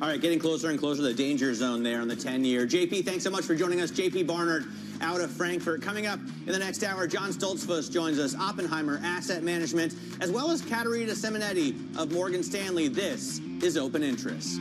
All right, getting closer and closer to the danger zone there on the 10-year. JP, thanks so much for joining us. JP Barnard out of Frankfurt. Coming up in the next hour, John Stoltzfus joins us, Oppenheimer Asset Management, as well as Caterina Simonetti of Morgan Stanley. This is Open Interest.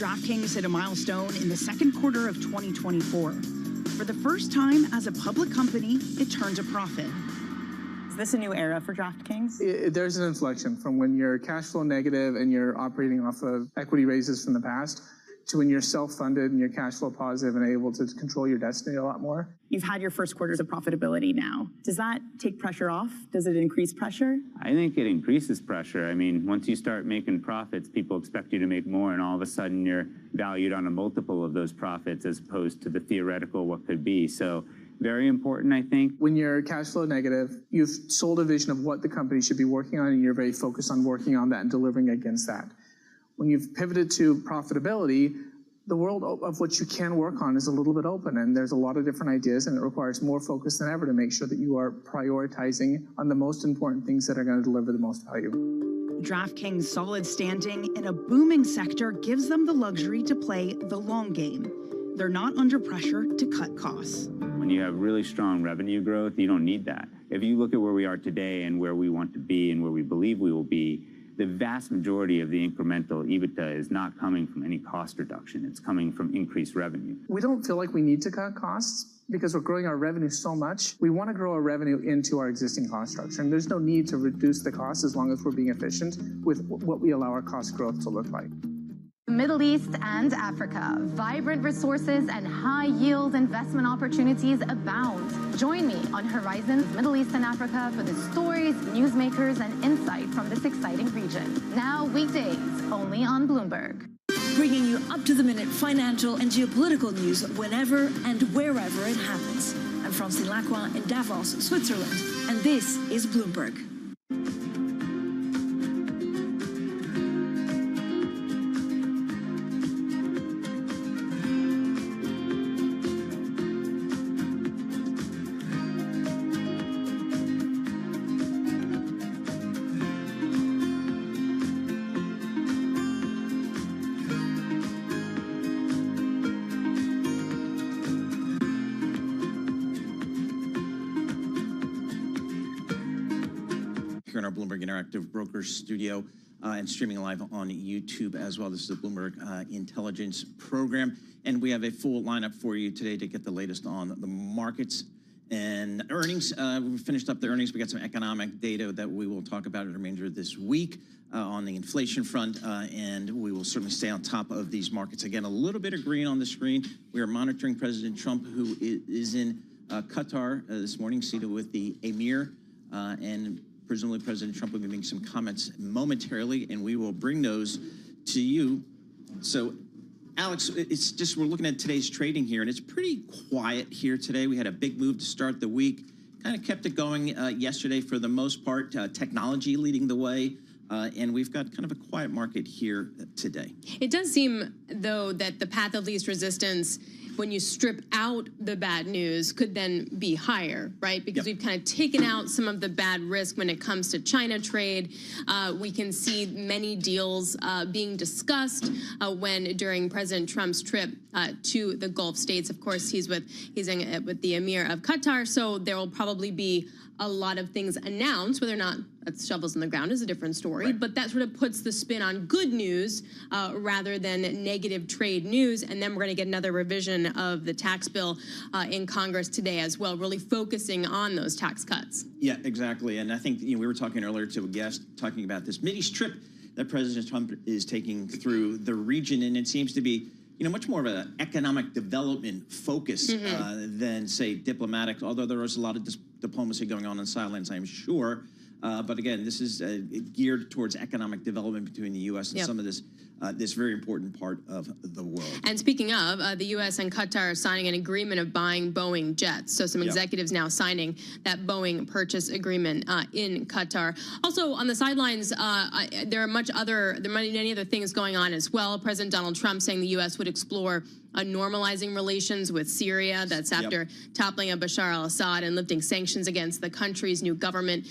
DraftKings hit a milestone in the second quarter of 2024. For the first time as a public company, it turned a profit. Is this a new era for DraftKings? There's an inflection from when you're cash flow negative and you're operating off of equity raises from the past to when you're self-funded and you're cash flow positive and able to control your destiny a lot more. You've had your first quarters of profitability now. Does that take pressure off? Does it increase pressure? I think it increases pressure. I mean, once you start making profits, people expect you to make more, and all of a sudden you're valued on a multiple of those profits as opposed to the theoretical what could be. So very important, I think. When you're cash flow negative, you've sold a vision of what the company should be working on, and you're very focused on working on that and delivering against that. When you've pivoted to profitability, the world of what you can work on is a little bit open, and there's a lot of different ideas, and it requires more focus than ever to make sure that you are prioritizing on the most important things that are going to deliver the most value. DraftKings' solid standing in a booming sector gives them the luxury to play the long game. They're not under pressure to cut costs. When you have really strong revenue growth, you don't need that. If you look at where we are today and where we want to be and where we believe we will be, the vast majority of the incremental EBITDA is not coming from any cost reduction. It's coming from increased revenue. We don't feel like we need to cut costs because we're growing our revenue so much. We want to grow our revenue into our existing cost structure, and there's no need to reduce the cost as long as we're being efficient with what we allow our cost growth to look like. Middle East and Africa, vibrant resources and high-yield investment opportunities abound. Join me on Horizons Middle East and Africa for the stories, newsmakers, and insight from this exciting region. Now weekdays, only on Bloomberg. Bringing you up-to-the-minute financial and geopolitical news whenever and wherever it happens. I'm Francine Lacroix in Davos, Switzerland, and this is Bloomberg. In our Bloomberg Interactive Brokers studio and streaming live on YouTube as well. This is the Bloomberg Intelligence Program, and we have a full lineup for you today to get the latest on the markets and earnings. We finished up the earnings. We got some economic data that we will talk about in the remainder of this week on the inflation front, and we will certainly stay on top of these markets. Again, a little bit of green on the screen. We are monitoring President Trump, who is in Qatar this morning, seated with the Emir, and presumably President Trump will be making some comments momentarily, and we will bring those to you. So, Alex, it's just we're looking at today's trading here, and it's pretty quiet here today. We had a big move to start the week, kind of kept it going yesterday for the most part, technology leading the way. And we've got kind of a quiet market here today. It does seem, though, that the path of least resistance, when you strip out the bad news, could then be higher, right? Because we've kind of taken out some of the bad risk when it comes to China trade. We can see many deals being discussed when during President Trump's trip to the Gulf states. Of course, he's with the Emir of Qatar, so there will probably be a lot of things announced. Whether or not that's shovels in the ground is a different story, but that sort of puts the spin on good news rather than negative trade news. And then we're going to get another revision of the tax bill in Congress today as well, really focusing on those tax cuts. Yeah, exactly. And I think we were talking earlier to a guest talking about this Mideast trip that President Trump is taking through the region, and it seems to be much more of an economic development focus than, say, diplomatic, although there is a lot of diplomacy going on the sidelines, I'm sure. But again, this is geared towards economic development between the U.S. and some of this very important part of the world. And speaking of, the U.S. and Qatar are signing an agreement of buying Boeing jets. So some executives now signing that Boeing purchase agreement in Qatar. Also on the sidelines, there are many other things going on as well. President Donald Trump saying the U.S. would explore normalizing relations with Syria. That's after toppling of Bashar al-Assad and lifting sanctions against the country's new government.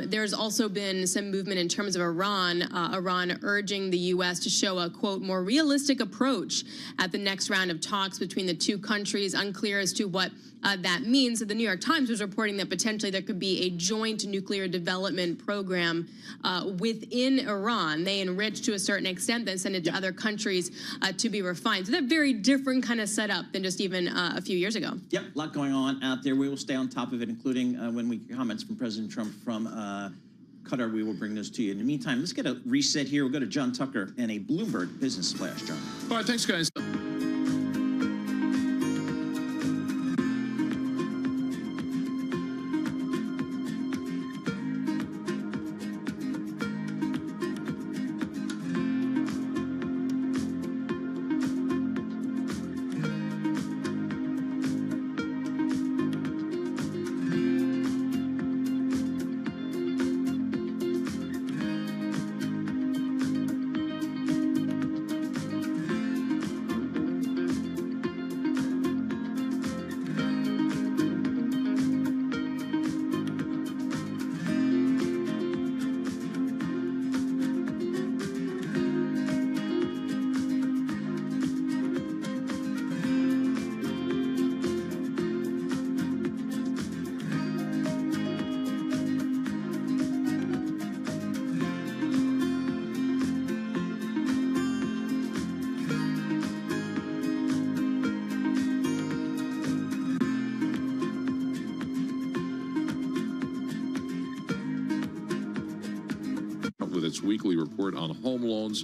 There's also been some movement in terms of Iran. Iran urging the U.S. to show a, quote, more realistic approach at the next round of talks between the two countries. Unclear as to what that means. The New York Times was reporting that potentially there could be a joint nuclear development program within Iran. They enrich to a certain extent, then send it to other countries to be refined. So they're very different kind of setup than just even a few years ago. Yep, a lot going on out there. We will stay on top of it, including when we get comments from President Trump from Qatar. We will bring those to you. In the meantime, let's get a reset here. We'll go to John Tucker and a Bloomberg Business Flash. John. All right, thanks, guys. With its weekly report on home loans.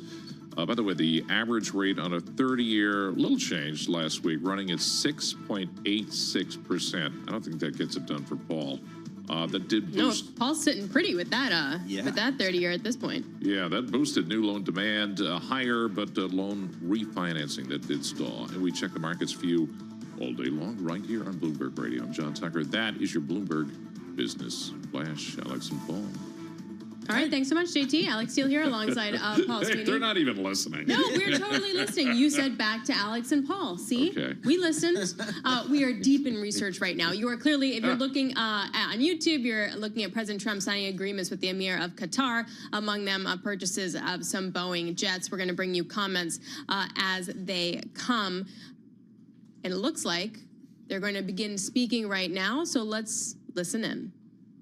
By the way, the average rate on a 30-year, little changed last week, running at 6.86%. I don't think that gets it done for Paul. That did boost. No, Paul's sitting pretty with that. With that 30-year at this point. Yeah, that boosted new loan demand higher, but loan refinancing that did stall. And we check the markets view all day long right here on Bloomberg Radio. I'm John Tucker. That is your Bloomberg Business Flash. Alex and Paul. All right, thanks so much, JT. Alex Steele here alongside Paul Sweeney. They're not even listening. No, we're totally listening. You said back to Alex and Paul. See? Okay. We listened. We are deep in research right now. You are clearly, if you're looking on YouTube, you're looking at President Trump signing agreements with the Emir of Qatar, among them purchases of some Boeing jets. We're going to bring you comments as they come. And it looks like they're going to begin speaking right now, so let's listen in.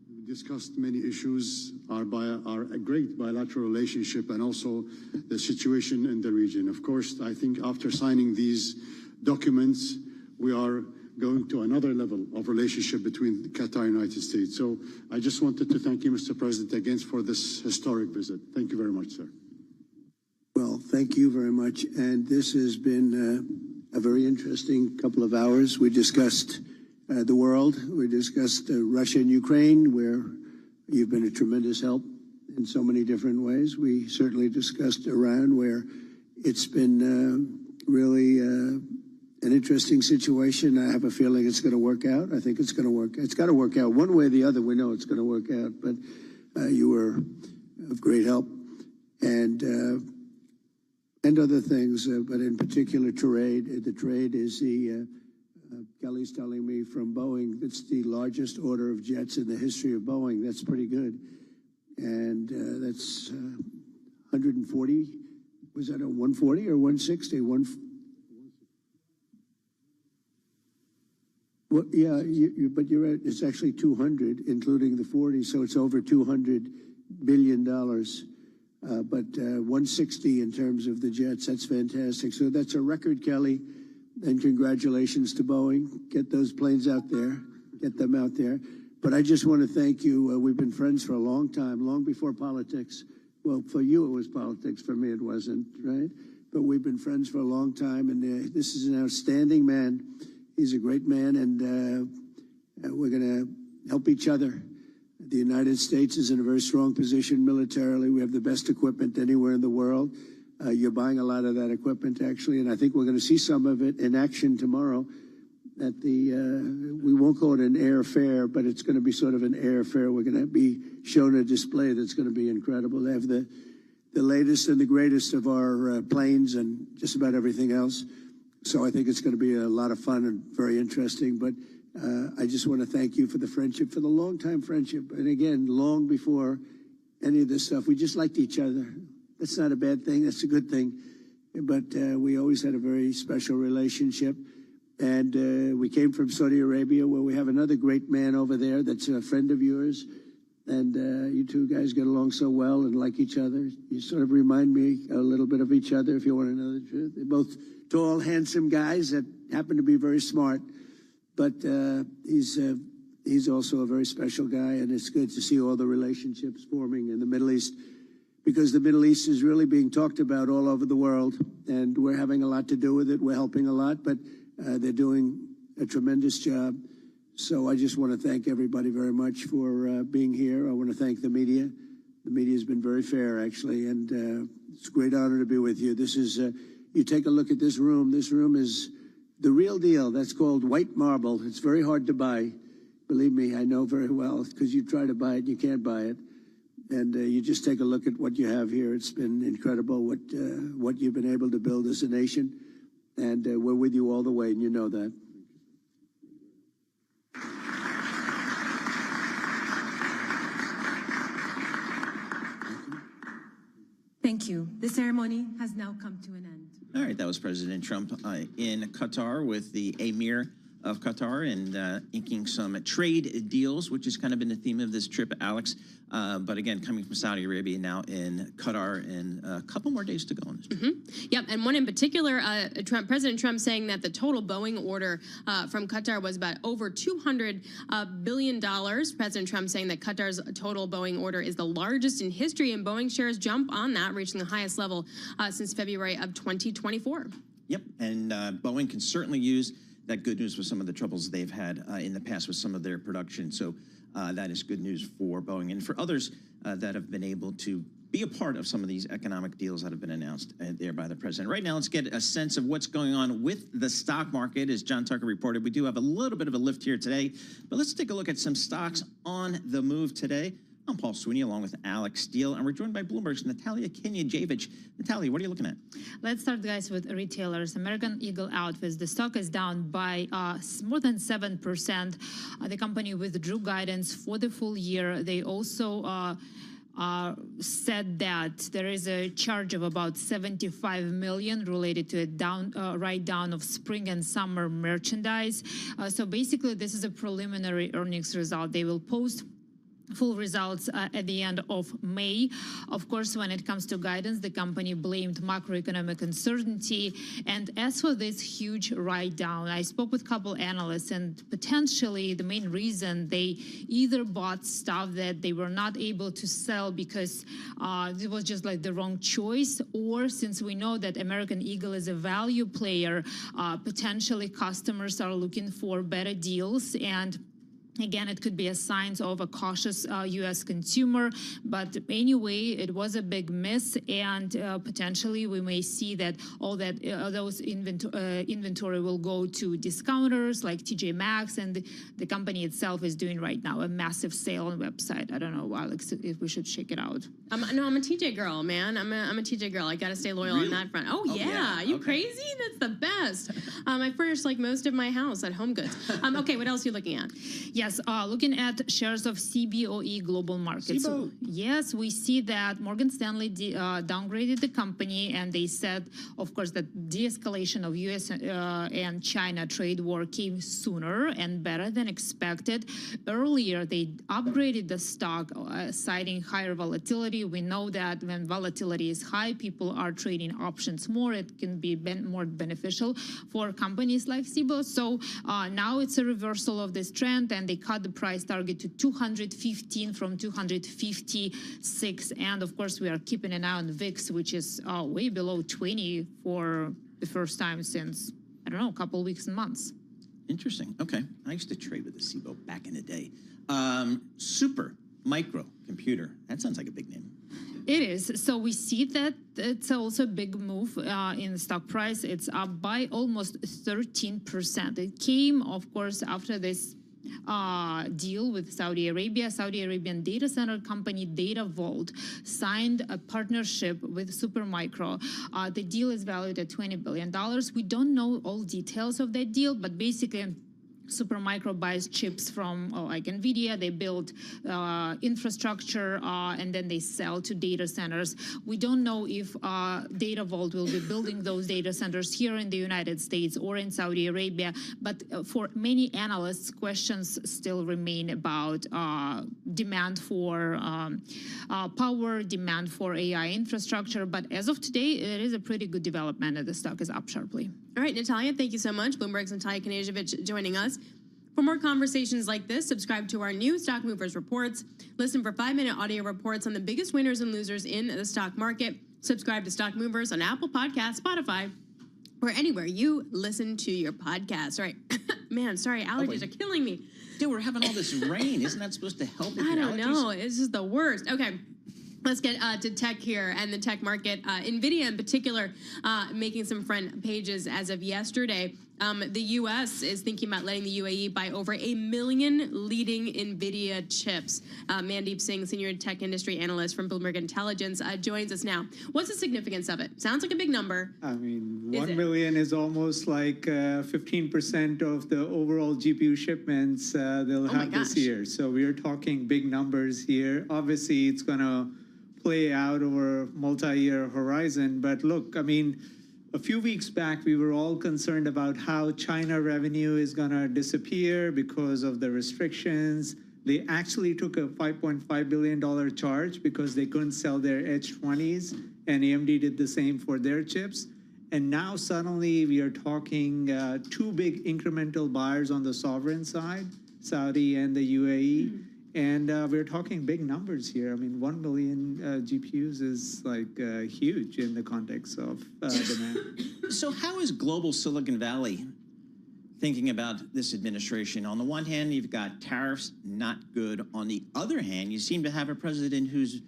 We discussed many issues, our great bilateral relationship, and also the situation in the region. Of course, I think after signing these documents, we are going to another level of relationship between Qatar and the United States. So I just wanted to thank you, Mr. President, again for this historic visit. Thank you very much, sir. Well, thank you very much. And this has been a very interesting couple of hours. We discussed the world. We discussed Russia and Ukraine, where you've been a tremendous help in so many different ways. We certainly discussed Iran, where it's been really an interesting situation. I have a feeling it's going to work out. I think it's going to work. It's got to work out one way or the other. We know it's going to work out. But you were of great help, and other things. But in particular, trade. The trade is the. Kelly's telling me from Boeing, it's the largest order of jets in the history of Boeing. That's pretty good. And that's 140. Was that a 140 or 160? Well, yeah, but you're right. It's actually 200, including the 40. So it's over $200 billion. But 160 in terms of the jets. That's fantastic. So that's a record, Kelly. And congratulations to Boeing. Get those planes out there. Get them out there. But I just want to thank you. We've been friends for a long time, long before politics. Well, for you it was politics. For me it wasn't, right? But we've been friends for a long time. And this is an outstanding man. He's a great man. And we're going to help each other. The United States is in a very strong position militarily. We have the best equipment anywhere in the world. You're buying a lot of that equipment, actually, and I think we're going to see some of it in action tomorrow at the, we won't call it an air fair, but it's going to be sort of an air fair. We're going to be shown a display that's going to be incredible. They have the latest and the greatest of our planes and just about everything else. So I think it's going to be a lot of fun and very interesting. But I just want to thank you for the friendship, for the long-time friendship. And again, long before any of this stuff, we just liked each other. That's not a bad thing. That's a good thing. But we always had a very special relationship. And we came from Saudi Arabia, where we have another great man over there that's a friend of yours. And you two guys get along so well and like each other. You sort of remind me a little bit of each other, if you want to know the truth. They're both tall, handsome guys that happen to be very smart. But he's also a very special guy, and it's good to see all the relationships forming in the Middle East, because the Middle East is really being talked about all over the world, and we're having a lot to do with it. We're helping a lot, but they're doing a tremendous job. So I just want to thank everybody very much for being here. I want to thank the media. The media has been very fair, actually, and it's a great honor to be with you. This is, you take a look at this room. This room is the real deal. That's called white marble. It's very hard to buy. Believe me, I know very well, because you try to buy it, you can't buy it. And you just take a look at what you have here. It's been incredible what you've been able to build as a nation. And we're with you all the way, and you know that. Thank you. The ceremony has now come to an end. All right, that was President Trump in Qatar with the Emir of Qatar and inking some trade deals, which has kind of been the theme of this trip, Alex. But again, coming from Saudi Arabia, now in Qatar, and a couple more days to go on this trip. Yep, and one in particular, President Trump saying that the total Boeing order from Qatar was about over $200 billion. President Trump saying that Qatar's total Boeing order is the largest in history, and Boeing shares jump on that, reaching the highest level since February of 2024. Yep, and Boeing can certainly use that good news with some of the troubles they've had in the past with some of their production. So that is good news for Boeing and for others that have been able to be a part of some of these economic deals that have been announced there by the president. Right now, let's get a sense of what's going on with the stock market. As John Tucker reported, we do have a little bit of a lift here today, but let's take a look at some stocks on the move today. I'm Paul Sweeney, along with Alex Steele, and we're joined by Bloomberg's Natalia Kenyajevic. Natalia, what are you looking at? Let's start, guys, with retailers. American Eagle Outfits, the stock is down by more than 7%. The company withdrew guidance for the full year. They also said that there is a charge of about $75 million related to a write-down of spring and summer merchandise. So basically, this is a preliminary earnings result. They will post full results at the end of May. Of course, when it comes to guidance, the company blamed macroeconomic uncertainty. And as for this huge write-down, I spoke with a couple analysts, and potentially the main reason they either bought stuff that they were not able to sell because it was just like the wrong choice, or since we know that American Eagle is a value player, potentially customers are looking for better deals. And again, it could be a sign of a cautious U.S. consumer, but anyway, it was a big miss, and potentially we may see that all that those inventory will go to discounters like TJ Maxx, and the company itself is doing right now a massive sale on the website. I don't know, Alex, if we should check it out. No, I'm a TJ girl, man. I'm a TJ girl. I got to stay loyal on that front. Oh yeah, you crazy? That's the best. I furnish like most of my house at Home Goods. Okay, what else are you looking at? Yes, looking at shares of CBOE Global Markets. So, yes, we see that Morgan Stanley downgraded the company, and they said, of course, that de-escalation of U.S. and China trade war came sooner and better than expected. Earlier, they upgraded the stock, citing higher volatility. We know that when volatility is high, people are trading options more. It can be more beneficial for companies like CBOE. So now it's a reversal of this trend, and they cut the price target to 215 from 256. And of course, we are keeping an eye on VIX, which is way below 20 for the first time since, I don't know, a couple weeks and months. Interesting. Okay. I used to trade with the CBOE back in the day. Super Micro Computer. That sounds like a big name. It is. So we see that it's also a big move in the stock price. It's up by almost 13%. It came, of course, after this deal with Saudi Arabia. Saudi Arabian data center company Data Vault signed a partnership with Supermicro. The deal is valued at $20 billion. We don't know all details of that deal, but basically Supermicro buys chips from like NVIDIA. They build infrastructure and then they sell to data centers. We don't know if Data Vault will be building those data centers here in the United States or in Saudi Arabia. But for many analysts, questions still remain about demand for power, demand for AI infrastructure. But as of today, it is a pretty good development and the stock is up sharply. All right, Natalia, thank you so much. Bloomberg's Natalia Knežević joining us. For more conversations like this, subscribe to our new Stock Movers reports. Listen for 5-minute audio reports on the biggest winners and losers in the stock market. Subscribe to Stock Movers on Apple Podcasts, Spotify, or anywhere you listen to your podcasts. All right. Man, sorry, allergies are killing me. Dude, we're having all this rain. Isn't that supposed to help with I your don't allergies? know. It's just the worst. Okay. Let's get to tech here and the tech market. NVIDIA in particular making some front pages as of yesterday. The U.S. is thinking about letting the UAE buy over 1 million leading NVIDIA chips. Mandeep Singh, senior tech industry analyst from Bloomberg Intelligence, joins us now. What's the significance of it? Sounds like a big number. I mean, 1 million is almost like 15% of the overall GPU shipments they'll have this year. So we are talking big numbers here. Obviously, it's going to play out over a multi-year horizon. But look, I mean, a few weeks back, we were all concerned about how China revenue is going to disappear because of the restrictions. They actually took a $5.5 billion charge because they couldn't sell their H20s, and AMD did the same for their chips. And now suddenly we are talking two big incremental buyers on the sovereign side, Saudi and the UAE. And we're talking big numbers here. I mean, 1 million GPUs is like huge in the context of demand. So how is global Silicon Valley thinking about this administration? On the one hand, you've got tariffs, not good. On the other hand, you seem to have a president who's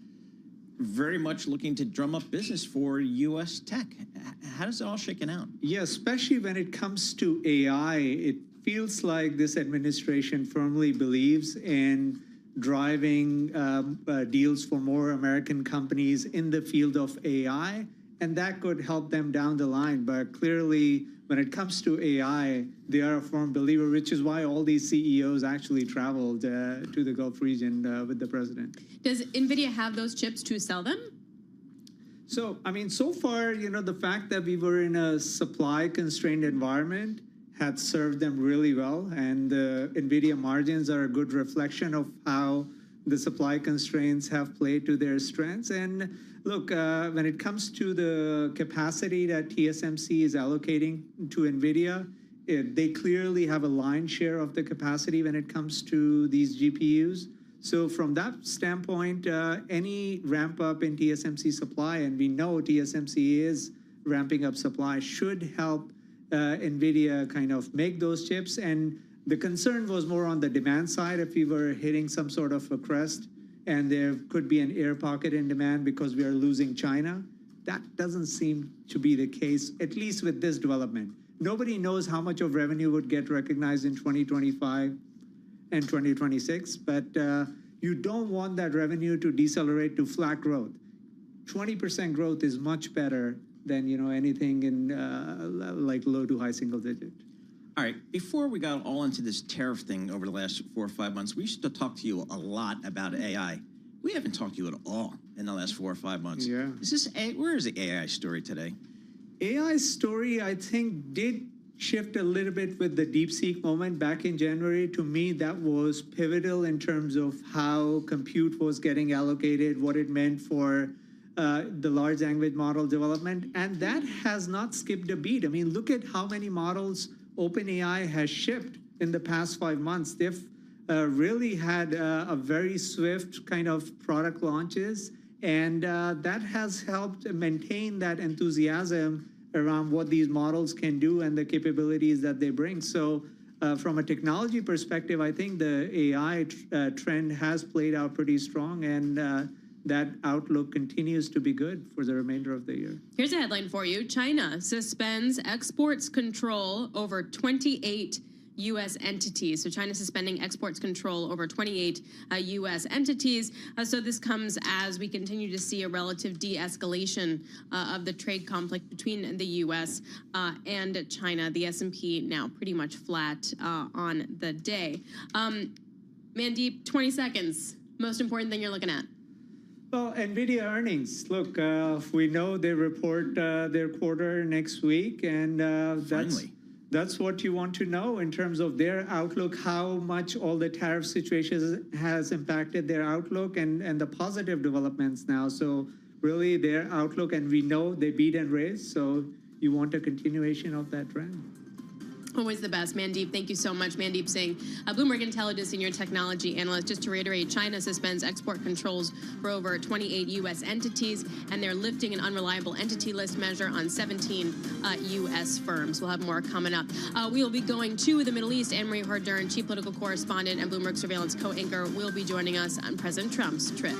very much looking to drum up business for U.S. tech. How does it all shaken out? Yeah, especially when it comes to AI, it feels like this administration firmly believes in driving deals for more American companies in the field of AI, and that could help them down the line. But clearly, when it comes to AI, they are a firm believer, which is why all these CEOs actually traveled to the Gulf region with the president. Does NVIDIA have those chips to sell them? So, I mean, so far, you know, the fact that we were in a supply-constrained environment had served them really well, and the NVIDIA margins are a good reflection of how the supply constraints have played to their strengths. And look, when it comes to the capacity that TSMC is allocating to NVIDIA, they clearly have a lion's share of the capacity when it comes to these GPUs. So from that standpoint, any ramp up in TSMC supply, and we know TSMC is ramping up supply, should help NVIDIA kind of make those chips. And the concern was more on the demand side. If we were hitting some sort of a crest and there could be an air pocket in demand because we are losing China, that doesn't seem to be the case, at least with this development. Nobody knows how much of revenue would get recognized in 2025 and 2026, but you don't want that revenue to decelerate to flat growth. 20% growth is much better than, you know, anything in like low to high single digit. All right, before we got all into this tariff thing over the last 4 or 5 months, we used to talk to you a lot about AI. We haven't talked to you at all in the last 4 or 5 months. Yeah. Where is the AI story today? AI story, I think, did shift a little bit with the DeepSeek moment back in January. To me, that was pivotal in terms of how compute was getting allocated, what it meant for the large language model development, and that has not skipped a beat. I mean, look at how many models OpenAI has shipped in the past 5 months. They've really had a very swift kind of product launches, and that has helped maintain that enthusiasm around what these models can do and the capabilities that they bring. So from a technology perspective, I think the AI trend has played out pretty strong, and that outlook continues to be good for the remainder of the year. Here's a headline for you. China suspends exports control over 28 U.S. entities. So China suspending exports control over 28 U.S. entities. So this comes as we continue to see a relative de-escalation of the trade conflict between the U.S. And China. The S&P now pretty much flat on the day. Mandeep, 20 seconds. Most important thing you're looking at. Well, NVIDIA earnings. Look, we know they report their quarter next week, and that's what you want to know in terms of their outlook, how much all the tariff situation has impacted their outlook and the positive developments now. So really their outlook, and we know they beat and raised, so you want a continuation of that trend. Always the best. Mandeep, thank you so much. Mandeep Singh, Bloomberg Intelligence Senior Technology Analyst. Just to reiterate, China suspends export controls for over 28 U.S. entities, and they're lifting an unreliable entity list measure on 17 U.S. firms. We'll have more coming up. We will be going to the Middle East. Anne-Marie Hordern, Chief Political Correspondent and Bloomberg Surveillance Co-Anchor, will be joining us on President Trump's trip.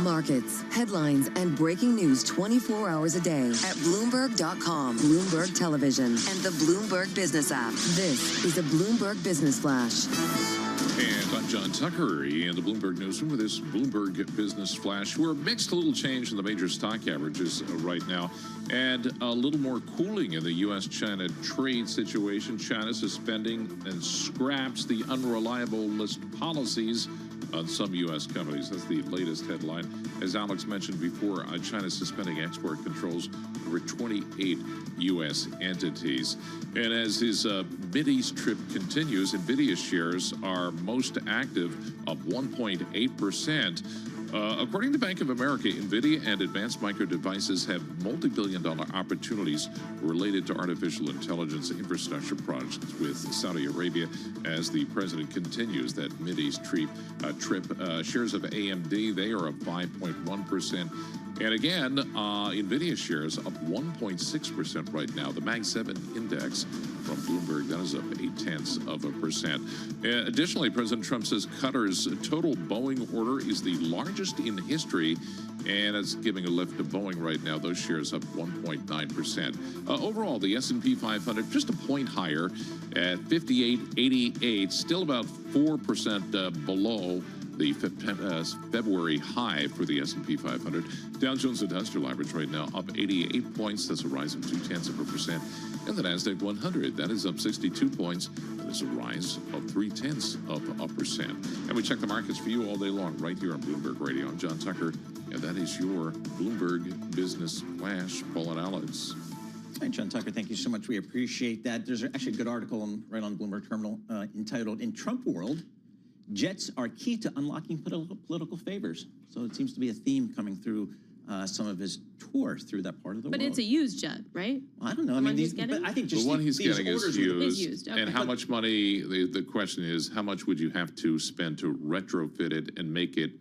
Markets, headlines, and breaking news 24 hours a day at Bloomberg.com, Bloomberg Television, and the Bloomberg Business app. This is a Bloomberg Business Flash. And I'm John Tucker in the Bloomberg Newsroom with this Bloomberg Business Flash. We're mixed, a little change in the major stock averages right now, and a little more cooling in the U.S.-China trade situation. China suspending and scraps the unreliable list policies on some U.S. companies. That's the latest headline. As Alex mentioned before, China suspending export controls over 28 U.S. entities. And as his Mideast trip continues, NVIDIA shares are most active, up 1.8%. According to Bank of America, NVIDIA and Advanced Micro Devices have multi-billion-dollar opportunities related to artificial intelligence infrastructure projects with Saudi Arabia as the president continues that Mideast trip. Shares of AMD, they are up 5.1%. And again, NVIDIA shares up 1.6% right now. The Mag 7 index from Bloomberg, that is up 0.8%. Additionally, President Trump says Qatar's total Boeing order is the largest in history, and it's giving a lift to Boeing right now. Those shares up 1.9%. Overall, the S&P 500 just a point higher at 58.88, still about 4% below the February high for the S&P 500. Dow Jones Industrial Average right now up 88 points. That's a rise of 0.2%. And the NASDAQ 100, that is up 62 points. That is a rise of 0.3%. And we check the markets for you all day long right here on Bloomberg Radio. I'm John Tucker, and that is your Bloomberg Business Flash. Paul and Alex. Hi, John Tucker. Thank you so much. We appreciate that. There's actually a good article right on Bloomberg Terminal entitled, "In Trump World, Jets are key to unlocking political favors." So it seems to be a theme coming through some of his tour through that part of the world. But it's a used jet, right? Well, I don't know. I mean, but I think just the one he's getting is used. Used. Okay. And how much money? The question is, how much would you have to spend to retrofit it and make it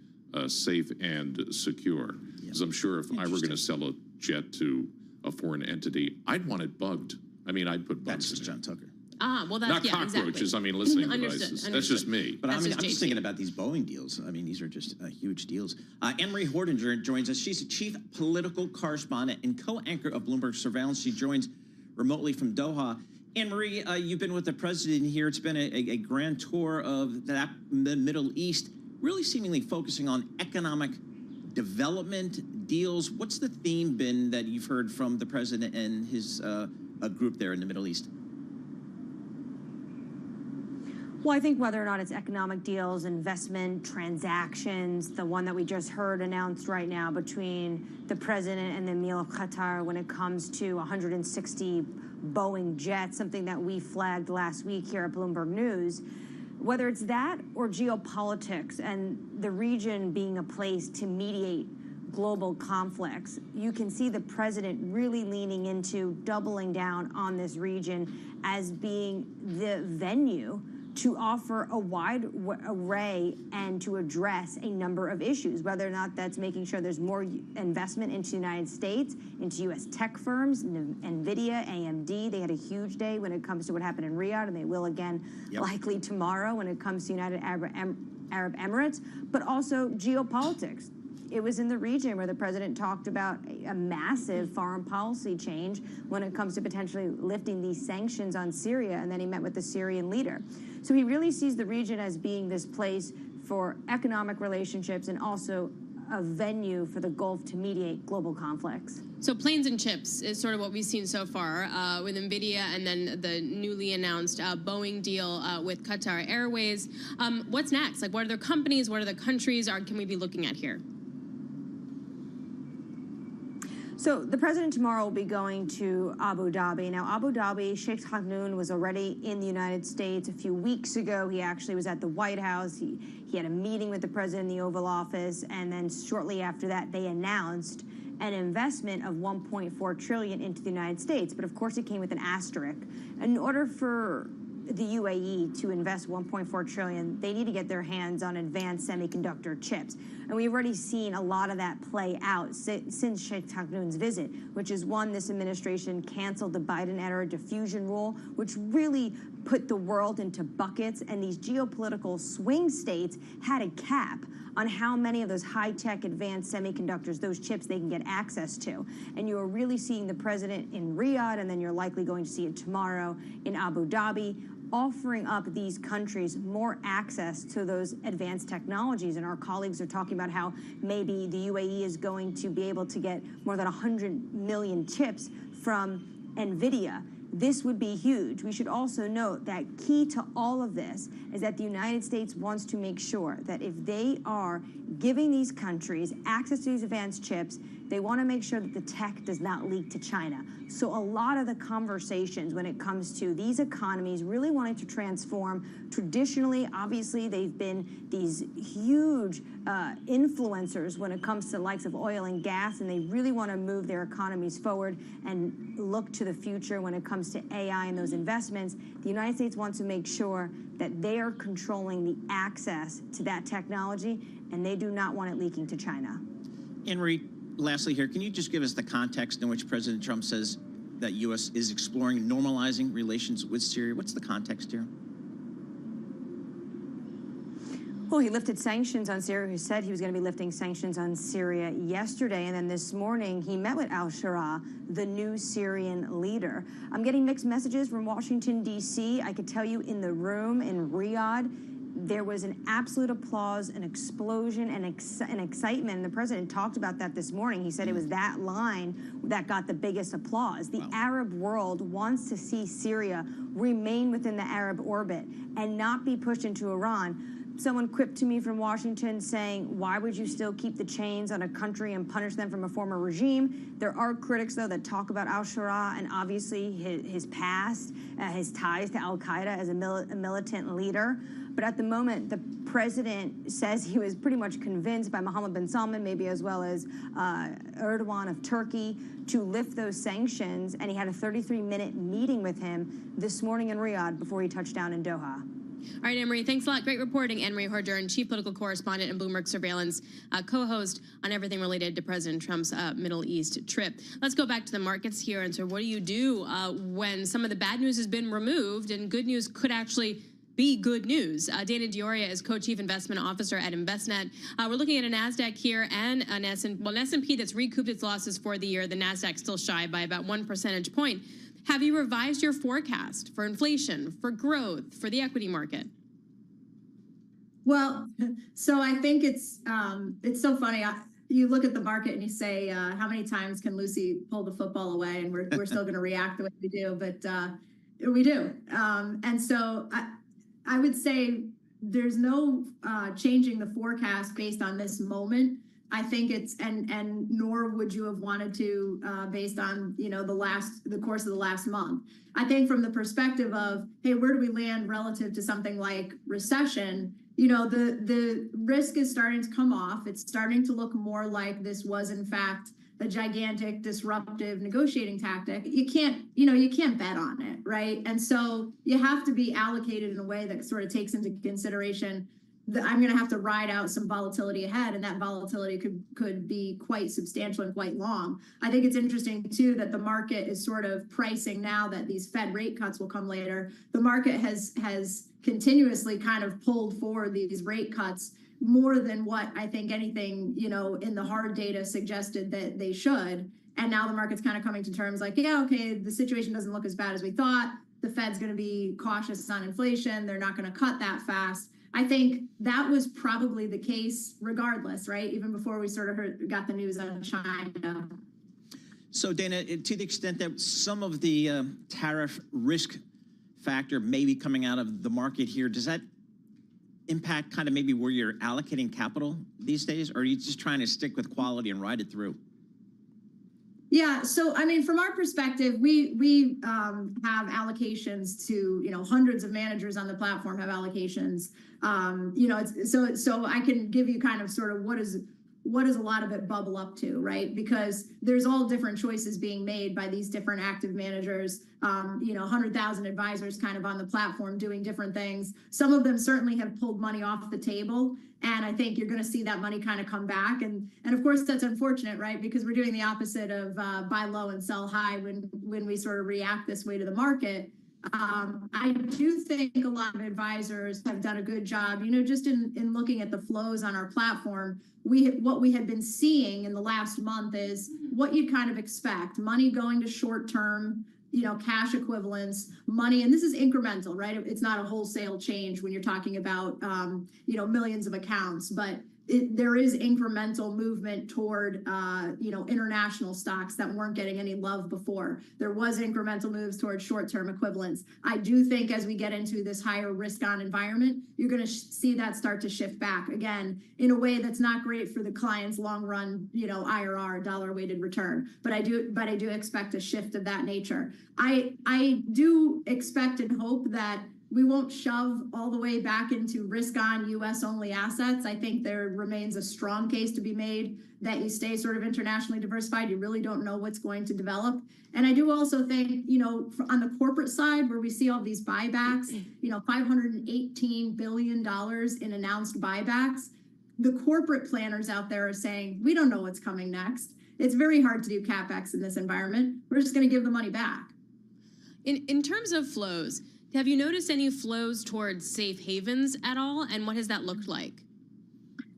safe and secure? Because I'm sure if I were going to sell a jet to a foreign entity, I'd want it bugged. I mean, I'd put bugs in it. John Tucker. Well, that's not cockroaches. Exactly. I mean, listening Understood. devices. That's just me. But I'm just thinking about these Boeing deals. I mean, these are just huge deals. Anne-Marie Hordinger joins us. She's the chief political correspondent and co-anchor of Bloomberg Surveillance. She joins remotely from Doha. Anne-Marie, you've been with the president here. It's been a grand tour of the Middle East, really seemingly focusing on economic development deals. What's the theme been that you've heard from the president and his group there in the Middle East? Well, I think whether or not it's economic deals, investment, transactions, the one that we just heard announced right now between the president and the Emir of Qatar when it comes to 160 Boeing jets, something that we flagged last week here at Bloomberg News, whether it's that or geopolitics and the region being a place to mediate global conflicts, you can see the president really leaning into doubling down on this region as being the venue to offer a wide array and to address a number of issues, whether or not that's making sure there's more investment into the United States, into U.S. tech firms, NVIDIA, AMD. They had a huge day when it comes to what happened in Riyadh, and they will again likely tomorrow when it comes to United Arab Emirates, but also geopolitics. It was in the region where the president talked about a massive foreign policy change when it comes to potentially lifting these sanctions on Syria, and then he met with the Syrian leader. So he really sees the region as being this place for economic relationships and also a venue for the Gulf to mediate global conflicts. So planes and chips is sort of what we've seen so far with NVIDIA and then the newly announced Boeing deal with Qatar Airways. What's next? Like, what are the companies, what are the countries can we be looking at here? So the president tomorrow will be going to Abu Dhabi. Now, Abu Dhabi, Sheikh Khamenei was already in the United States a few weeks ago. He actually was at the White House. He had a meeting with the president in the Oval Office, and then shortly after that, they announced an investment of $1.4 trillion into the United States. But of course, it came with an asterisk. In order for the UAE to invest $1.4 trillion, they need to get their hands on advanced semiconductor chips. And we've already seen a lot of that play out since Sheikh Khamenei's visit, which is one, this administration canceled the Biden-era diffusion rule, which really put the world into buckets, and these geopolitical swing states had a cap on how many of those high-tech advanced semiconductors, those chips, they can get access to. And you are really seeing the president in Riyadh, and then you're likely going to see it tomorrow in Abu Dhabi, offering up these countries more access to those advanced technologies. And our colleagues are talking about how maybe the UAE is going to be able to get more than 100 million chips from NVIDIA. This would be huge. We should also note that key to all of this is that the United States wants to make sure that if they are giving these countries access to these advanced chips, they want to make sure that the tech does not leak to China. So a lot of the conversations when it comes to these economies really wanting to transform, traditionally, obviously, they've been these huge influencers when it comes to the likes of oil and gas, and they really want to move their economies forward and look to the future when it comes to AI and those investments. The United States wants to make sure that they are controlling the access to that technology, and they do not want it leaking to China. Henry, lastly here, can you just give us the context in which President Trump says that U.S. is exploring normalizing relations with Syria? What's the context here? Well, he lifted sanctions on Syria. He said he was going to be lifting sanctions on Syria yesterday. And then this morning, he met with al-Shara, the new Syrian leader. I'm getting mixed messages from Washington, D.C. I could tell you in the room in Riyadh, there was an absolute applause, an explosion, and excitement. And the president talked about that this morning. He said it was that line that got the biggest applause. The Arab world wants to see Syria remain within the Arab orbit and not be pushed into Iran. Someone quipped to me from Washington saying, why would you still keep the chains on a country and punish them from a former regime? There are critics, though, that talk about al-Shara and obviously his past, his ties to al-Qaeda as a militant leader. But at the moment, the president says he was pretty much convinced by Mohammed bin Salman, maybe as well as Erdogan of Turkey, to lift those sanctions. And he had a 33-minute meeting with him this morning in Riyadh before he touched down in Doha. All right, Anne-Marie, thanks a lot. Great reporting. Anne-Marie Hordern, chief political correspondent and Bloomberg Surveillance co-host on everything related to President Trump's Middle East trip. Let's go back to the markets here. And so what do you do when some of the bad news has been removed and good news could actually be good news? Dana Dioria is co-chief investment officer at Envestnet. We're looking at a NASDAQ here and an S&P that's recouped its losses for the year. The NASDAQ still shy by about 1 percentage point. Have you revised your forecast for inflation, for growth, for the equity market? Well, so I think it's so funny. You look at the market and you say, how many times can Lucy pull the football away? And we're still going to react the way we do, but we do. And so I would say there's no changing the forecast based on this moment. I think it's, and nor would you have wanted to based on, the course of the last month. I think from the perspective of, hey, where do we land relative to something like recession? The risk is starting to come off. It's starting to look more like this was in fact a gigantic disruptive negotiating tactic. You can't bet on it, right? And so you have to be allocated in a way that sort of takes into consideration that I'm going to have to ride out some volatility ahead, and that volatility could be quite substantial and quite long. I think it's interesting too that the market is sort of pricing now that these Fed rate cuts will come later. The market has continuously kind of pulled forward these rate cuts more than what I think anything, in the hard data suggested that they should. And now the market's kind of coming to terms like, yeah, okay, the situation doesn't look as bad as we thought. The Fed's going to be cautious on inflation. They're not going to cut that fast. I think that was probably the case regardless, right? Even before we sort of got the news on China. So, Dana, to the extent that some of the tariff risk factor may be coming out of the market here, does that impact kind of maybe where you're allocating capital these days? Or are you just trying to stick with quality and ride it through? Yeah, so I mean, from our perspective, we have allocations to hundreds of managers on the platform have allocations. So I can give you kind of sort of what does a lot of it bubble up to, right? Because there's all different choices being made by these different active managers. 100,000 advisors kind of on the platform doing different things. Some of them certainly have pulled money off the table. And I think you're going to see that money kind of come back. And of course, that's unfortunate, right? Because we're doing the opposite of buy low and sell high when we sort of react this way to the market. I do think a lot of advisors have done a good job, just in looking at the flows on our platform. What we had been seeing in the last month is what you'd kind of expect. Money going to short-term cash equivalents, money, and this is incremental, right? It's not a wholesale change when you're talking about, millions of accounts, but there is incremental movement toward, international stocks that weren't getting any love before. There was incremental moves towards short-term equivalents. I do think as we get into this higher risk-on environment, you're going to see that start to shift back again in a way that's not great for the client's long-run, IRR, dollar-weighted return. But I do expect a shift of that nature. I do expect and hope that we won't shove all the way back into risk-on U.S.-only assets. I think there remains a strong case to be made that you stay sort of internationally diversified. You really don't know what's going to develop. And I do also think, on the corporate side, where we see all these buybacks, $518 billion in announced buybacks, the corporate planners out there are saying, we don't know what's coming next. It's very hard to do CapEx in this environment. We're just going to give the money back. In terms of flows, have you noticed any flows towards safe havens at all? And what has that looked like?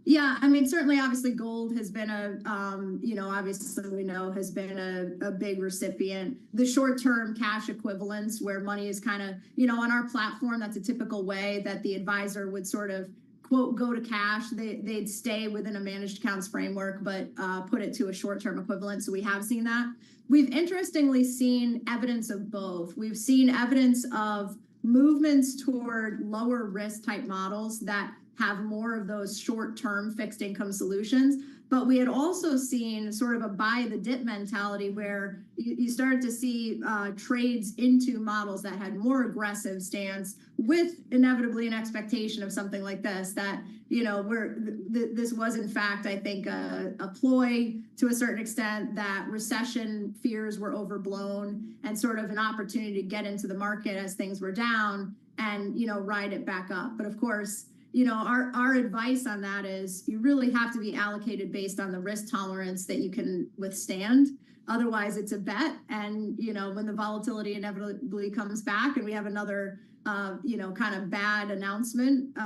Yeah, I mean, certainly, obviously, gold has been obviously we know has been a big recipient. The short-term cash equivalents where money is kind of, on our platform, that's a typical way that the advisor would sort of, quote, go to cash. They'd stay within a managed accounts framework, but put it to a short-term equivalent. So we have seen that. We've interestingly seen evidence of both. We've seen evidence of movements toward lower risk type models that have more of those short-term fixed income solutions. But we had also seen sort of a buy the dip mentality where you started to see trades into models that had more aggressive stance with inevitably an expectation of something like this, that, this was in fact, I think, a ploy to a certain extent, that recession fears were overblown and sort of an opportunity to get into the market as things were down and, ride it back up. But of course, our advice on that is you really have to be allocated based on the risk tolerance that you can withstand. Otherwise, it's a bet. And, when the volatility inevitably comes back and we have another, kind of bad announcement,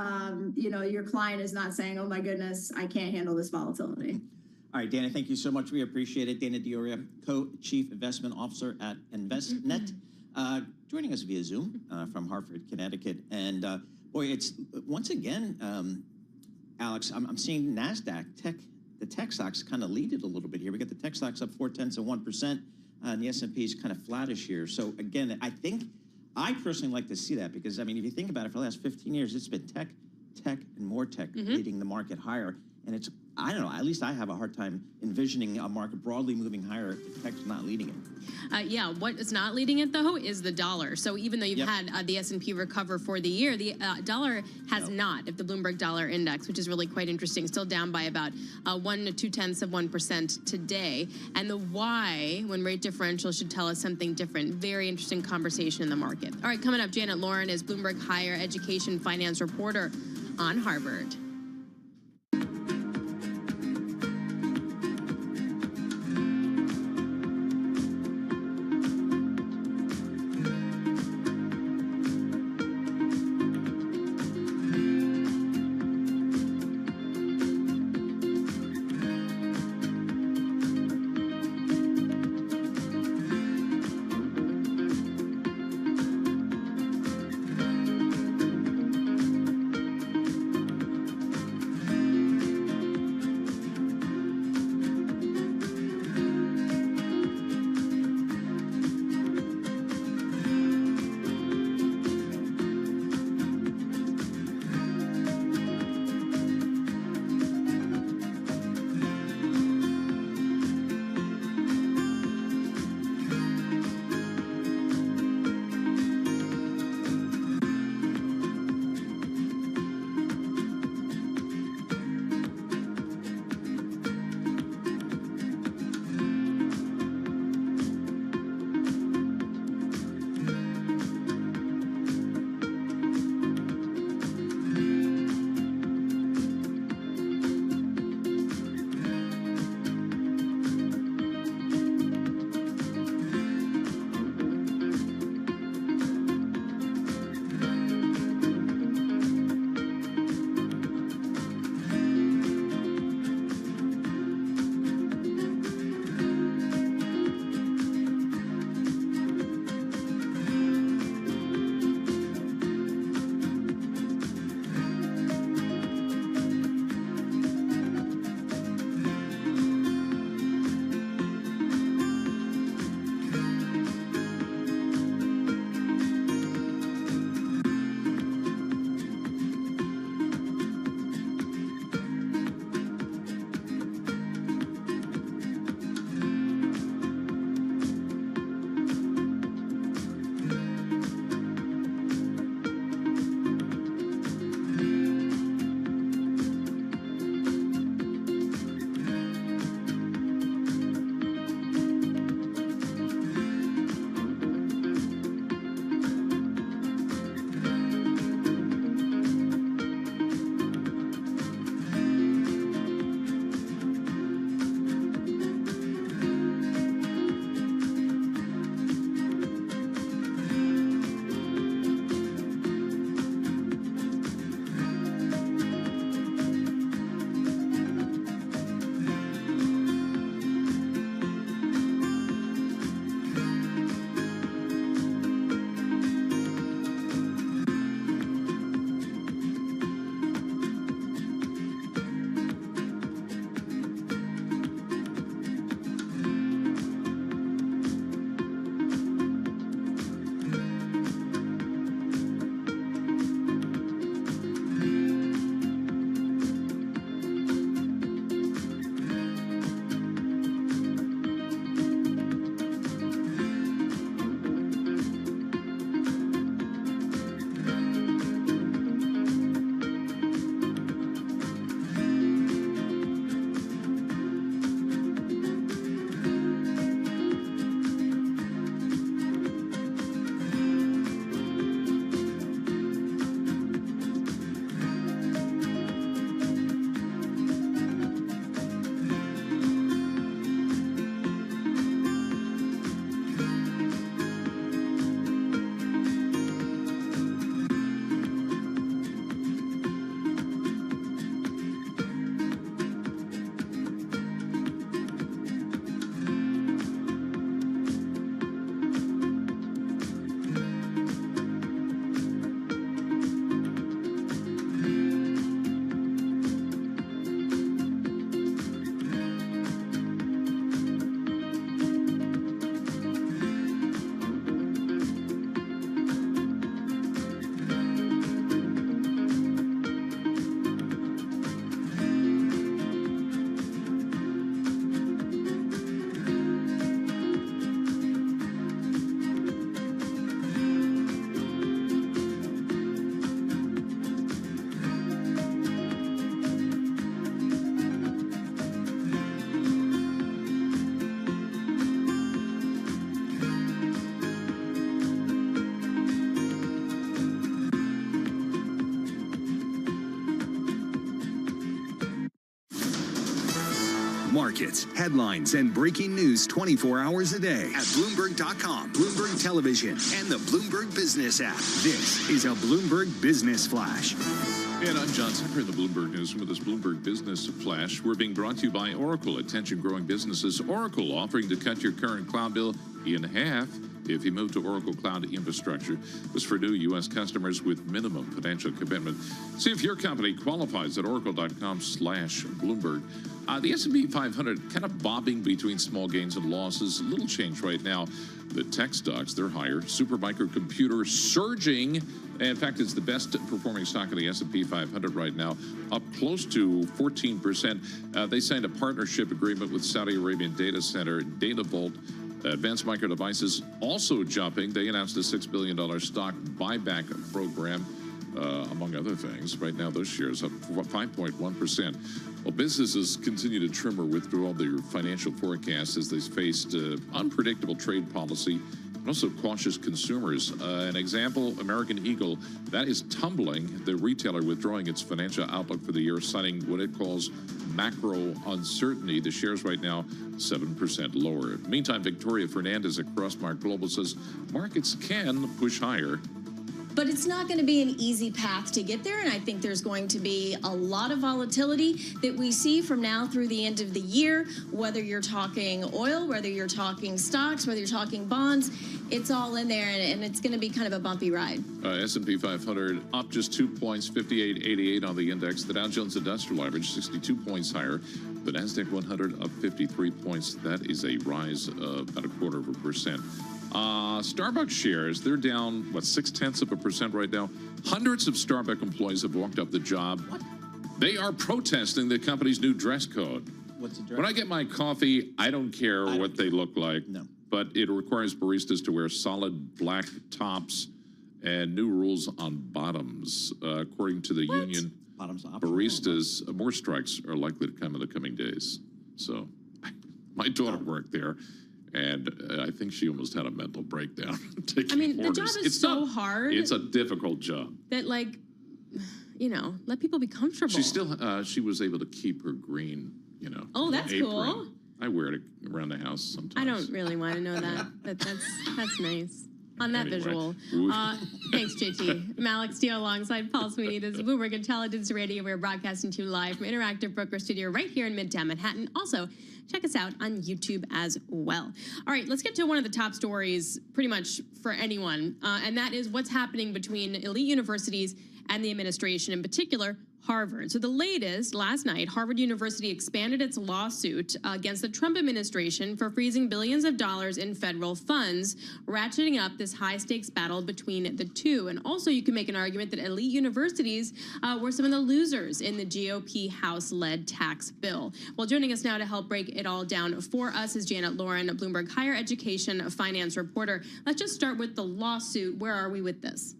your client is not saying, oh, my goodness, I can't handle this volatility. All right, Dana, thank you so much. We appreciate it. Dana Dioria, Co-Chief Investment Officer at InvestNet, joining us via Zoom from Hartford, Connecticut. And boy, it's once again, Alex, I'm seeing NASDAQ the tech stocks kind of lead it a little bit here. We got the tech stocks up 0.4%, and the S&P is kind of flattish here. So again, I personally like to see that because, I mean, if you think about it, for the last 15 years, it's been tech, and more tech leading the market higher. And it's, I don't know, at least I have a hard time envisioning a market broadly moving higher if tech's not leading it. Yeah, what is not leading it, though, is the dollar. So even though you've had the S&P recover for the year, the dollar has not, if the Bloomberg Dollar Index, which is really quite interesting, still down by about 1 to 0.2% today. And the why, when rate differential, should tell us something different. Very interesting conversation in the market. All right, coming up, Janet Lauren is Bloomberg Higher Education Finance Reporter on Harvard. markets, headlines, and breaking news 24 hours a day at Bloomberg.com, Bloomberg Television, and the Bloomberg Business app. This is a Bloomberg Business Flash. And I'm John Tucker in the Bloomberg Newsroom with this Bloomberg Business Flash. We're being brought to you by Oracle. Attention growing businesses. Oracle offering to cut your current cloud bill in half if you move to Oracle Cloud Infrastructure. This for new U.S. customers with minimum financial commitment. See if your company qualifies at oracle.com/Bloomberg. The S&P 500 kind of bobbing between small gains and losses. A little change right now. The tech stocks, they're higher. Supermicro Computer surging. In fact, it's the best performing stock in the S&P 500 right now, up close to 14%. They signed a partnership agreement with Saudi Arabian data center DataVault. Advanced Micro Devices also jumping. They announced a $6 billion stock buyback program, among other things. Right now, those shares up 5.1%. Well, businesses continue to trim or withdraw their financial forecasts as they faced unpredictable trade policy and also cautious consumers. An example, American Eagle, that is tumbling. The retailer withdrawing its financial outlook for the year, citing what it calls macro uncertainty. The shares right now 7% lower. Meantime, Victoria Fernandez at Crossmark Global says markets can push higher. But it's not going to be an easy path to get there, and I think there's going to be a lot of volatility that we see from now through the end of the year, whether you're talking oil, whether you're talking stocks, whether you're talking bonds. It's all in there, and it's going to be kind of a bumpy ride. S&P 500 up just 2 points, 58.88 on the index. The Dow Jones Industrial Average 62 points higher. The NASDAQ 100 up 53 points. That is a rise of about 0.25%. Starbucks shares, they're down, 0.6% right now. Hundreds of Starbucks employees have walked up the job. What? They are protesting the company's new dress code. What's the dress? When I get my coffee, I don't care what they look like. No. But it requires baristas to wear solid black tops and new rules on bottoms. According to the union, baristas, more strikes are likely to come in the coming days. So my daughter worked there. And I think she almost had a mental breakdown. I mean, the job is so hard. It's a difficult job. That, like, you know, let people be comfortable. She still, she was able to keep her green, you know. Oh, that's apron. cool. I wear it around the house sometimes. I don't really want to know that. That's nice. On that visual. Thanks, JT. Malik Steele alongside Paul Sweeney. This is Bloomberg Intelligence Radio. We're broadcasting to you live from Interactive Broker Studio right here in Midtown Manhattan. Also, check us out on YouTube as well. All right, let's get to one of the top stories pretty much for anyone, and that is what's happening between elite universities and the administration, in particular, Harvard. So the latest, last night, Harvard University expanded its lawsuit against the Trump administration for freezing billions of dollars in federal funds, ratcheting up this high-stakes battle between the two. And also, you can make an argument that elite universities were some of the losers in the GOP House-led tax bill. Well, joining us now to help break it all down for us is Janet Lauren, a Bloomberg Higher Education Finance reporter. Let's just start with the lawsuit. Where are we with this?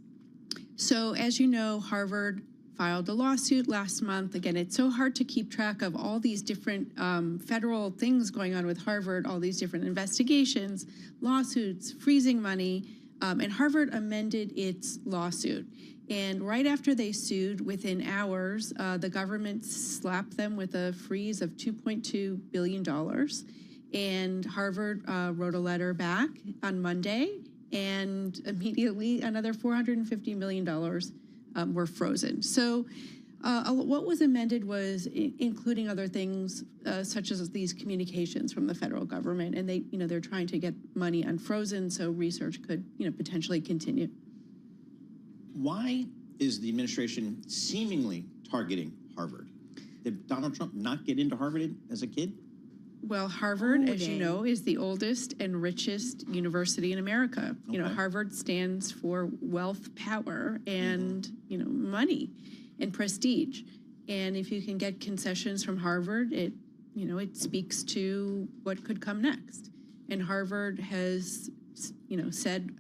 So, as you know, Harvard filed a lawsuit last month. Again, it's so hard to keep track of all these different federal things going on with Harvard, all these different investigations, lawsuits, freezing money, and Harvard amended its lawsuit. And right after they sued, within hours, the government slapped them with a freeze of $2.2 billion. And Harvard wrote a letter back on Monday, and immediately another $450 million were frozen. So what was amended was including other things such as these communications from the federal government, and they're trying to get money unfrozen so research could potentially continue. Why is the administration seemingly targeting Harvard? Did Donald Trump not get into Harvard as a kid? Well, Harvard, as you know, is the oldest and richest university in America. Okay. Harvard stands for wealth, power, and, money and prestige. And if you can get concessions from Harvard, it speaks to what could come next. And Harvard has, said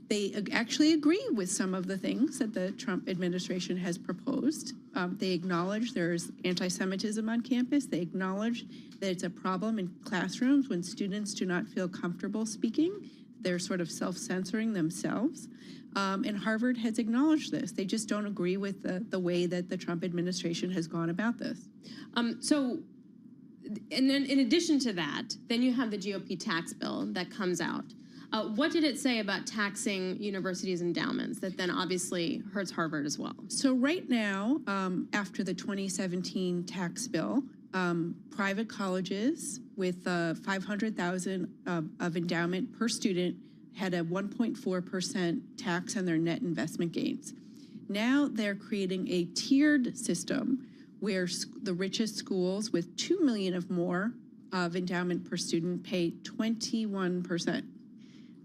they actually agree with some of the things that the Trump administration has proposed. They acknowledge there's anti-Semitism on campus. They acknowledge that it's a problem in classrooms when students do not feel comfortable speaking. They're sort of self-censoring themselves. And Harvard has acknowledged this. They just don't agree with the way that the Trump administration has gone about this. So and then in addition to that, then you have the GOP tax bill that comes out. What did it say about taxing universities' endowments that then obviously hurts Harvard as well? So right now, after the 2017 tax bill, private colleges with $500,000 of endowment per student had a 1.4% tax on their net investment gains. Now they're creating a tiered system where the richest schools with $2 million or more of endowment per student pay 21%.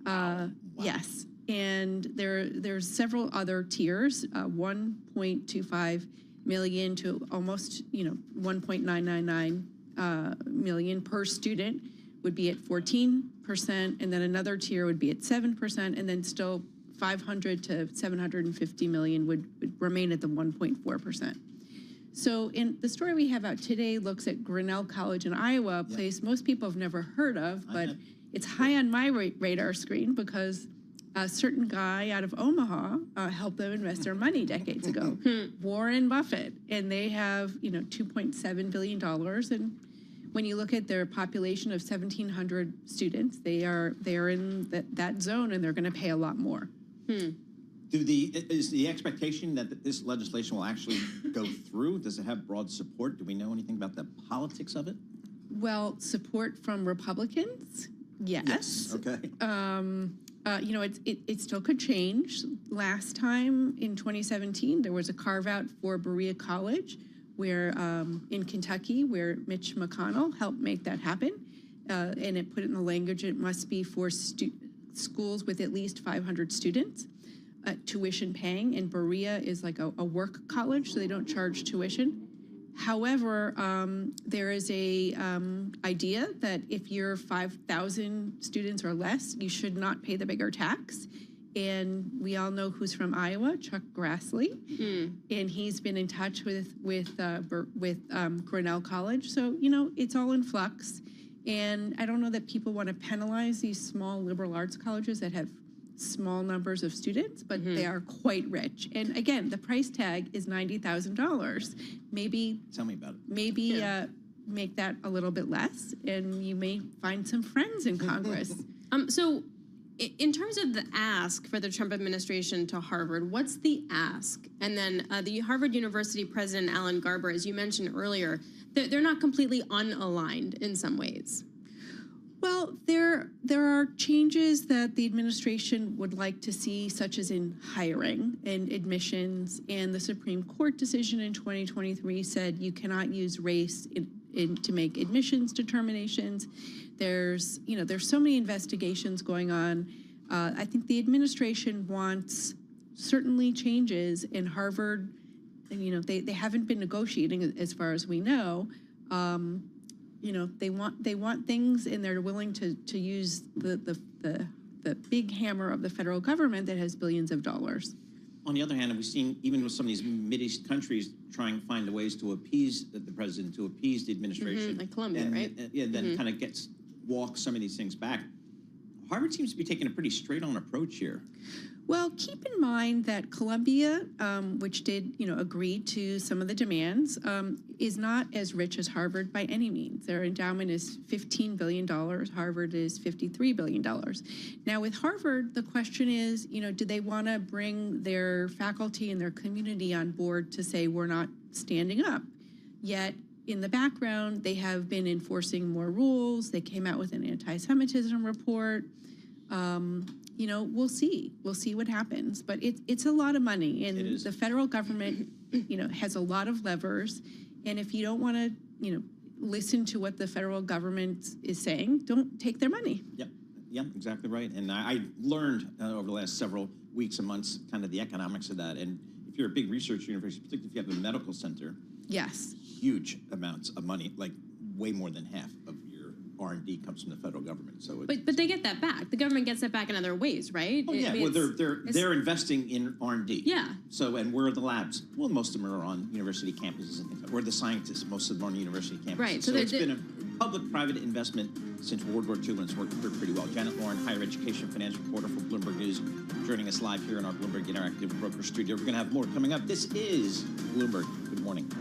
Wow. Yes, and there's several other tiers, 1.25 million to almost 1.999 million per student would be at 14%, and then another tier would be at 7%, and then still 500 to 750 million would remain at the 1.4%. So in the story we have out today looks at Grinnell College in Iowa, a place most people have never heard of, but it's high on my radar screen because a certain guy out of Omaha helped them invest their money decades ago, Warren Buffett, and they have $2.7 billion. And when you look at their population of 1,700 students, they're in that zone, and they're going to pay a lot more. Is the expectation that this legislation will actually go through? Does it have broad support? Do we know anything about the politics of it? Well, support from Republicans, yes. Okay. It still could change. Last time in 2017, there was a carve out for Berea College, where in Kentucky, where Mitch McConnell helped make that happen, and it put it in the language it must be for schools with at least 500 students. Tuition paying, and Berea is like a work college, so they don't charge tuition. However, there is a idea that if you're 5,000 students or less, you should not pay the bigger tax. And we all know who's from Iowa, Chuck Grassley, and he's been in touch with Grinnell College. So it's all in flux, and I don't know that people want to penalize these small liberal arts colleges that have small numbers of students, but they are quite rich. And again, the price tag is $90,000. Maybe tell me about it. Maybe make that a little bit less, and you may find some friends in Congress. So, in terms of the ask for the Trump administration to Harvard, what's the ask? And then the Harvard University president Alan Garber, as you mentioned earlier, they're not completely unaligned in some ways. Well, there are changes that the administration would like to see, such as in hiring and admissions, and the Supreme Court decision in 2023 said you cannot use race to make admissions determinations. There's so many investigations going on. I think the administration wants certainly changes in Harvard. And, they haven't been negotiating as far as we know. They want things, and they're willing to use the big hammer of the federal government that has billions of dollars. On the other hand, we've seen even with some of these Mideast countries trying to find ways to appease the president, to appease the administration, like Colombia, right? Then kind of walk some of these things back. Harvard seems to be taking a pretty straight-on approach here. Well, keep in mind that Columbia, which did, agree to some of the demands, is not as rich as Harvard by any means. Their endowment is $15 billion. Harvard is $53 billion. Now, with Harvard, the question is, do they want to bring their faculty and their community on board to say we're not standing up? Yet, in the background, they have been enforcing more rules. They came out with an anti-Semitism report. We'll see. We'll see what happens. But it's a lot of money, and the federal government, has a lot of levers. And if you don't want to, listen to what the federal government is saying, don't take their money. Yep, exactly right. And I learned over the last several weeks and months kind of the economics of that. And if you're a big research university, particularly if you have a medical center, yes, huge amounts of money, like way more than half of your R&D comes from the federal government. So, but they get that back. The government gets that back in other ways, right? Oh yeah, well they're investing in R&D. Yeah. So and where are the labs? Well, most of them are on university campuses and things like that. We're the scientists. Most of them are on university campuses. Right. So it's been a public-private investment since World War II, and it's worked pretty well. Janet Lauren, higher education finance reporter for Bloomberg News, joining us live here in our Bloomberg Interactive Broker Studio. We're going to have more coming up. This is Bloomberg. Good morning.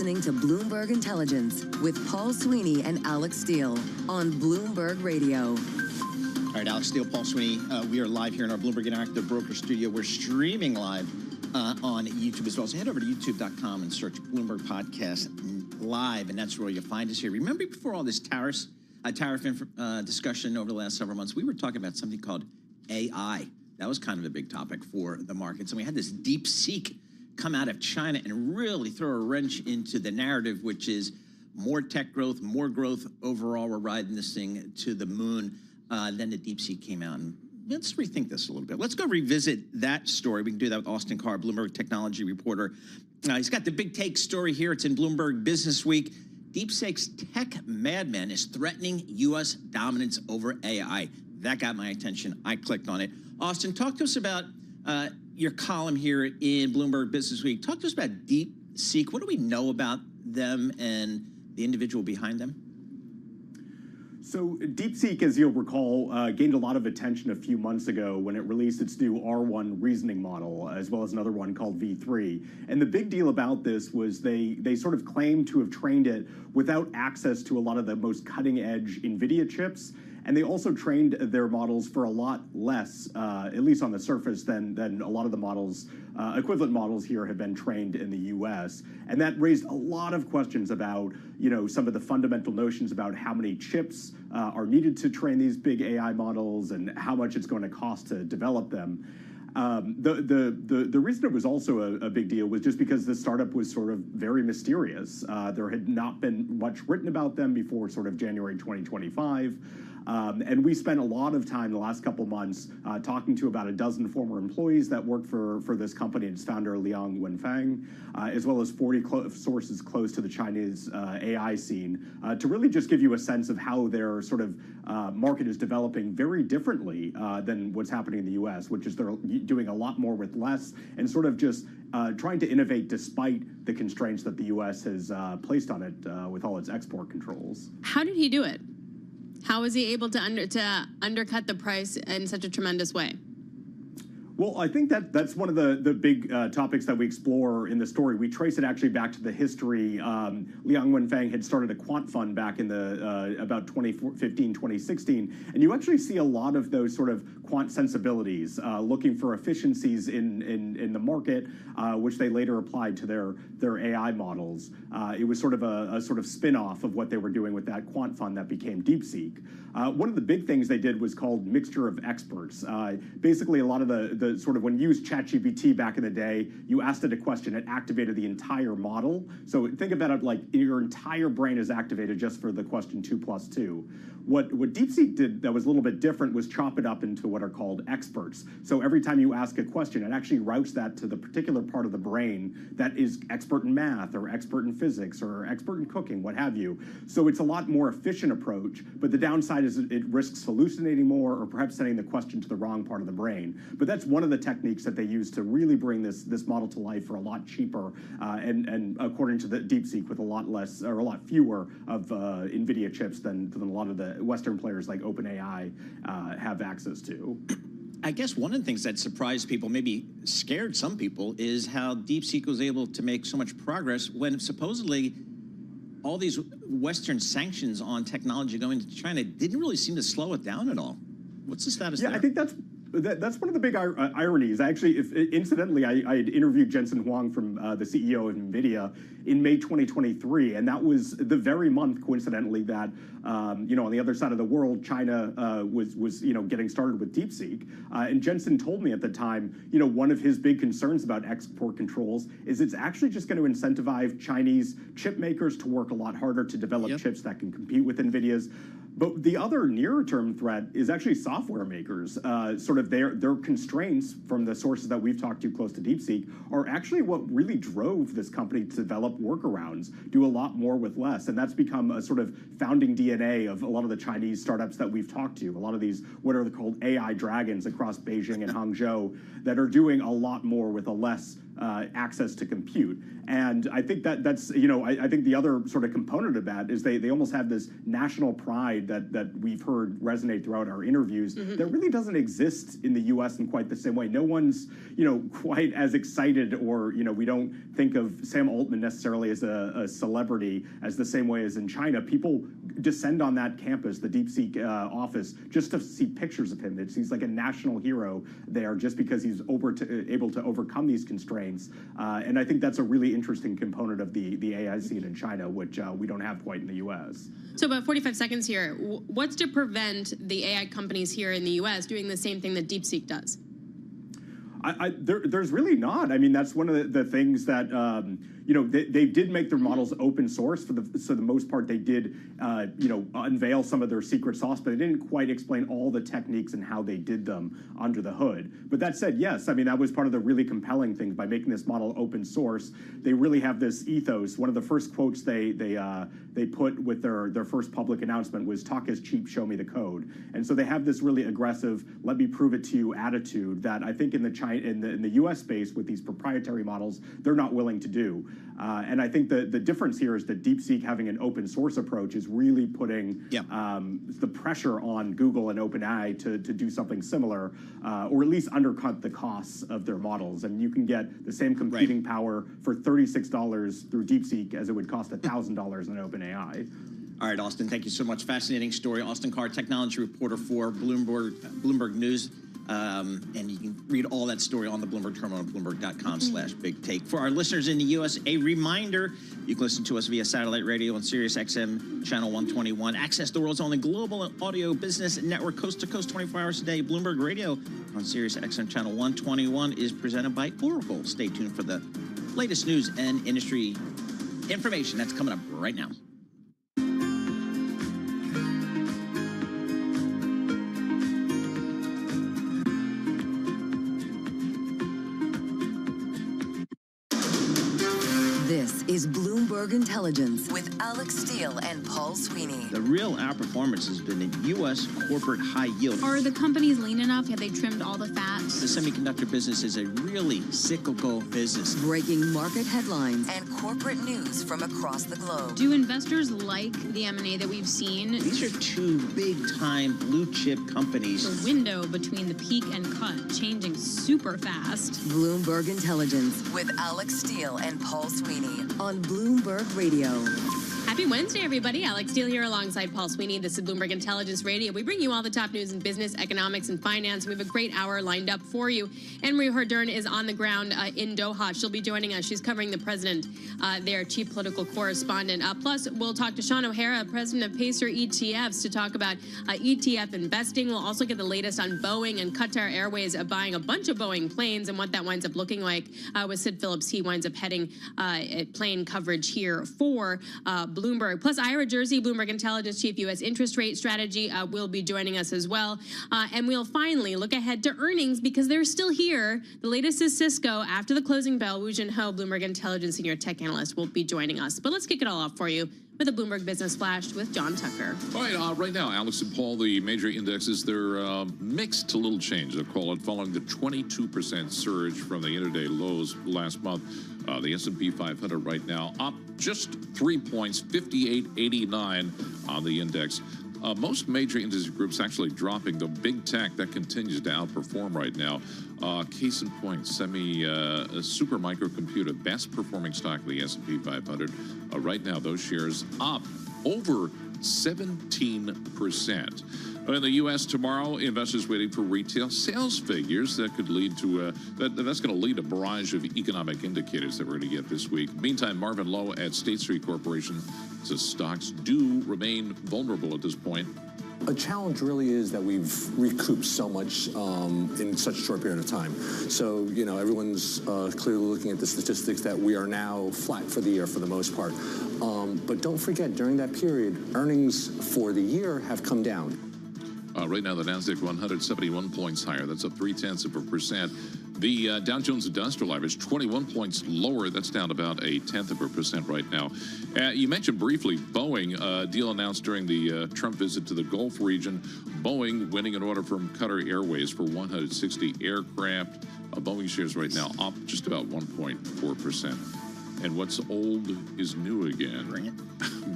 listening to Bloomberg Intelligence with Paul Sweeney and Alex Steele on Bloomberg Radio. All right, Alex Steele, Paul Sweeney. We are live here in our Bloomberg Interactive Broker Studio. We're streaming live on YouTube as well. So head over to youtube.com and search Bloomberg Podcast Live, and that's where you'll find us here. Remember, before all this tariff discussion over the last several months, we were talking about something called AI. That was kind of a big topic for the markets. And we had this DeepSeek come out of China and really throw a wrench into the narrative, which is more tech growth, more growth overall. We're riding this thing to the moon. Then the DeepSeek came out, and let's rethink this a little bit. Let's go revisit that story. We can do that with Austin Carr, Bloomberg technology reporter. He's got the big take story here. It's in Bloomberg Business Week. DeepSeek's tech madman is threatening U.S. dominance over AI. That got my attention. I clicked on it. Austin, talk to us about your column here in Bloomberg Business Week. Talk to us about DeepSeek. What do we know about them and the individual behind them? So DeepSeek, as you'll recall, gained a lot of attention a few months ago when it released its new R1 reasoning model, as well as another one called V3. And the big deal about this was they sort of claimed to have trained it without access to a lot of the most cutting-edge NVIDIA chips. And they also trained their models for a lot less, at least on the surface, than a lot of the models, equivalent models here have been trained in the U.S. And that raised a lot of questions about, some of the fundamental notions about how many chips are needed to train these big AI models and how much it's going to cost to develop them. The reason it was also a big deal was just because the startup was sort of very mysterious. There had not been much written about them before sort of January 2025. And we spent a lot of time the last couple months talking to about a dozen former employees that work for this company and its founder, Liang Wenfeng, as well as 40 sources close to the Chinese AI scene, to really just give you a sense of how their sort of market is developing very differently than what's happening in the U.S., which is they're doing a lot more with less and sort of just trying to innovate despite the constraints that the U.S. has placed on it with all its export controls. How did he do it? How was he able to undercut the price in such a tremendous way? Well, I think that's one of the big topics that we explore in the story. We trace it actually back to the history. Liang Wenfeng had started a quant fund back in the about 2015, 2016, and you actually see a lot of those sort of quant sensibilities, looking for efficiencies in the market, which they later applied to their AI models. It was sort of a sort of spin-off of what they were doing with that quant fund that became DeepSeek. One of the big things they did was called mixture of experts. Basically, a lot of the sort of when you used ChatGPT back in the day, you asked it a question, it activated the entire model. So think about it like your entire brain is activated just for the question 2 + 2. What DeepSeek did that was a little bit different was chop it up into what are called experts. So every time you ask a question, it actually routes that to the particular part of the brain that is expert in math or expert in physics or expert in cooking, what have you. So it's a lot more efficient approach, but the downside is it risks hallucinating more or perhaps sending the question to the wrong part of the brain. But that's one of the techniques that they use to really bring this model to life for a lot cheaper and according to the DeepSeek with a lot less or a lot fewer of NVIDIA chips than a lot of the Western players like OpenAI have access to. I guess one of the things that surprised people, maybe scared some people, is how DeepSeek was able to make so much progress when supposedly all these Western sanctions on technology going to China didn't really seem to slow it down at all. What's the status there? I think that's one of the big ironies. Actually, incidentally, I had interviewed Jensen Huang from the CEO of NVIDIA in May 2023, and that was the very month, coincidentally, that on the other side of the world, China was getting started with DeepSeek. And Jensen told me at the time, one of his big concerns about export controls is it's actually just going to incentivize Chinese chip makers to work a lot harder to develop chips that can compete with NVIDIA's. But the other nearer-term threat is actually software makers. Sort of their constraints from the sources that we've talked to close to DeepSeek are actually what really drove this company to develop workarounds, do a lot more with less. And that's become a sort of founding DNA of a lot of the Chinese startups that we've talked to. A lot of these, what are called AI dragons across Beijing and Hangzhou that are doing a lot more with a less access to compute. And I think that's, you know, I think the other sort of component of that is they almost have this national pride that we've heard resonate throughout our interviews that really doesn't exist in the US in quite the same way. No one's, you know, quite as excited, or, you know, we don't think of Sam Altman necessarily as a celebrity as the same way as in China. People descend on that campus, the DeepSeek office, just to see pictures of him. He's like a national hero there just because he's able to overcome these constraints. And I think that's a really interesting component of the AI scene in China, which we don't have quite in the US. So about 45 seconds here. What's to prevent the AI companies here in the US doing the same thing that DeepSeek does? There's really not. I mean, that's one of the things that, you know, they did make their models open source. So the most part, they did, you know, unveil some of their secret sauce, but they didn't quite explain all the techniques and how they did them under the hood. But that said, yes, I mean, that was part of the really compelling things. By making this model open source, they really have this ethos. One of the first quotes they put with their first public announcement was, "Talk is cheap, show me the code." And so they have this really aggressive, let me prove it to you attitude that I think in the US space with these proprietary models, they're not willing to do. And I think the difference here is that DeepSeek having an open source approach is really putting the pressure on Google and OpenAI to do something similar, or at least undercut the costs of their models. And you can get the same computing power for $36 through DeepSeek as it would cost $1,000 on OpenAI. All right, Austin, thank you so much. Fascinating story. Austin Carr, technology reporter for Bloomberg News. And you can read all that story on the Bloomberg terminal at Bloomberg.com/Big Take. For our listeners in the U.S., a reminder, you can listen to us via satellite radio on Sirius XM channel 121. Access the world's only global audio business network, coast to coast, 24 hours a day. Bloomberg Radio on Sirius XM channel 121 is presented by Oracle. Stay tuned for the latest news and industry information that's coming up right now. This is Bloomberg Intelligence with Alex Steele and Paul Sweeney. The real outperformance has been in U.S. corporate high yield. Are the companies lean enough? Have they trimmed all the fat? The semiconductor business is a really cyclical business. Breaking market headlines and corporate news from across the globe. Do investors like the M&A that we've seen? These are two big-time blue-chip companies. The window between the peak and cut changing super fast. Bloomberg Intelligence with Alex Steele and Paul Sweeney on Bloomberg Radio. Happy Wednesday, everybody. Alex Steele here alongside Paul Sweeney. This is Bloomberg Intelligence Radio. We bring you all the top news in business, economics, and finance. We have a great hour lined up for you. Anne-Marie Hordern is on the ground in Doha. She'll be joining us. She's covering the president, their chief political correspondent. Plus, we'll talk to Sean O'Hara, president of Pacer ETFs, to talk about ETF investing. We'll also get the latest on Boeing and Qatar Airways buying a bunch of Boeing planes and what that winds up looking like with Sid Phillips. He winds up heading plane coverage here for Bloomberg. Plus, Ira Jersey, Bloomberg Intelligence Chief U.S. Interest Rate Strategy, will be joining us as well. And we'll finally look ahead to earnings because they're still here. The latest is Cisco. After the closing bell, Woo Jin Ho, Bloomberg Intelligence Senior Tech Analyst, will be joining us. But let's kick it all off for you with a Bloomberg Business Flash with John Tucker. All right, right now, Alex and Paul, the major indexes, they're mixed to little change, they'll call it, following the 22% surge from the intraday lows last month. The S&P 500 right now up just 3 points, 58.89 on the index. Most major industry groups actually dropping, though big tech, that continues to outperform right now. Case in point, super microcomputer, best performing stock of the S&P 500. Right now, those shares up over 17%. In the U.S. tomorrow, investors waiting for retail sales figures that could lead to that's going to lead a barrage of economic indicators that we're going to get this week. Meantime, Marvin Lowe at State Street Corporation says stocks do remain vulnerable at this point. A challenge really is that we've recouped so much in such a short period of time. So, you know, everyone's clearly looking at the statistics that we are now flat for the year for the most part. But don't forget, during that period, earnings for the year have come down. Right now, the Nasdaq 100, 71 points higher. That's up 0.3%. The Dow Jones Industrial Average, 21 points lower. That's down about 0.1% right now. You mentioned briefly Boeing, deal announced during the Trump visit to the Gulf region. Boeing winning an order from Qatar Airways for 160 aircraft. Boeing shares right now up just about 1.4%. And what's old is new again. Bring it.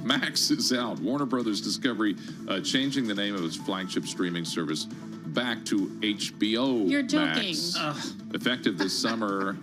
Max is out. Warner Brothers Discovery changing the name of its flagship streaming service back to HBO. You're joking. Max. Effective this summer,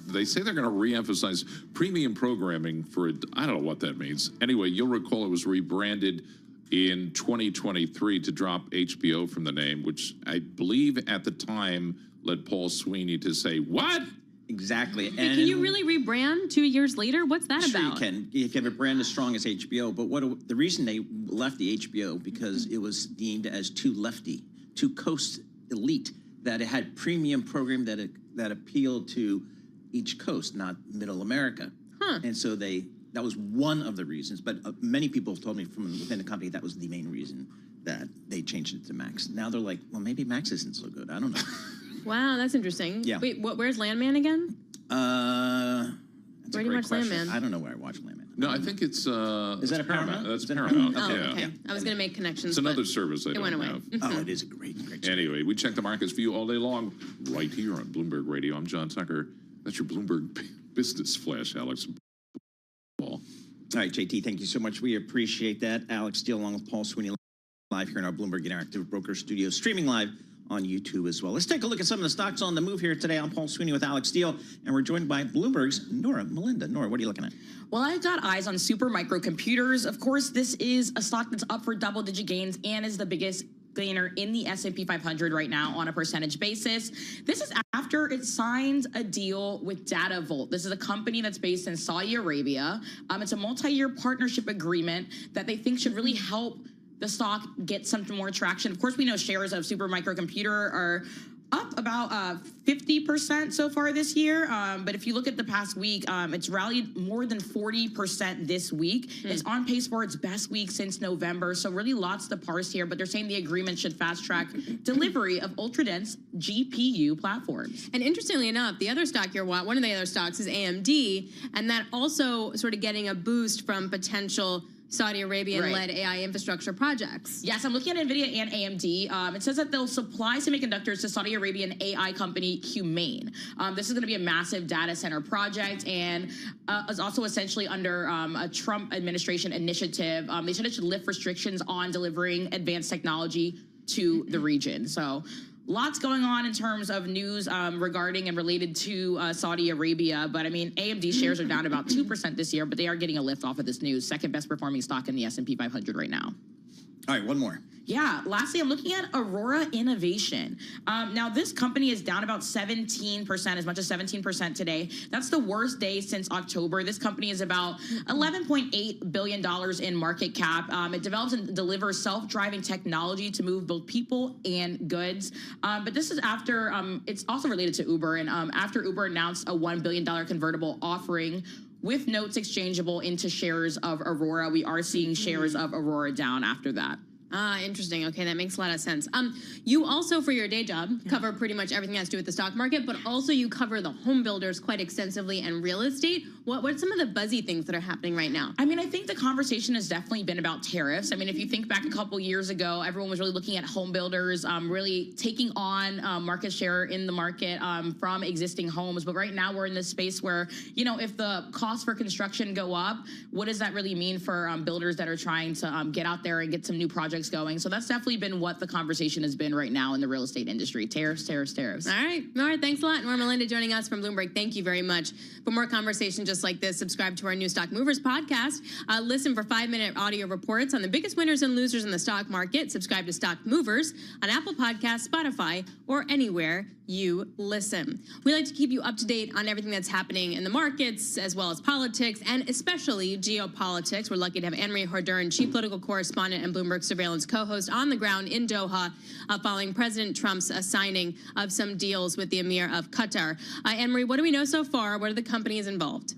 they say they're going to re-emphasize premium programming for, I don't know what that means. Anyway, you'll recall it was rebranded in 2023 to drop HBO from the name, which I believe at the time led Paul Sweeney to say, what? Exactly. And can you really rebrand 2 years later? What's that sure about? You can, if you have a brand as strong as HBO. But the reason they left the HBO, because it was deemed as too lefty, too coast elite, that it had premium program that appealed to each coast, not middle America. And so that was one of the reasons. But many people have told me from within the company that was the main reason that they changed it to Max. Now they're like, well, maybe Max isn't so good. I don't know. Wow, that's interesting. Yeah. Wait, where's Landman again? That's Where a do you great watch question. Landman? I don't know where I watch Landman. No, I think it's Is that a Paramount? That's Is that Paramount. Oh, yeah. okay. I was going to make connections. It's another but service I it don't went away. have. Oh, it is a great service. Anyway, we check the markets for you all day long right here on Bloomberg Radio. I'm John Tucker. That's your Bloomberg Business Flash, Alex. All right, JT, thank you so much. We appreciate that. Alex Steele along with Paul Sweeney live here in our Bloomberg Interactive Broker Studio, streaming live on YouTube as well. Let's take a look at some of the stocks on the move here today. I'm Paul Sweeney with Alex Steele, and we're joined by Bloomberg's Nora Melinda. Nora, what are you looking at? Well, I've got eyes on Supermicro Computers. Of course, this is a stock that's up for double-digit gains and is the biggest gainer in the S&P 500 right now on a percentage basis. This is after it signs a deal with DataVolt. This is a company that's based in Saudi Arabia. It's a multi-year partnership agreement that they think should really help the stock get some more traction. Of course, we know shares of Supermicro Computer are up about 50% so far this year. But if you look at the past week, it's rallied more than 40% this week. It's on pace for its best week since November. So really lots to parse here, but they're saying the agreement should fast track delivery of ultra-dense GPU platforms. And interestingly enough, the other stock one of the other stocks is AMD, and that also sort of getting a boost from potential Saudi Arabian-led AI infrastructure projects. Yes, I'm looking at NVIDIA and AMD. It says that they'll supply semiconductors to Saudi Arabian AI company Humane. This is going to be a massive data center project and is also essentially under a Trump administration initiative. They said it should lift restrictions on delivering advanced technology to the region. So lots going on in terms of news regarding and related to Saudi Arabia. But I mean, AMD shares are down about 2% this year, but they are getting a lift off of this news. Second best performing stock in the S&P 500 right now. All right, one more. Yeah, lastly, I'm looking at Aurora Innovation. Now, this company is down about 17%, as much as 17% today. That's the worst day since October. This company is about $11.8 billion in market cap. It develops and delivers self-driving technology to move both people and goods. But this is after, it's also related to Uber, and after Uber announced a $1 billion convertible offering with notes exchangeable into shares of Aurora. We are seeing shares of Aurora down after that. Ah, interesting. Okay, that makes a lot of sense. You also, for your day job, cover pretty much everything that has to do with the stock market, but also you cover the home builders quite extensively and real estate. What are some of the buzzy things that are happening right now? I mean, I think the conversation has definitely been about tariffs. I mean, if you think back a couple years ago, everyone was really looking at home builders really taking on market share in the market from existing homes. But right now we're in this space where, you know, if the costs for construction go up, what does that really mean for builders that are trying to get out there and get some new projects going? So that's definitely been what the conversation has been right now in the real estate industry. Tariffs, tariffs, tariffs. All right. Thanks a lot. Nora Melinda joining us from Bloomberg. Thank you very much. For more conversation just like this, subscribe to our new Stock Movers podcast. Listen for 5-minute audio reports on the biggest winners and losers in the stock market. Subscribe to Stock Movers on Apple Podcasts, Spotify, or anywhere you listen. We like to keep you up to date on everything that's happening in the markets, as well as politics, and especially geopolitics. We're lucky to have Anne-Marie Hordern, chief political correspondent and Bloomberg surveillance co-host, on the ground in Doha following President Trump's signing of some deals with the Emir of Qatar. Anne-Marie, what do we know so far? What are the companies involved?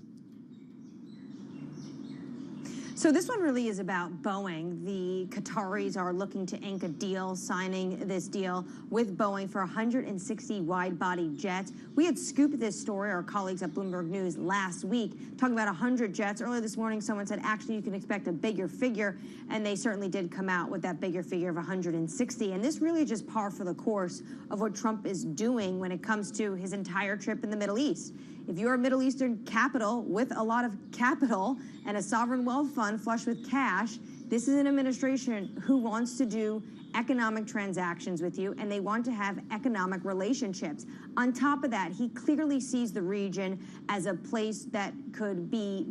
So this one really is about Boeing. The Qataris are looking to ink a deal, signing this deal with Boeing for 160 wide-body jets. We had scooped this story, our colleagues at Bloomberg News, last week, talking about 100 jets. Earlier this morning, someone said, actually, you can expect a bigger figure, and they certainly did come out with that bigger figure of 160. And this really is just par for the course of what Trump is doing when it comes to his entire trip in the Middle East. If you're a Middle Eastern capital with a lot of capital and a sovereign wealth fund flush with cash, this is an administration who wants to do economic transactions with you, and they want to have economic relationships. On top of that, he clearly sees the region as a place that could be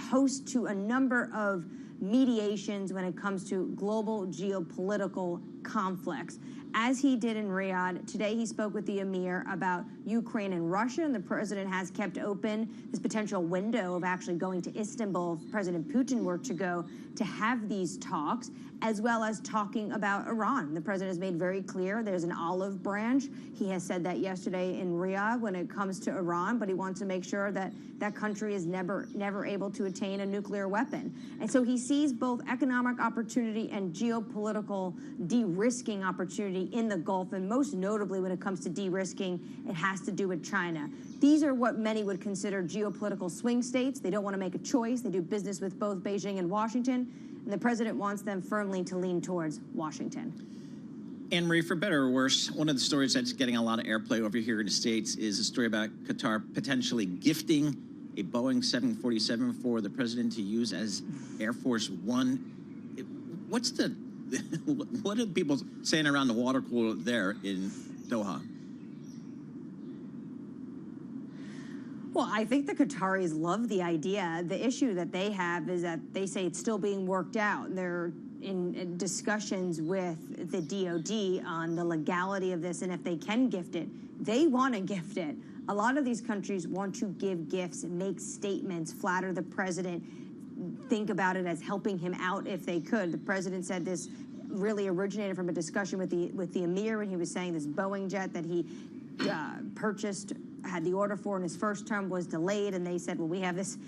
host to a number of mediations when it comes to global geopolitical conflicts. As he did in Riyadh, today he spoke with the emir about Ukraine and Russia, and the president has kept open this potential window of actually going to Istanbul if President Putin were to go to have these talks, as well as talking about Iran. The president has made very clear there's an olive branch. He has said that yesterday in Riyadh when it comes to Iran, but he wants to make sure that that country is never able to attain a nuclear weapon. And so he sees both economic opportunity and geopolitical de-risking opportunity in the Gulf, and most notably when it comes to de-risking, it has to do with China. These are what many would consider geopolitical swing states. They don't want to make a choice. They do business with both Beijing and Washington, and the president wants them firmly to lean towards Washington. Anne-Marie, for better or worse, one of the stories that's getting a lot of airplay over here in the States is a story about Qatar potentially gifting a Boeing 747 for the president to use as Air Force One. What are people saying around the water cooler there in Doha? Well, I think the Qataris love the idea. The issue that they have is that they say it's still being worked out. They're in discussions with the DOD on the legality of this, and if they can gift it, they want to gift it. A lot of these countries want to give gifts, make statements, flatter the president, think about it as helping him out if they could. The president said this really originated from a discussion with the emir when he was saying this Boeing jet that he purchased, had the order for in his first term, was delayed, and they said, well, we have this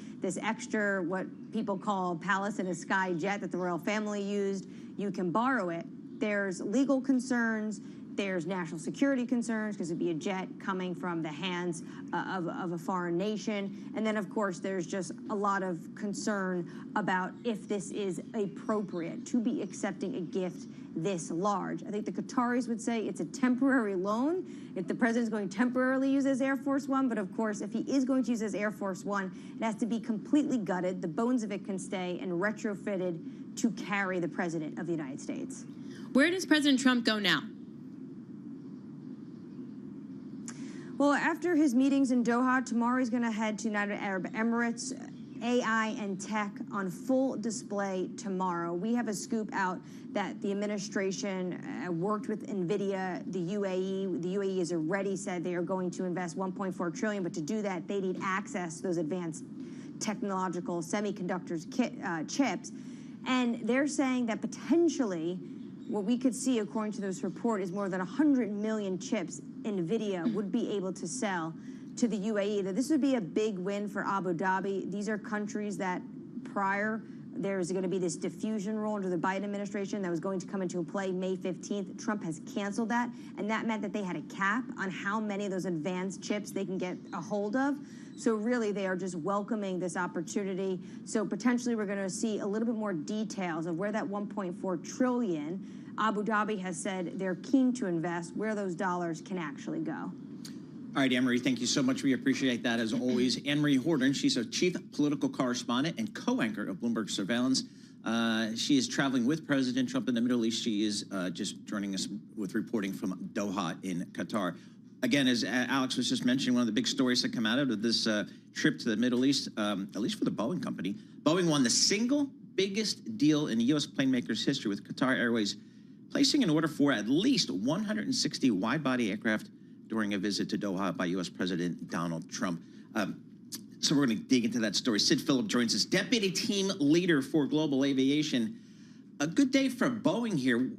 extra, what people call palace in a sky jet that the royal family used. You can borrow it. There's legal concerns. There's national security concerns because it'd be a jet coming from the hands of a foreign nation. And then, of course, there's just a lot of concern about if this is appropriate to be accepting a gift this large. I think the Qataris would say it's a temporary loan if the president's going to temporarily use his Air Force One. But of course, if he is going to use his Air Force One, it has to be completely gutted. The bones of it can stay and retrofitted to carry the president of the United States. Where does President Trump go now? Well, after his meetings in Doha, tomorrow he's going to head to United Arab Emirates. AI and tech on full display tomorrow. We have a scoop out that the administration worked with NVIDIA, the UAE. The UAE has already said they are going to invest $1.4 trillion, but to do that, they need access to those advanced technological semiconductors chips. And they're saying that potentially what we could see, according to this report, is more than 100 million chips NVIDIA would be able to sell to the UAE. That this would be a big win for Abu Dhabi. These are countries that prior, there's going to be this diffusion rule under the Biden administration that was going to come into play May 15th. Trump has canceled that, and that meant that they had a cap on how many of those advanced chips they can get a hold of. So really, they are just welcoming this opportunity. So potentially, we're going to see a little bit more details of where that $1.4 trillion, Abu Dhabi has said they're keen to invest, where those dollars can actually go. All right, Anne-Marie, thank you so much. We appreciate that as always. Anne-Marie Horton, she's a chief political correspondent and co-anchor of Bloomberg Surveillance. She is traveling with President Trump in the Middle East. She is just joining us with reporting from Doha in Qatar. Again, as Alex was just mentioning, one of the big stories that come out of this trip to the Middle East, at least for the Boeing company, Boeing won the single biggest deal in the U.S. plane maker's history with Qatar Airways, placing an order for at least 160 wide-body aircraft during a visit to Doha by U.S. President Donald Trump. So we're going to dig into that story. Sid Phillip joins us, Deputy Team Leader for Global Aviation. A good day for Boeing here.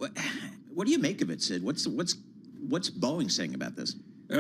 What do you make of it, Sid? What's Boeing saying about this?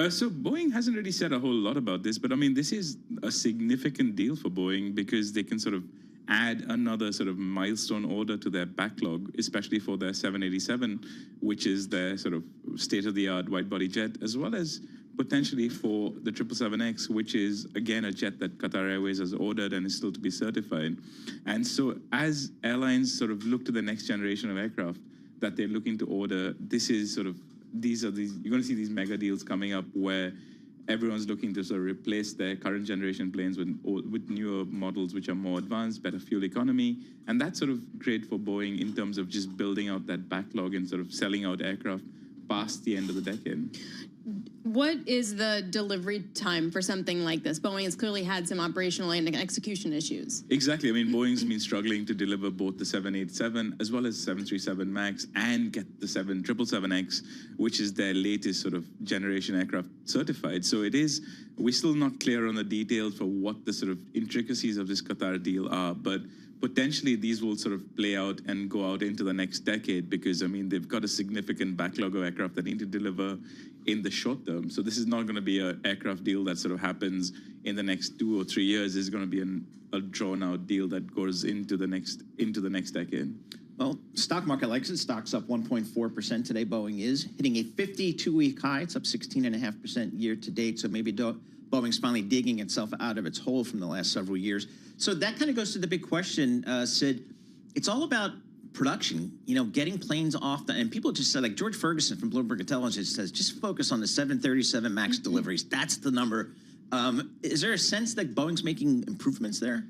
So Boeing hasn't really said a whole lot about this, but I mean, this is a significant deal for Boeing because they can sort of add another sort of milestone order to their backlog, especially for their 787, which is their sort of state-of-the-art wide-body jet, as well as potentially for the 777X, which is, again, a jet that Qatar Airways has ordered and is still to be certified. And so as airlines sort of look to the next generation of aircraft that they're looking to order, this is sort of, you're going to see these mega deals coming up where everyone's looking to sort of replace their current generation planes with newer models which are more advanced, better fuel economy. And that's sort of great for Boeing in terms of just building out that backlog and sort of selling out aircraft past the end of the decade. What is the delivery time for something like this? Boeing has clearly had some operational and execution issues. Exactly. I mean, Boeing's been struggling to deliver both the 787 as well as 737 MAX and get the 777X, which is their latest sort of generation aircraft certified. So we're still not clear on the details for what the sort of intricacies of this Qatar deal are, but potentially these will sort of play out and go out into the next decade because, I mean, they've got a significant backlog of aircraft that need to deliver in the short term. So this is not going to be an aircraft deal that sort of happens in the next 2 or 3 years. It's going to be a drawn-out deal that goes into the next decade. Well, stock market likes it. Stock's up 1.4% today. Boeing is hitting a 52-week high. It's up 16.5% year to date. So maybe Boeing's finally digging itself out of its hole from the last several years. So that kind of goes to the big question, Sid. It's all about production, getting planes off and people just said, like George Ferguson from Bloomberg Intelligence says, just focus on the 737 MAX deliveries. That's the number. Is there a sense that Boeing's making improvements there?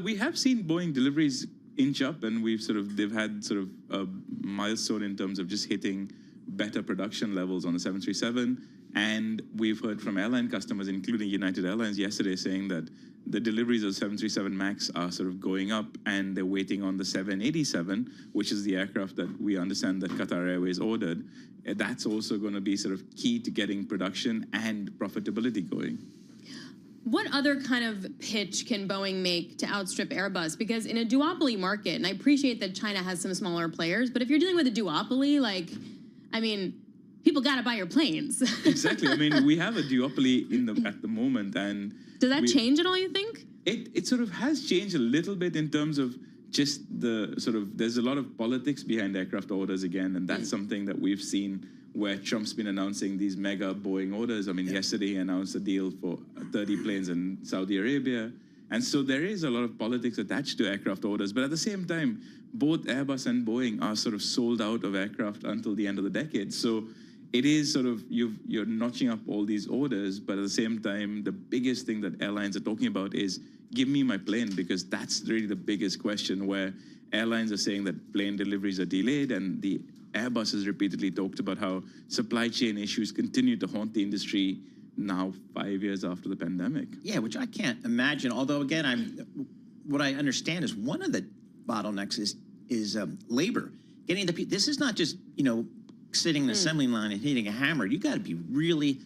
We have seen Boeing deliveries inch up, and they've had sort of a milestone in terms of just hitting better production levels on the 737. And we've heard from airline customers, including United Airlines yesterday, saying that the deliveries of 737 MAX are sort of going up, and they're waiting on the 787, which is the aircraft that we understand that Qatar Airways ordered. That's also going to be sort of key to getting production and profitability going. What other kind of pitch can Boeing make to outstrip Airbus? Because in a duopoly market, and I appreciate that China has some smaller players, but if you're dealing with a duopoly, people got to buy your planes. Exactly. I mean, we have a duopoly at the moment, and does that change at all, you think? It sort of has changed a little bit in terms of just there's a lot of politics behind aircraft orders again, and that's something that we've seen where Trump's been announcing these mega Boeing orders. I mean, yesterday he announced a deal for 30 planes in Saudi Arabia. And so there is a lot of politics attached to aircraft orders. But at the same time, both Airbus and Boeing are sort of sold out of aircraft until the end of the decade. So it is sort of, you're notching up all these orders, but at the same time, the biggest thing that airlines are talking about is, give me my plane, because that's really the biggest question, where airlines are saying that plane deliveries are delayed, and the Airbus has repeatedly talked about how supply chain issues continue to haunt the industry now 5 years after the pandemic. Yeah, which I can't imagine. Although, again, what I understand is one of the bottlenecks is labor. Getting the this is not just sitting in an assembly line and hitting a hammer. You got to be really,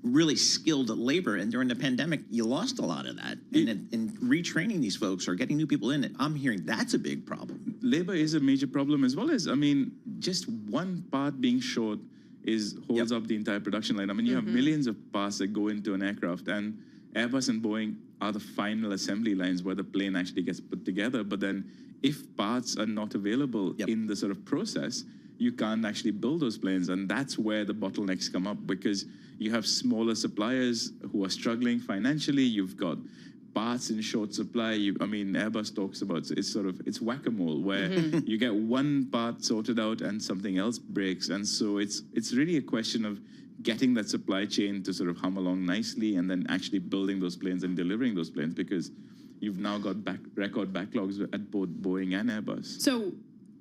really skilled at labor. And during the pandemic, you lost a lot of that. And retraining these folks or getting new people in, I'm hearing that's a big problem. Labor is a major problem, as well as, I mean, just one part being short holds up the entire production line. I mean, you have millions of parts that go into an aircraft, and Airbus and Boeing are the final assembly lines where the plane actually gets put together. But then if parts are not available in the sort of process, you can't actually build those planes. And that's where the bottlenecks come up, because you have smaller suppliers who are struggling financially. You've got parts in short supply. Airbus talks about it's whack-a-mole, where you get one part sorted out and something else breaks. And so it's really a question of getting that supply chain to sort of hum along nicely, and then actually building those planes and delivering those planes, because you've now got record backlogs at both Boeing and Airbus. So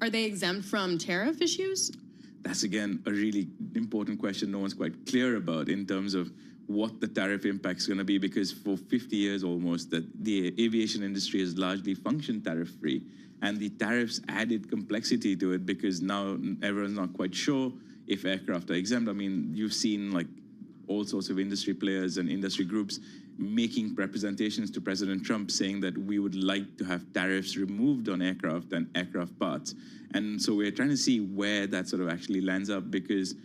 are they exempt from tariff issues? That's, again, a really important question no one's quite clear about in terms of what the tariff impact is going to be, because for 50 years almost, that the aviation industry has largely functioned tariff-free, and the tariffs added complexity to it, because now everyone's not quite sure if aircraft are exempt. I mean, you've seen like all sorts of industry players and industry groups making representations to President Trump saying that we would like to have tariffs removed on aircraft and aircraft parts. And so we're trying to see where that sort of actually lands up, because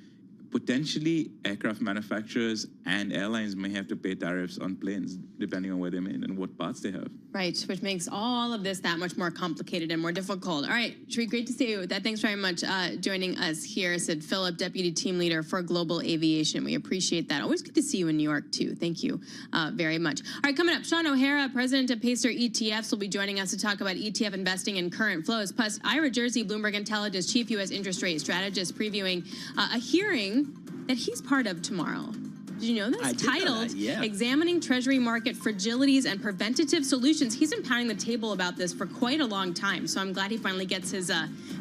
potentially aircraft manufacturers and airlines may have to pay tariffs on planes, depending on where they're made and what parts they have. Right, which makes all of this that much more complicated and more difficult. All right, Sri, great to see you. Thanks very much joining us here, Sid Phillip, Deputy Team Leader for Global Aviation. We appreciate that. Always good to see you in New York, too. Thank you very much. All right, coming up, Sean O'Hara, President of Pacer ETFs, will be joining us to talk about ETF investing and current flows. Plus, Ira Jersey, Bloomberg Intelligence Chief U.S. Interest Rate Strategist, previewing a hearing that he's part of tomorrow. Did you know this? I did know Titled that, yeah. Examining Treasury Market Fragilities and Preventative Solutions. He's been pounding the table about this for quite a long time, so I'm glad he finally gets his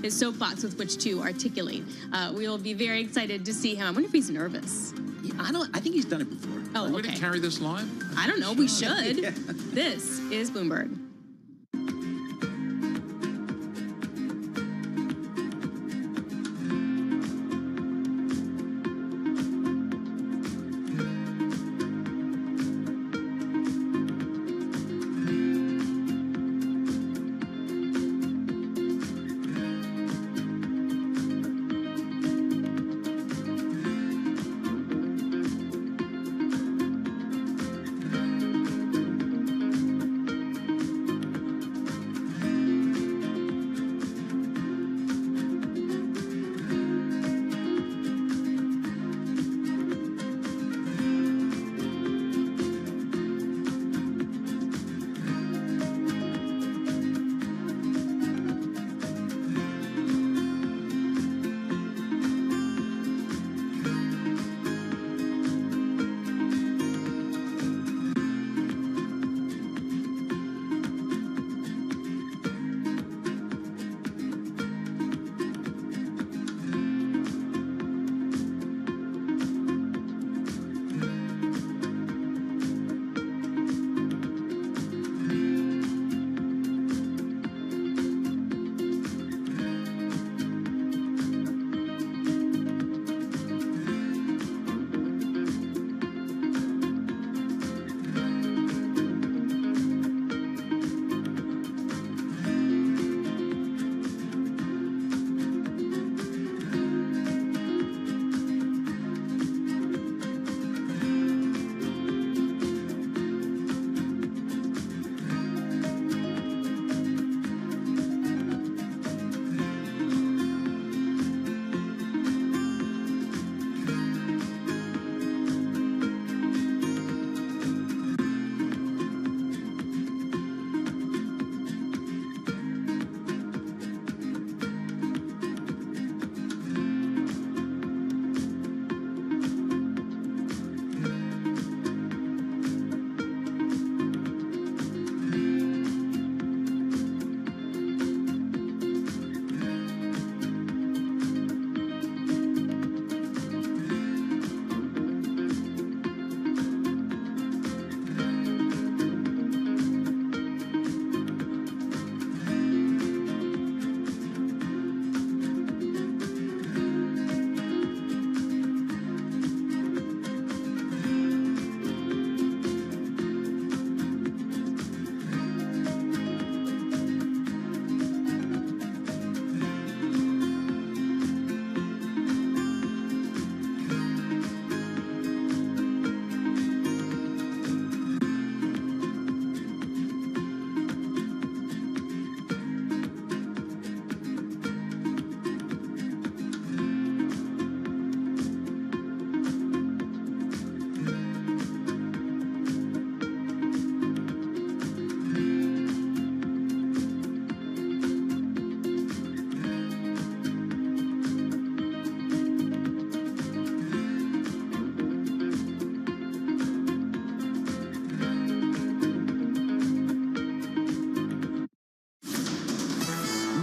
soapbox with which to articulate. We will be very excited to see him. I wonder if he's nervous. Yeah, I think he's done it before. Oh, Are we okay. going to carry this live? I don't know. We should. This is Bloomberg.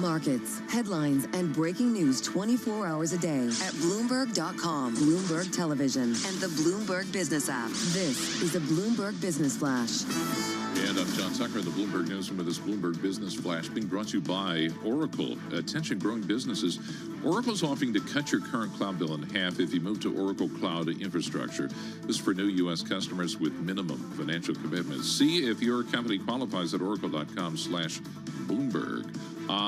Markets, headlines, and breaking news 24 hours a day at Bloomberg.com, Bloomberg Television, and the Bloomberg Business app. This is a Bloomberg Business Flash. And I'm John Tucker, the Bloomberg Newsroom with this Bloomberg Business Flash being brought to you by Oracle. Attention growing businesses. Oracle's offering to cut your current cloud bill in half if you move to Oracle Cloud Infrastructure. This is for new U.S. customers with minimum financial commitments. See if your company qualifies at oracle.com/Bloomberg.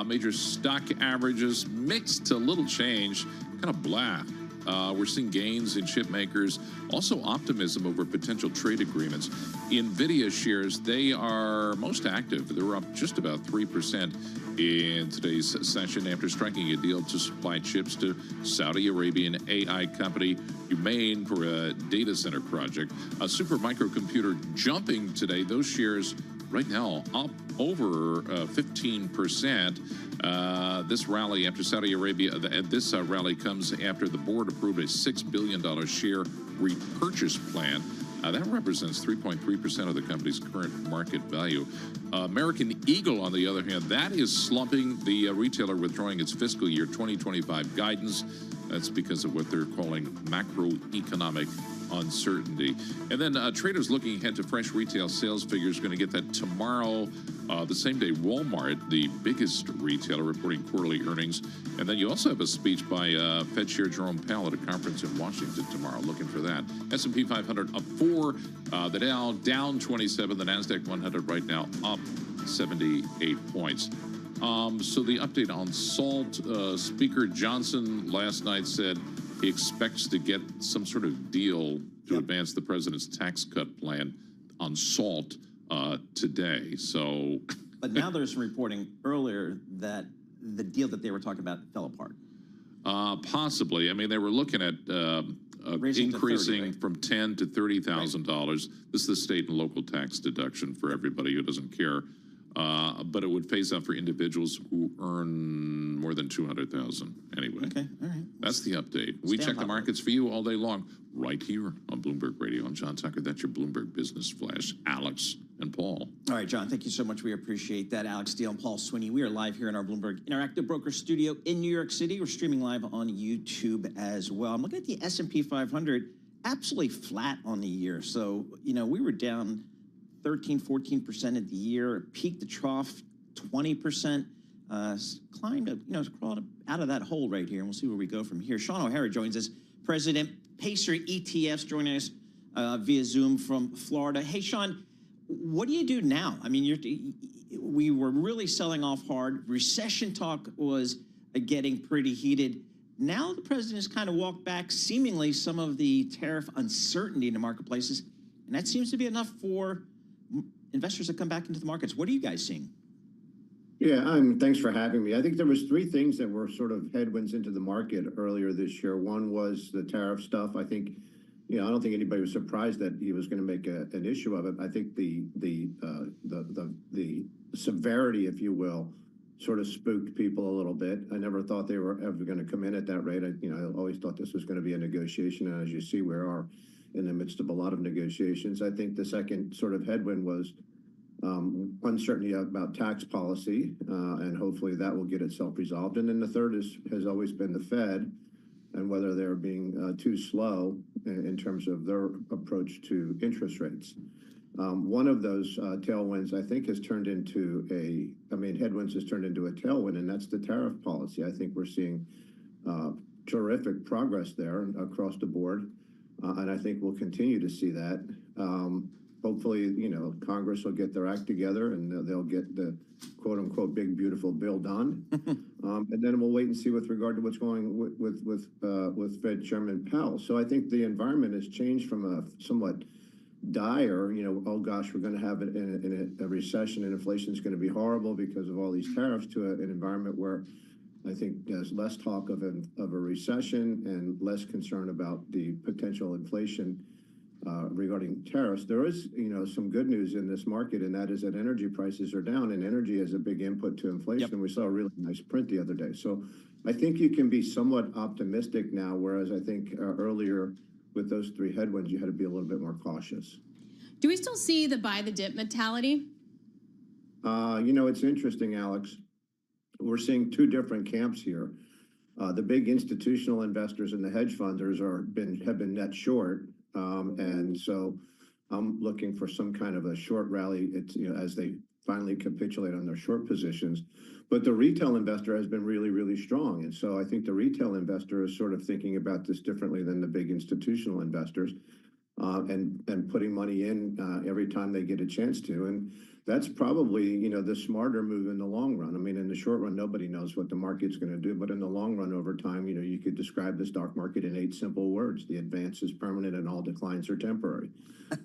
Major stock averages mixed to little change, kind of blah We're seeing gains in chip makers, also optimism over potential trade agreements. NVIDIA shares, they are most active. They're up just about 3% in today's session after striking a deal to supply chips to Saudi Arabian AI company Humane for a data center project. A super microcomputer jumping today. Those shares right now up over 15%. This rally after Saudi Arabia, this rally comes after the board approved a $6 billion share repurchase plan. That represents 3.3% of the company's current market value. American Eagle, on the other hand, that is slumping. The retailer withdrawing its fiscal year 2025 guidance. That's because of what they're calling macroeconomic uncertainty. And then traders looking ahead to fresh retail sales figures, going to get that tomorrow. The same day, Walmart, the biggest retailer, reporting quarterly earnings. And then you also have a speech by Fed Chair Jerome Powell at a conference in Washington tomorrow. Looking for that. S&P 500 up 4. The Dow down 27. The NASDAQ 100 right now up 78 points. So the update on SALT, Speaker Johnson last night said he expects to get some sort of deal to advance the president's tax cut plan on SALT today. So, but now there's reporting earlier that the deal that they were talking about fell apart. Possibly. I mean, they were looking at increasing 30, right? from $10,000 to $30,000. This is the state and local tax deduction for everybody who doesn't care. But it would phase out for individuals who earn more than $200,000 anyway. Okay, all right. That's the update. We check the markets for you all day long, right here on Bloomberg Radio. I'm John Tucker. That's your Bloomberg Business Flash. Alex and Paul. All right, John, thank you so much. We appreciate that. Alex Steele and Paul Sweeney. We are live here in our Bloomberg Interactive Broker Studio in New York City. We're streaming live on YouTube as well. I'm looking at the S&P 500, absolutely flat on the year. So, you know, we were down 13-14% of the year, peak to trough 20%, climbed, crawled out of that hole right here, and we'll see where we go from here. Sean O'Hara joins us, President, Pacer ETFs, joining us via Zoom from Florida. Hey, Sean, what do you do now? I mean, we were really selling off hard. Recession talk was getting pretty heated. Now the president has kind of walked back seemingly some of the tariff uncertainty in the marketplaces, and that seems to be enough for investors to come back into the markets. What are you guys seeing? Yeah, thanks for having me. I think there was three things that were sort of headwinds into the market earlier this year. One was the tariff stuff. I think, I don't think anybody was surprised that he was going to make an issue of it. I think the severity, if you will, sort of spooked people a little bit. I never thought they were ever going to come in at that rate. I always thought this was going to be a negotiation, and as you see, we are in the midst of a lot of negotiations. I think the second sort of headwind was uncertainty about tax policy, and hopefully that will get itself resolved. And then the third has always been the Fed and whether they're being too slow in terms of their approach to interest rates. One of those tailwinds, I think, headwinds has turned into a tailwind, and that's the tariff policy. I think we're seeing terrific progress there across the board. And I think we'll continue to see that. Hopefully, Congress will get their act together and they'll get the quote unquote big, beautiful bill done. And then we'll wait and see with regard to what's going with Fed Chairman Powell. So I think the environment has changed from a somewhat dire, oh gosh, we're going to have a recession and inflation is going to be horrible because of all these tariffs, to an environment where I think there's less talk of a recession and less concern about the potential inflation regarding tariffs. There is, some good news in this market, and that is that energy prices are down, and energy is a big input to inflation. Yep. We saw a really nice print the other day. So I think you can be somewhat optimistic now, whereas I think earlier with those three headwinds, you had to be a little bit more cautious. Do we still see the buy the dip mentality? It's interesting, Alex. We're seeing two different camps here. The big institutional investors and the hedge funders have been net short, and so I'm looking for some kind of a short rally. It's as they finally capitulate on their short positions. But the retail investor has been really, really strong, and so I think the retail investor is sort of thinking about this differently than the big institutional investors. and putting money in every time they get a chance to. And that's probably, the smarter move in the long run. I mean, in the short run, nobody knows what the market's going to do, but in the long run, over time, you could describe the stock market in 8 simple words: the advance is permanent and all declines are temporary.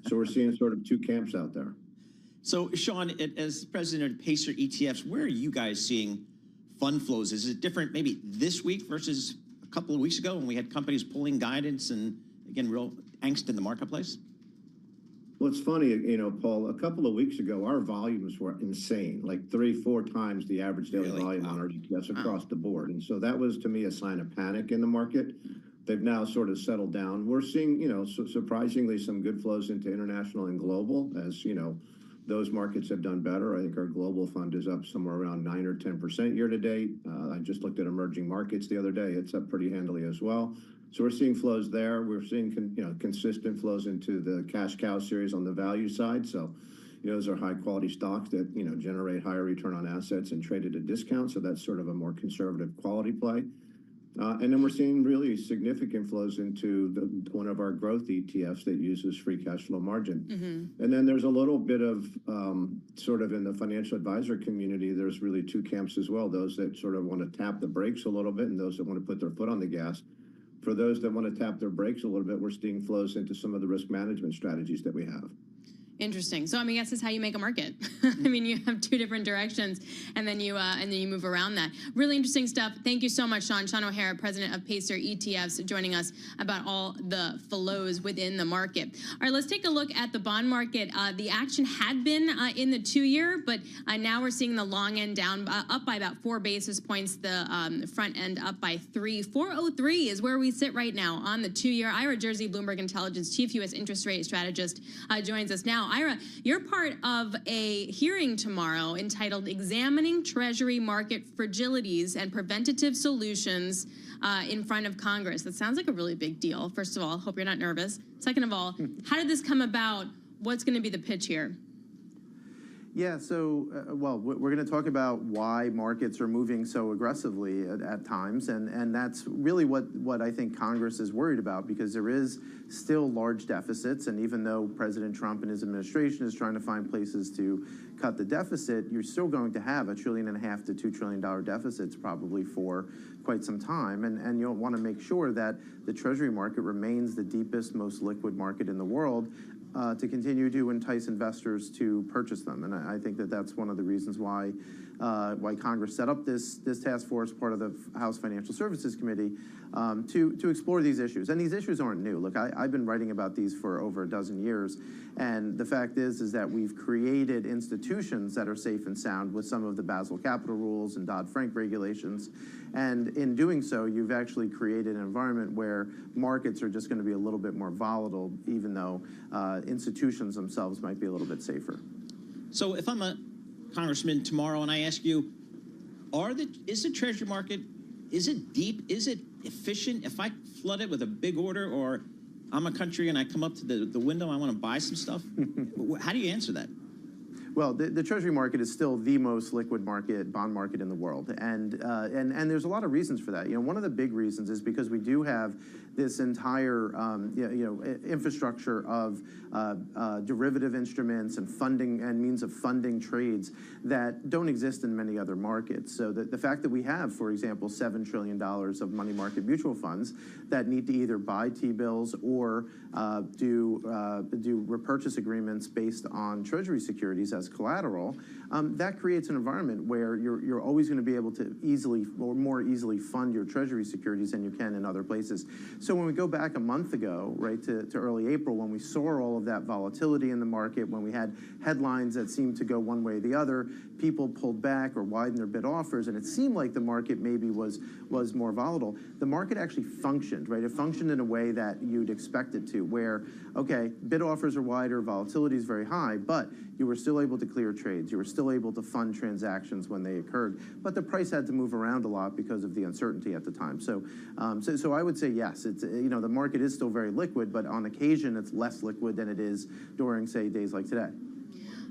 So we're seeing sort of two camps out there. So, Sean, as president of Pacer ETFs, where are you guys seeing fund flows? Is it different maybe this week versus a couple of weeks ago when we had companies pulling guidance and, again, real angst in the marketplace? Well, it's funny, Paul, a couple of weeks ago, our volumes were insane, like 3-4 times the average daily volume on our ETFs across the board. And so that was, to me, a sign of panic in the market. They've now sort of settled down. We're seeing, surprisingly some good flows into international and global, as, those markets have done better. I think our global fund is up somewhere around 9 or 10% year to date. I just looked at emerging markets the other day. It's up pretty handily as well. So we're seeing flows there. We're seeing consistent flows into the cash cow series on the value side. So those are high quality stocks that generate higher return on assets and trade at a discount. So that's sort of a more conservative quality play. And then we're seeing really significant flows into one of our growth ETFs that uses free cash flow margin. And then there's a little bit of sort of in the financial advisor community, there's really two camps as well: those that sort of want to tap the brakes a little bit and those that want to put their foot on the gas. For those that want to tap their brakes a little bit, we're seeing flows into some of the risk management strategies that we have. Interesting. So I mean, I guess this is how you make a market. I mean, you have two different directions, and then you move around that. Really interesting stuff. Thank you so much, Sean. Sean O'Hara, president of Pacer ETFs, joining us about all the flows within the market. All right, let's take a look at the bond market. The action had been in the 2-year, but now we're seeing the long end down, up by about 4 basis points. The front end up by 3. 403 is where we sit right now on the 2-year. Ira Jersey, Bloomberg Intelligence chief U.S. interest rate strategist, joins us now. Ira, you're part of a hearing tomorrow entitled Examining Treasury Market Fragilities and Preventative Solutions in front of Congress. That sounds like a really big deal. First of all, hope you're not nervous. Second of all, how did this come about? What's going to be the pitch here? Yeah, so, well, we're going to talk about why markets are moving so aggressively at times, and that's really what I think Congress is worried about, because there is still large deficits, and even though President Trump and his administration is trying to find places to cut the deficit, you're still going to have $1.5 trillion to $2 trillion deficits probably for quite some time, and you'll want to make sure that the Treasury market remains the deepest, most liquid market in the world, to continue to entice investors to purchase them. And I think that that's one of the reasons why Congress set up this task force, part of the House Financial Services Committee, to explore these issues. And these issues aren't new. Look, I've been writing about these for over a dozen years, and the fact is that we've created institutions that are safe and sound with some of the Basel Capital Rules and Dodd-Frank regulations. And in doing so, you've actually created an environment where markets are just going to be a little bit more volatile, even though institutions themselves might be a little bit safer. So if I'm a congressman tomorrow and I ask you, is the Treasury market, is it deep? Is it efficient? If I flood it with a big order, or I'm a country and I come up to the window, I want to buy some stuff, how do you answer that? Well, the Treasury market is still the most liquid bond market in the world, and there's a lot of reasons for that. One of the big reasons is because we do have this entire infrastructure of derivative instruments and funding and means of funding trades that don't exist in many other markets. So the fact that we have, for example, $7 trillion of money market mutual funds that need to either buy T-bills or do repurchase agreements based on Treasury securities as collateral, that creates an environment where you're always going to be able to more easily fund your Treasury securities than you can in other places. So when we go back a month ago, right, to early April, when we saw all of that volatility in the market, when we had headlines that seemed to go one way or the other, people pulled back or widened their bid offers, and it seemed like the market maybe was more volatile. The market actually functioned, right? It functioned in a way that you'd expect it to, where, okay, bid offers are wider, volatility is very high, but you were still able to clear trades. You were still able to fund transactions when they occurred, but the price had to move around a lot because of the uncertainty at the time. So I would say yes. It's the market is still very liquid, but on occasion it's less liquid than it is during, say, days like today.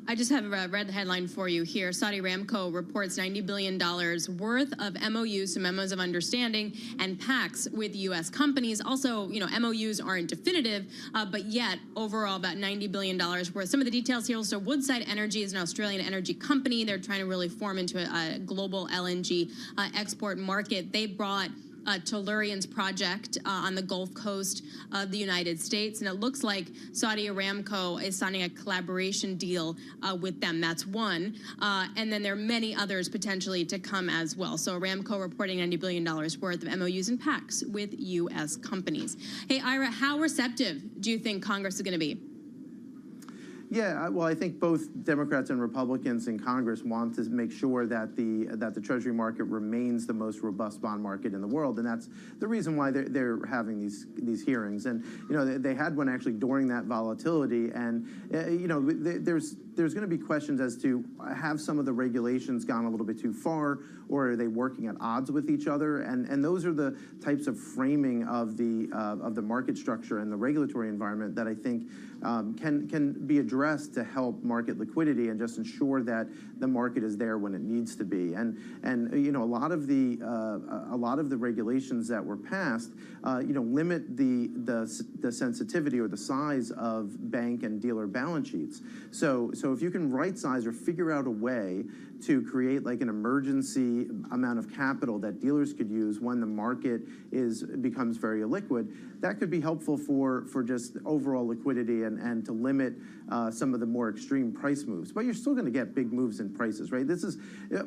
I just have read the headline for you here. Saudi Aramco reports $90 billion worth of MOUs, so memos of understanding, and pacts with U.S. companies. Also, MOUs aren't definitive, but yet overall about $90 billion worth. Some of the details here. So Woodside Energy is an Australian energy company. They're trying to really form into a global LNG export market. They brought Tellurian's project on the Gulf Coast of the United States, and it looks like Saudi Aramco is signing a collaboration deal with them. That's one, and then there are many others potentially to come as well. So Aramco reporting $90 billion worth of MOUs and pacts with U.S. companies. Hey, Ira, how receptive do you think Congress is going to be? Yeah, well, I think both Democrats and Republicans in Congress want to make sure that the Treasury market remains the most robust bond market in the world, and that's the reason why they're having these hearings. And they had one actually during that volatility, and there's going to be questions as to have some of the regulations gone a little bit too far, or are they working at odds with each other? And those are the types of framing of the market structure and the regulatory environment that I think can be addressed to help market liquidity and just ensure that the market is there when it needs to be. And a lot of the regulations that were passed limit the sensitivity or the size of bank and dealer balance sheets. So if you can right size or figure out a way to create like an emergency amount of capital that dealers could use when the market becomes very illiquid, that could be helpful for just overall liquidity and to limit some of the more extreme price moves. But you're still going to get big moves in prices, right?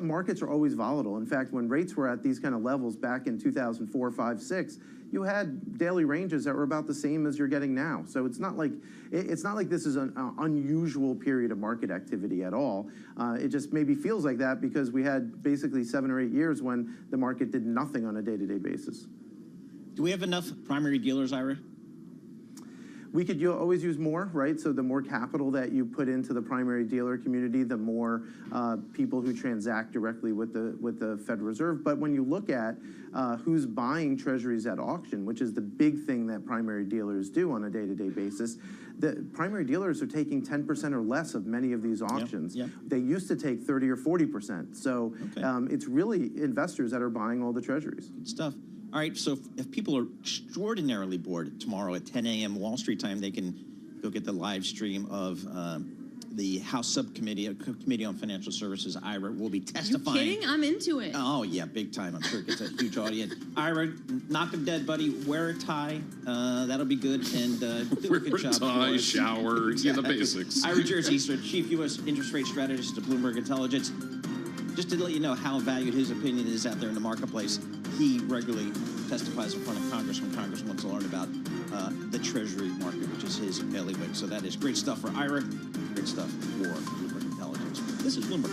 Markets are always volatile. In fact, when rates were at these kind of levels back in 2004, 5, 6, you had daily ranges that were about the same as you're getting now. So it's not like this is an unusual period of market activity at all. It just maybe feels like that because we had basically 7 or 8 years when the market did nothing on a day-to-day basis. Do we have enough primary dealers, Ira? We could always use more, right? So the more capital that you put into the primary dealer community, the more people who transact directly with the Federal Reserve. But when you look at who's buying treasuries at auction, which is the big thing that primary dealers do on a day-to-day basis, the primary dealers are taking 10% or less of many of these auctions. Yep. They used to take 30 or 40%. So it's really investors that are buying all the treasuries. Good stuff. All right, so if people are extraordinarily bored tomorrow at 10 a.m. Wall Street time, they can go get the live stream of the House Subcommittee, Committee on Financial Services. Ira will be testifying. You kidding? I'm into it. Oh, yeah, big time. I'm sure it gets a huge audience. Ira, knock 'em dead, buddy. Wear a tie. That'll be good. And do a good job. Wear a tie, shower, the basics. Ira Jersey, Chief U.S. Interest Rate Strategist at Bloomberg Intelligence. Just to let you know how valued his opinion is out there in the marketplace, he regularly testifies in front of Congress when Congress wants to learn about the Treasury market, which is his bailiwick. So that is great stuff for Ira, great stuff for Bloomberg Intelligence. This is Bloomberg.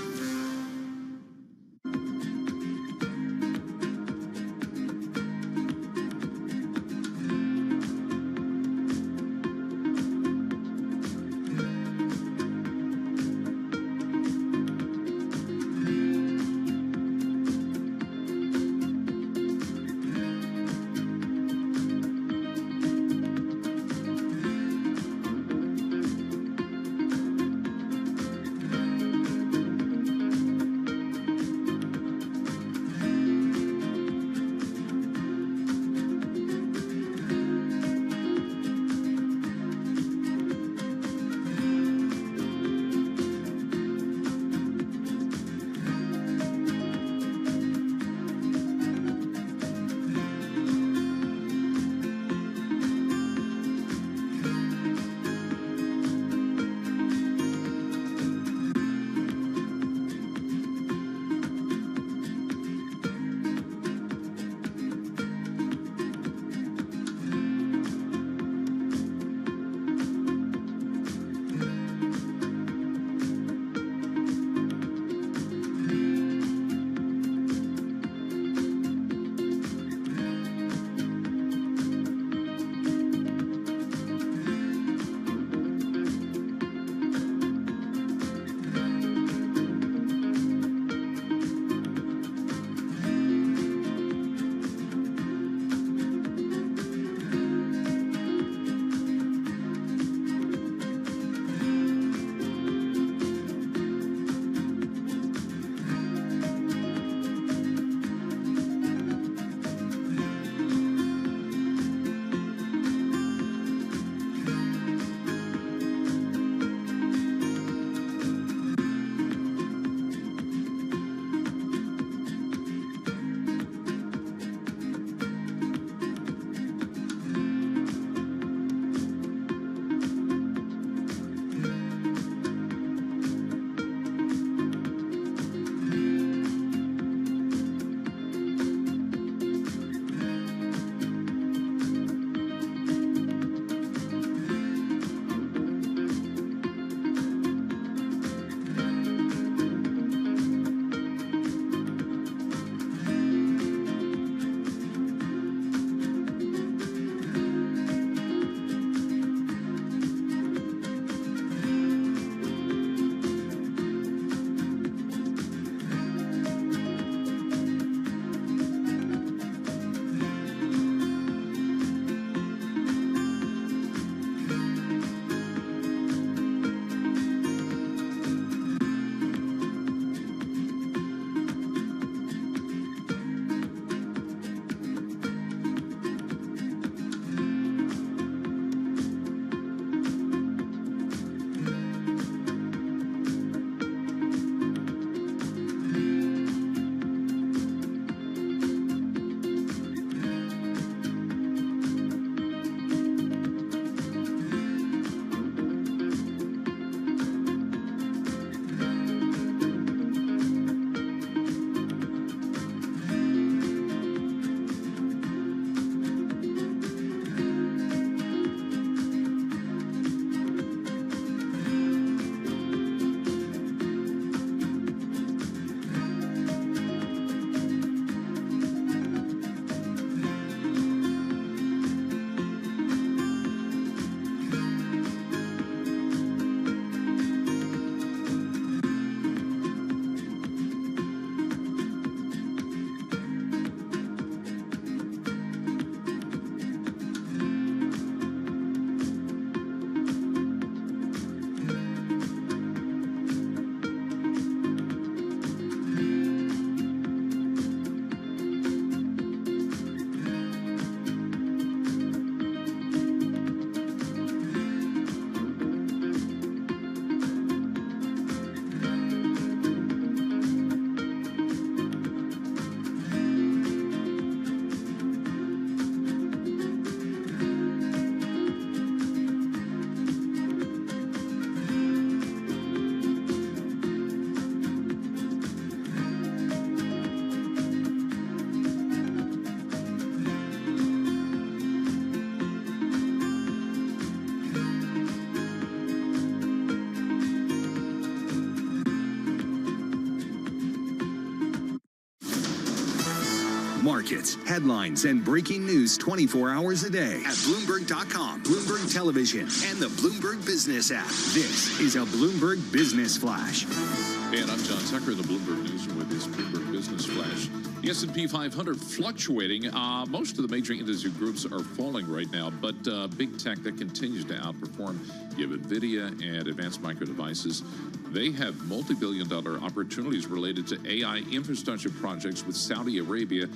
markets, headlines, and breaking news 24 hours a day at Bloomberg.com, Bloomberg Television, and the Bloomberg Business app. This is a Bloomberg Business Flash. And I'm John Tucker, the Bloomberg Newsroom with this Bloomberg Business Flash. The S&P 500 fluctuating. Most of the major industry groups are falling right now, but big tech that continues to outperform. You have NVIDIA and Advanced Micro Devices. They have multi-billion-dollar opportunities related to AI infrastructure projects with Saudi Arabia.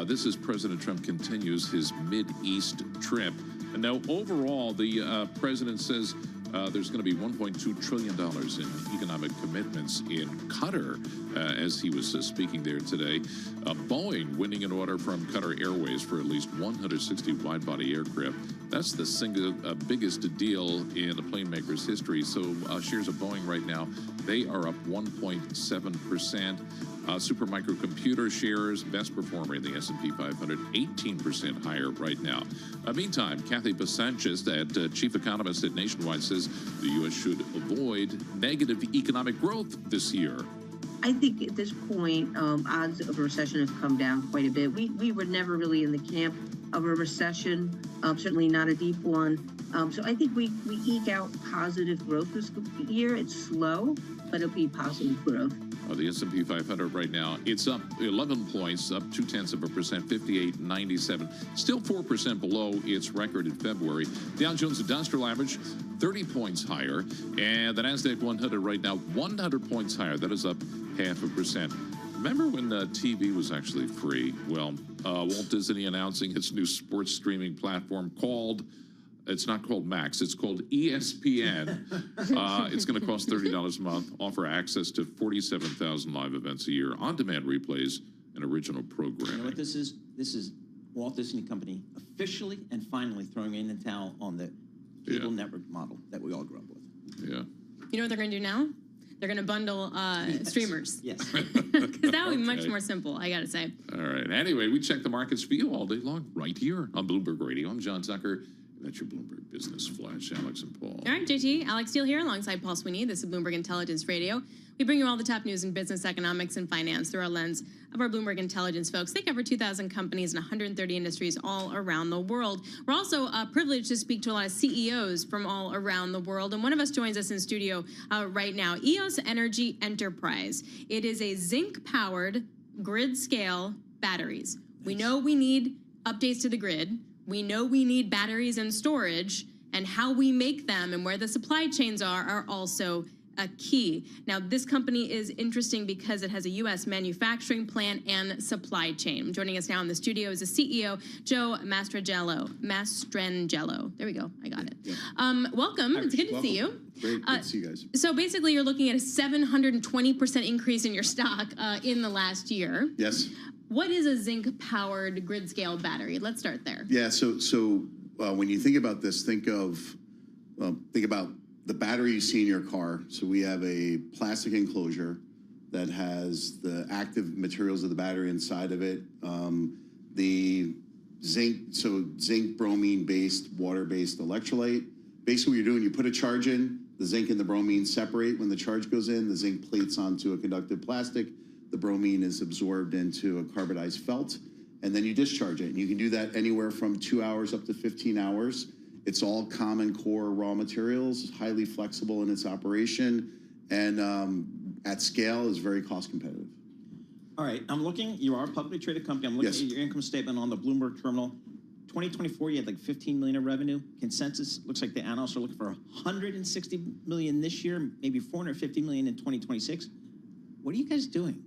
This is President Trump continues his Mid-East trip. And now, overall, the president says there's going to be $1.2 trillion in economic commitments in Qatar, as he was speaking there today. Boeing winning an order from Qatar Airways for at least 160 wide-body aircraft. That's the single biggest deal in the plane maker's history. So shares of Boeing right now, they are up 1.7%. Supermicro computer shares, best performer in the S&P 500, 18% higher right now. Meantime, Kathy Basanchez, chief economist at Nationwide, says the U.S. should avoid negative economic growth this year. I think at this point, odds of a recession have come down quite a bit. We were never really in the camp of a recession, certainly not a deep one. So I think we eke out positive growth this year. It's slow, but it'll be positive growth. The S&P 500 right now, it's up 11 points, up 0.2%, 58.97. Still 4% below its record in February. Dow Jones Industrial Average, 30 points higher. And the NASDAQ 100 right now, 100 points higher. That is up 0.5%. Remember when TV was actually free? Well, Walt Disney announcing its new sports streaming platform called... It's not called Max. It's called ESPN. It's going to cost $30 a month, offer access to 47,000 live events a year, on-demand replays, and original programming. You know what this is? This is Walt Disney Company officially and finally throwing in the towel on the cable network model that we all grew up with. Yeah. You know what they're going to do now? They're going to bundle streamers. Yes. Because that would be much more simple, I got to say. All right. Anyway, we check the markets for you all day long right here on Bloomberg Radio. I'm John Tucker. That's your Bloomberg Business Flash, Alex and Paul. All right, JT, Alex Steele here alongside Paul Sweeney. This is Bloomberg Intelligence Radio. We bring you all the top news in business, economics, and finance through our lens of our Bloomberg Intelligence folks. They cover 2,000 companies in 130 industries all around the world. We're also privileged to speak to a lot of CEOs from all around the world. And one of us joins us in studio right now, EOS Energy Enterprise. It is a zinc-powered grid-scale batteries. We know we need updates to the grid. We know we need batteries and storage, and how we make them and where the supply chains are also a key. Now, this company is interesting because it has a U.S. manufacturing plant and supply chain. Joining us now in the studio is the CEO, Joe Mastrangelo. There we go. I got it. Yeah. Welcome. It's good to see you. Great. Good to see you guys. So basically, you're looking at a 720% increase in your stock in the last year. Yes. What is a zinc-powered grid-scale battery? Let's start there. Yeah. So when you think about this, think about the battery you see in your car. So we have a plastic enclosure that has the active materials of the battery inside of it. The zinc, so zinc, bromine-based, water-based electrolyte. Basically, what you're doing, you put a charge in, the zinc and the bromine separate. When the charge goes in, the zinc plates onto a conductive plastic. The bromine is absorbed into a carbonized felt, and then you discharge it. And you can do that anywhere from 2 hours up to 15 hours. It's all common core raw materials, highly flexible in its operation, and at scale is very cost competitive. All right, I'm looking, you are a publicly traded company. I'm looking at your income statement on the Bloomberg terminal. 2024, you had like 15 million of revenue. Consensus looks like the analysts are looking for 160 million this year, maybe 450 million in 2026. What are you guys doing?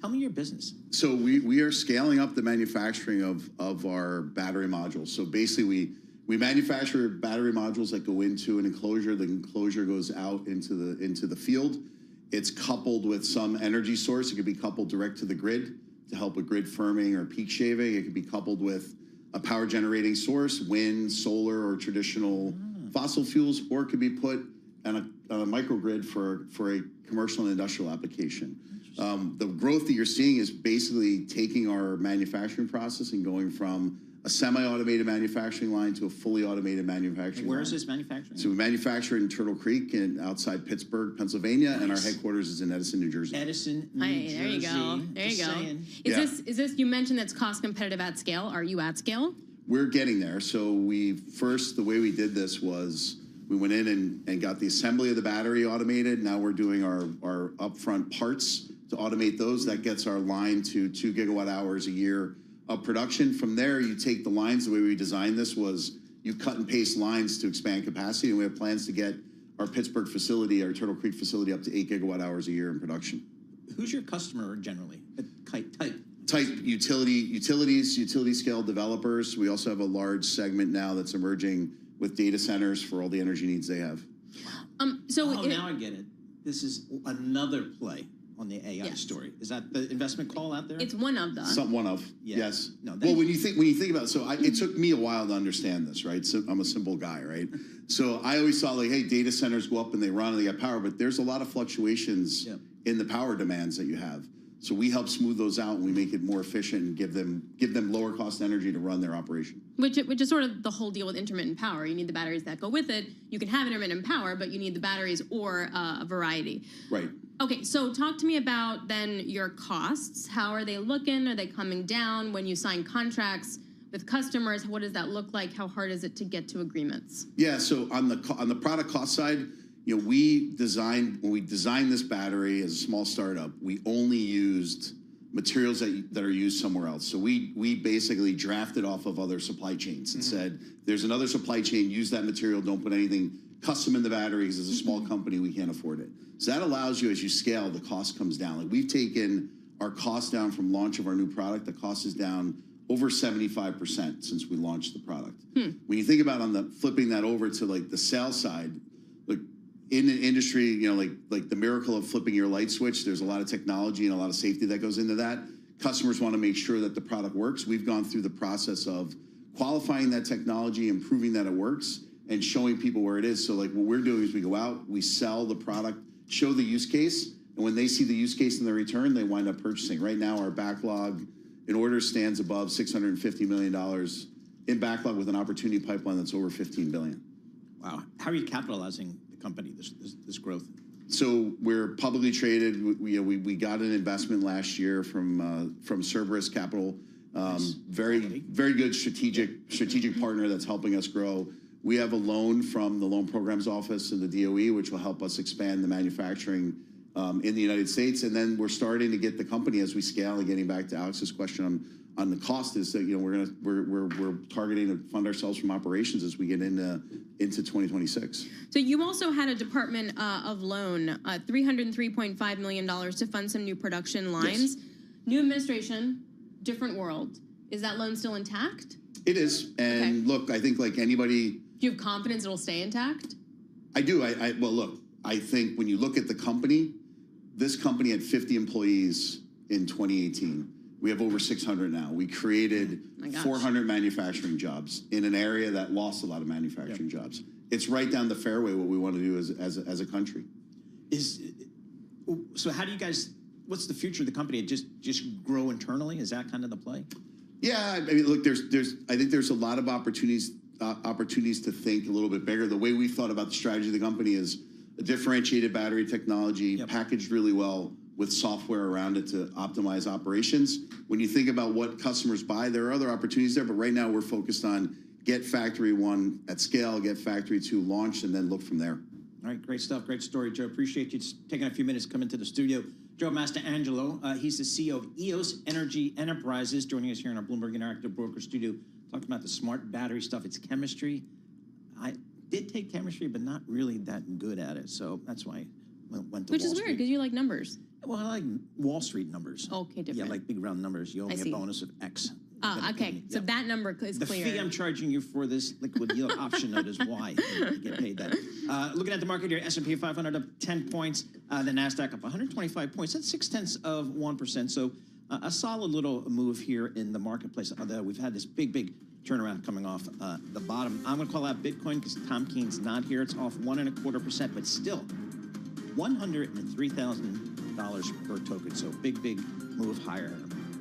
Tell me your business. So we are scaling up the manufacturing of our battery modules. So basically, we manufacture battery modules that go into an enclosure. The enclosure goes out into the field. It's coupled with some energy source. It could be coupled direct to the grid to help with grid firming or peak shaving. It could be coupled with a power generating source, wind, solar, or traditional fossil fuels, or it could be put on a microgrid for a commercial and industrial application. The growth that you're seeing is basically taking our manufacturing process and going from a semi-automated manufacturing line to a fully automated manufacturing Where line. is this manufacturing? So we manufacture in Turtle Creek and outside Pittsburgh, Pennsylvania, and our headquarters is in Edison, New Jersey. Edison, New Jersey. There you go. There you Just go. saying. Is this, you mentioned that's cost competitive at scale. Are you at scale? We're getting there. So the way we did this was we went in and got the assembly of the battery automated. Now we're doing our upfront parts to automate those. That gets our line to 2 gigawatt hours a year of production. From there, you take the lines. The way we designed this was you cut and paste lines to expand capacity, and we have plans to get our Pittsburgh facility, our Turtle Creek facility, up to 8 gigawatt hours a year in production. Who's your customer generally? Type utility scale developers. We also have a large segment now that's emerging with data centers for all the energy needs they have. Now I get it. This is another play on the AI story. Is that the investment call out there? It's one of them. One of, yes. No, well, when you think about it, it took me a while to understand this, right? So I'm a simple guy, right? So I always thought like, hey, data centers go up and they run and they get power, but there's a lot of fluctuations in the power demands that you have. So we help smooth those out and we make it more efficient and give them lower cost energy to run their operation. Which is sort of the whole deal with intermittent power. You need the batteries that go with it. You can have intermittent power, but you need the batteries or a variety. Right. Okay, so talk to me about then your costs. How are they looking? Are they coming down when you sign contracts with customers? What does that look like? How hard is it to get to agreements? Yeah, so on the product cost side, when we designed this battery as a small startup, we only used materials that are used somewhere else. So we basically drafted off of other supply chains and said, there's another supply chain, use that material, don't put anything custom in the battery because as a small company, we can't afford it. So that allows you, as you scale, the cost comes down. Like we've taken our cost down from launch of our new product. The cost is down over 75% since we launched the product. When you think about flipping that over to like the sales side, like in an industry, like the miracle of flipping your light switch, there's a lot of technology and a lot of safety that goes into that. Customers want to make sure that the product works. We've gone through the process of qualifying that technology and proving that it works and showing people where it is. So like what we're doing is we go out, we sell the product, show the use case, and when they see the use case in their return, they wind up purchasing. Right now, our backlog in orders stands above $650 million in backlog with an opportunity pipeline that's over $15 billion. Wow. How are you capitalizing the company, this growth? So we're publicly traded. We got an investment last year from Cerberus Capital. Very good strategic partner that's helping us grow. We have a loan from the Loan Programs Office in the DOE, which will help us expand the manufacturing in the United States. And then we're starting to get the company as we scale. And getting back to Alex's question on the cost is that we're targeting to fund ourselves from operations as we get into 2026. So you also had a Department of Loan, $303.5 million to fund some new production lines. Yes. New administration, different world. Is that loan still intact? It is. And look, I think like anybody... Do you have confidence it'll stay intact? I do. Well, look, I think when you look at the company, this company had 50 employees in 2018. We have over 600 now. We created 400 manufacturing jobs in an area that lost a lot of manufacturing jobs. It's right down the fairway what we want to do as a country. So how do you guys, what's the future of the company? Just grow internally? Is that kind of the play? Yeah, I mean, look, I think there's a lot of opportunities to think a little bit bigger. The way we thought about the strategy of the company is a differentiated battery technology packaged really well with software around it to optimize operations. When you think about what customers buy, there are other opportunities there, but right now we're focused on get Factory 1 at scale, get Factory 2 launched, and then look from there. All right, great stuff, great story, Joe. Appreciate you taking a few minutes to come into the studio. Joe Mastrangelo, he's the CEO of EOS Energy Enterprises, joining us here in our Bloomberg Interactive Broker studio, talking about the smart battery stuff. It's chemistry. I did take chemistry, but not really that good at it, so that's why I went to Which is weird, because you like numbers. Well, I like Wall Street numbers. Okay, different. Yeah, like big round numbers. You owe me a bonus of X. Okay, so that number is the clear. The fee I'm charging you for this liquid yield option note is why you get paid that. Looking at the market here, S&P 500 up 10 points, the NASDAQ up 125 points. That's 0.6%. So a solid little move here in the marketplace. Although we've had this big turnaround coming off the bottom. I'm going to call out Bitcoin because Tom Keene's not here. It's off 1.25%, but still $103,000 per token. So big move higher.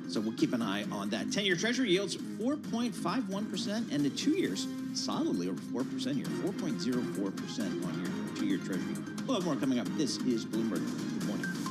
So we'll keep an eye on that. 10-year Treasury yields 4.51%, and the 2 years solidly over 4% here, 4.04% on your 2-year Treasury. We'll have more coming up. This is Bloomberg. Good morning.